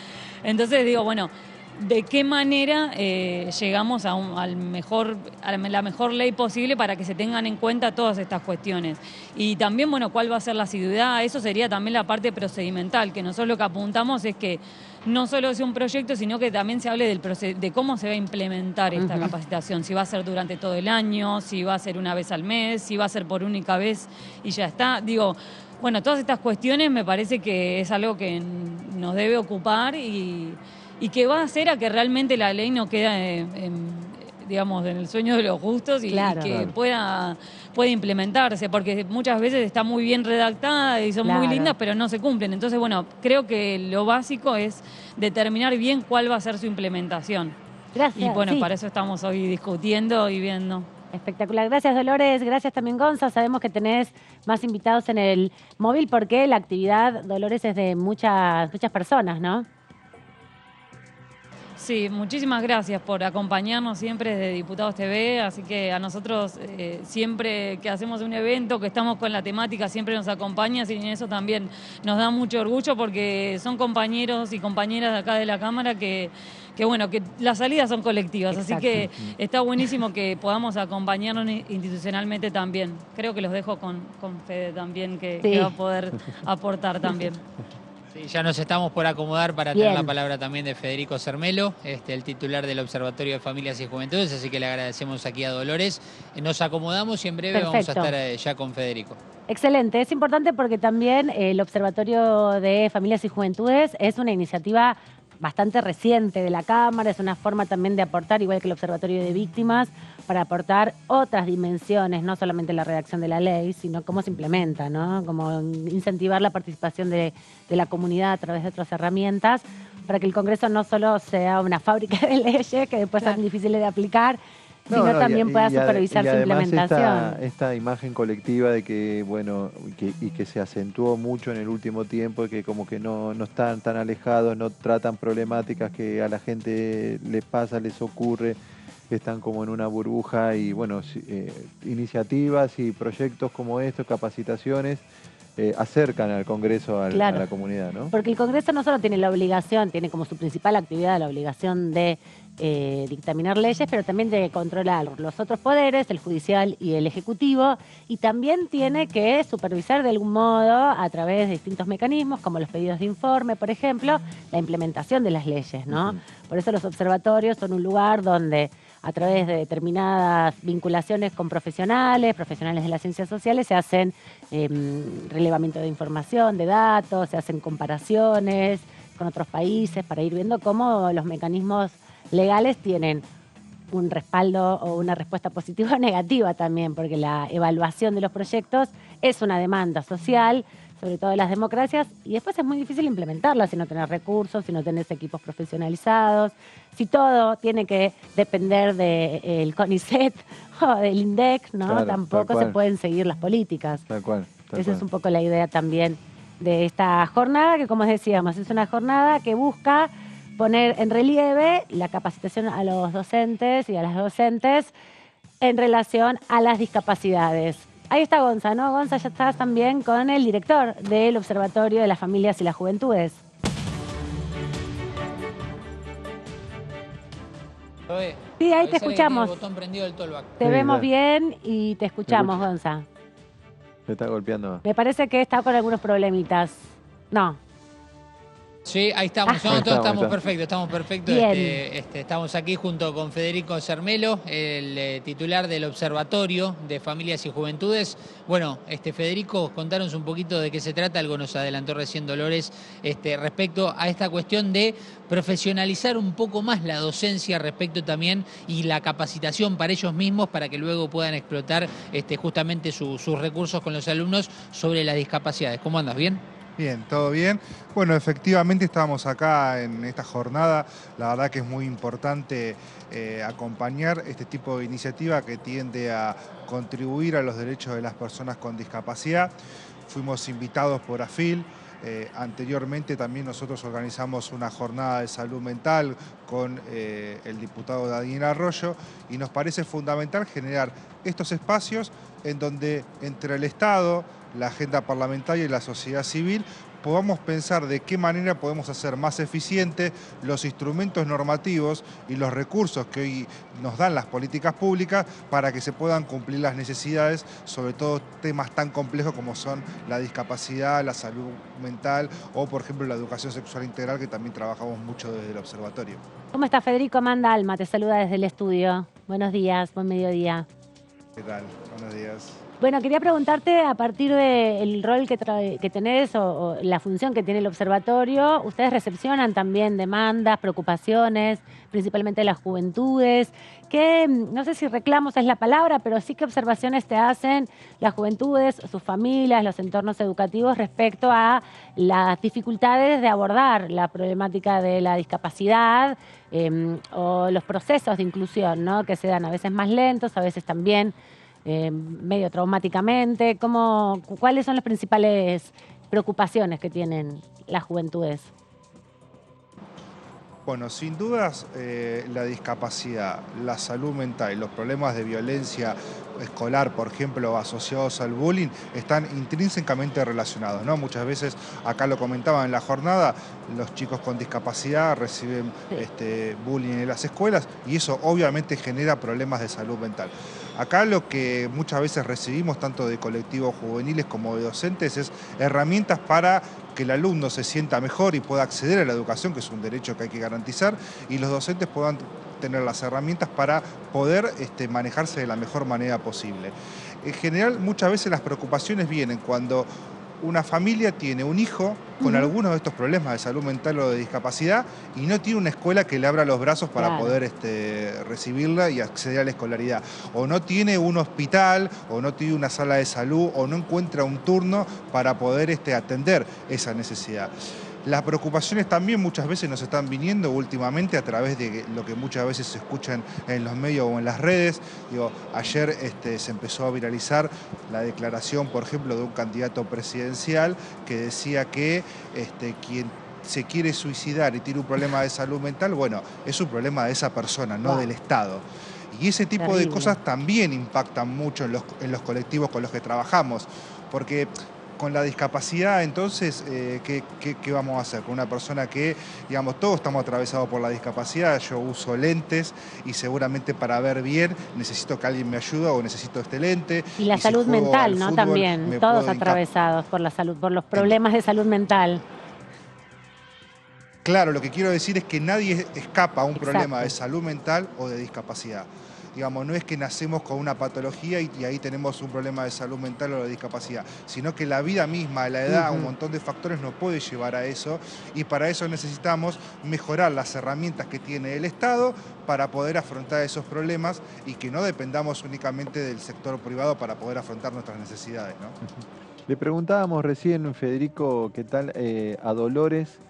Entonces ¿de qué manera llegamos a la mejor ley posible para que se tengan en cuenta todas estas cuestiones? Y también, ¿cuál va a ser la asiduidad? Eso sería también la parte procedimental, que nosotros lo que apuntamos es que no solo sea un proyecto, sino que también se hable de cómo se va a implementar esta capacitación, si va a ser durante todo el año, si va a ser una vez al mes, si va a ser por única vez y ya está. Todas estas cuestiones me parece que es algo que nos debe ocupar y que va a hacer a que realmente la ley no quede en el sueño de los justos y que pueda implementarse, porque muchas veces está muy bien redactada y son muy lindas, pero no se cumplen. Entonces, creo que lo básico es determinar bien cuál va a ser su implementación. Gracias. Y para eso estamos hoy discutiendo y viendo. Espectacular. Gracias, Dolores. Gracias también, Gonza. Sabemos que tenés más invitados en el móvil porque la actividad, Dolores, es de muchas personas, ¿no? Sí, muchísimas gracias por acompañarnos siempre desde Diputados TV, así que a nosotros siempre que hacemos un evento, que estamos con la temática, siempre nos acompañas y en eso también nos da mucho orgullo porque son compañeros y compañeras de acá de la Cámara que las salidas son colectivas, así que está buenísimo que podamos acompañarnos institucionalmente también. Creo que los dejo con Fede también, que va a poder aportar también. Sí, ya nos estamos por acomodar para tener la palabra también de Federico Sermelo, el titular del Observatorio de Familias y Juventudes, así que le agradecemos aquí a Dolores. Nos acomodamos y en breve vamos a estar ya con Federico. Excelente, es importante porque también el Observatorio de Familias y Juventudes es una iniciativa bastante reciente de la Cámara, es una forma también de aportar, igual que el Observatorio de Víctimas, para aportar otras dimensiones, no solamente la redacción de la ley, sino cómo se implementa, ¿no? Como incentivar la participación de la comunidad a través de otras herramientas, para que el Congreso no solo sea una fábrica de leyes que después son difíciles de aplicar, sino también pueda supervisar su implementación. Esta imagen colectiva de que, bueno, que se acentuó mucho en el último tiempo, y que como que no están tan alejados, no tratan problemáticas que a la gente les pasa, les ocurre, que están como en una burbuja, y bueno, iniciativas y proyectos como estos, capacitaciones, acercan al Congreso a la comunidad, ¿no? Porque el Congreso no solo tiene la obligación, tiene como su principal actividad la obligación de dictaminar leyes, pero también de controlar los otros poderes, el judicial y el ejecutivo, y también tiene que supervisar de algún modo, a través de distintos mecanismos, como los pedidos de informe, por ejemplo, la implementación de las leyes, ¿no? Por eso los observatorios son un lugar donde, a través de determinadas vinculaciones con profesionales de las ciencias sociales, se hacen relevamiento de información, de datos, se hacen comparaciones con otros países para ir viendo cómo los mecanismos legales tienen un respaldo o una respuesta positiva o negativa también, porque la evaluación de los proyectos es una demanda social, sobre todo de las democracias, y después es muy difícil implementarla si no tenés recursos, si no tenés equipos profesionalizados, si todo tiene que depender del CONICET o del INDEC, ¿no? Claro, tampoco se pueden seguir las políticas. Tal cual. Esa es un poco la idea también de esta jornada, que como decíamos, es una jornada que busca poner en relieve la capacitación a los docentes y a las docentes en relación a las discapacidades. Ahí está Gonza, ¿no? Gonza, ya estás también con el director del Observatorio de las Familias y las Juventudes. Sí, ahí te escuchamos. Te vemos bien y te escuchamos, Gonza. Me está golpeando. Me parece que está con algunos problemitas. No. Sí, ahí estamos, estamos perfectos. Estamos aquí junto con Federico Sermelo, el titular del Observatorio de Familias y Juventudes. Bueno, Federico, contanos un poquito de qué se trata, algo nos adelantó recién Dolores, respecto a esta cuestión de profesionalizar un poco más la docencia respecto también y la capacitación para ellos mismos, para que luego puedan explotar justamente sus recursos con los alumnos sobre las discapacidades. ¿Cómo andas? ¿Bien? Bien, todo bien. Bueno, efectivamente estamos acá en esta jornada. La verdad que es muy importante acompañar este tipo de iniciativa que tiende a contribuir a los derechos de las personas con discapacidad. Fuimos invitados por AFIL. Anteriormente también nosotros organizamos una jornada de salud mental con el diputado Daniel Arroyo, y nos parece fundamental generar estos espacios en donde entre el Estado, la agenda parlamentaria y la sociedad civil podamos pensar de qué manera podemos hacer más eficientes los instrumentos normativos y los recursos que hoy nos dan las políticas públicas para que se puedan cumplir las necesidades, sobre todo temas tan complejos como son la discapacidad, la salud mental o, por ejemplo, la educación sexual integral, que también trabajamos mucho desde el observatorio. ¿Cómo está Federico? Amanda Alma te saluda desde el estudio. Buenos días, buen mediodía. ¿Qué tal? Buenos días. Bueno, quería preguntarte, a partir del rol que tenés o la función que tiene el observatorio, ustedes recepcionan también demandas, preocupaciones, principalmente de las juventudes. ¿Qué, no sé si reclamos es la palabra, pero sí qué observaciones te hacen las juventudes, sus familias, los entornos educativos respecto a las dificultades de abordar la problemática de la discapacidad o los procesos de inclusión, ¿no? Que se dan a veces más lentos, a veces también medio traumáticamente? ¿Cuáles son las principales preocupaciones que tienen las juventudes? Bueno, sin dudas la discapacidad, la salud mental y los problemas de violencia escolar, por ejemplo, asociados al bullying, están intrínsecamente relacionados, ¿no? Muchas veces, acá lo comentaba en la jornada, los chicos con discapacidad reciben bullying en las escuelas, y eso obviamente genera problemas de salud mental. Acá lo que muchas veces recibimos, tanto de colectivos juveniles como de docentes, es herramientas para que el alumno se sienta mejor y pueda acceder a la educación, que es un derecho que hay que garantizar, y los docentes puedan tener las herramientas para poder manejarse de la mejor manera posible. En general, muchas veces las preocupaciones vienen cuando una familia tiene un hijo con algunos de estos problemas de salud mental o de discapacidad y no tiene una escuela que le abra los brazos para poder recibirla y acceder a la escolaridad. O no tiene un hospital, o no tiene una sala de salud, o no encuentra un turno para poder atender esa necesidad. Las preocupaciones también muchas veces nos están viniendo últimamente a través de lo que muchas veces se escuchan en los medios o en las redes. Ayer se empezó a viralizar la declaración, por ejemplo, de un candidato presidencial que decía que quien se quiere suicidar y tiene un problema de salud mental, bueno, es un problema de esa persona, no del Estado. Y ese tipo de cosas también impactan mucho en los colectivos con los que trabajamos, porque con la discapacidad, entonces, ¿qué vamos a hacer? Con una persona que, digamos, todos estamos atravesados por la discapacidad, yo uso lentes y seguramente para ver bien necesito que alguien me ayude o necesito este lente. Y la salud mental, ¿no? También, todos atravesados por la salud, por los problemas de salud mental. Claro, lo que quiero decir es que nadie escapa a un problema de salud mental o de discapacidad. Digamos, no es que nacemos con una patología y ahí tenemos un problema de salud mental o de discapacidad, sino que la vida misma, la edad, un montón de factores nos puede llevar a eso, y para eso necesitamos mejorar las herramientas que tiene el Estado para poder afrontar esos problemas y que no dependamos únicamente del sector privado para poder afrontar nuestras necesidades, ¿no? Le preguntábamos recién, Federico, ¿qué tal a Dolores?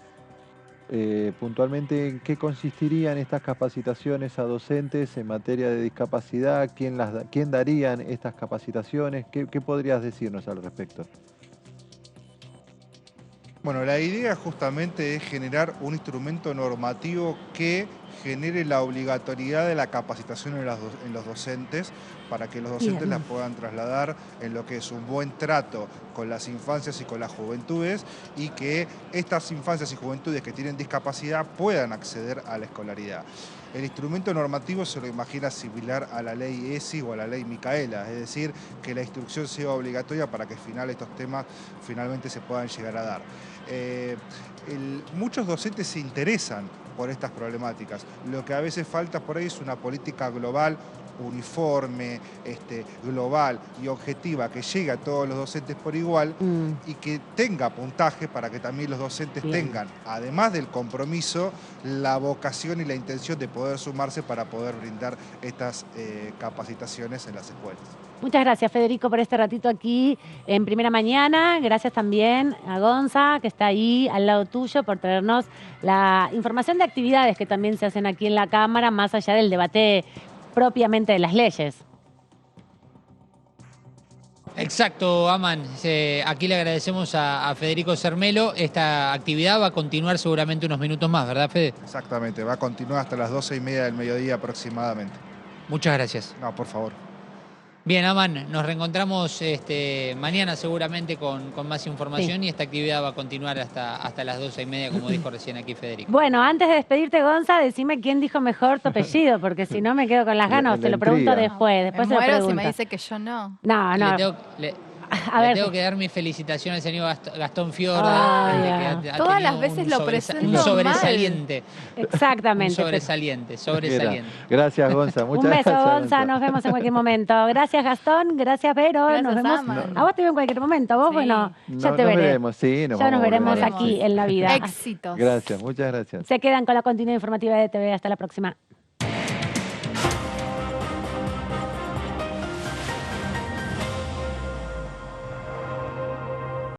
Puntualmente, ¿en qué consistirían estas capacitaciones a docentes en materia de discapacidad? ¿Quién darían estas capacitaciones? ¿Qué podrías decirnos al respecto? Bueno, la idea justamente es generar un instrumento normativo que genere la obligatoriedad de la capacitación en los docentes, para que los docentes las puedan trasladar en lo que es un buen trato con las infancias y con las juventudes, y que estas infancias y juventudes que tienen discapacidad puedan acceder a la escolaridad. El instrumento normativo se lo imagina similar a la ley ESI o a la ley Micaela, es decir, que la instrucción sea obligatoria para que estos temas finalmente se puedan llegar a dar. Muchos docentes se interesan por estas problemáticas. Lo que a veces falta por ahí es una política global, uniforme, global y objetiva, que llegue a todos los docentes por igual y que tenga puntaje para que también los docentes tengan, además del compromiso, la vocación y la intención de poder sumarse para poder brindar estas capacitaciones en las escuelas. Muchas gracias, Federico, por este ratito aquí en Primera Mañana. Gracias también a Gonza, que está ahí al lado tuyo, por traernos la información de actividades que también se hacen aquí en la Cámara, más allá del debate propiamente de las leyes. Exacto, Aman. Aquí le agradecemos a Federico Sermelo. Esta actividad va a continuar seguramente unos minutos más, ¿verdad, Fede? Exactamente, va a continuar hasta las 12:30 del mediodía aproximadamente. Muchas gracias. No, por favor. Bien, Aman, nos reencontramos mañana seguramente con más información, y esta actividad va a continuar hasta las 12:30, como dijo recién aquí Federico. Bueno, antes de despedirte, Gonza, decime quién dijo mejor tu apellido, porque si no me quedo con las ganas, te lo pregunto después. Después me se lo muero pregunto. si me dice que yo no. No. Le tengo que dar mis felicitaciones al señor Gastón Fiorda. Que todas las veces lo presento un sobresaliente. Mal. Exactamente. Un sobresaliente. Gracias, Gonza. Muchas gracias. Un beso, Gonza. Nos vemos en cualquier momento. Gracias, Gastón. Gracias, Vero. Gracias, nos vemos. Ama. A vos te veo en cualquier momento. A vos, bueno, ya te veré. Veremos, sí, ya nos veremos aquí en la vida. Éxitos. Gracias, muchas gracias. Se quedan con la continuidad informativa de TV. Hasta la próxima.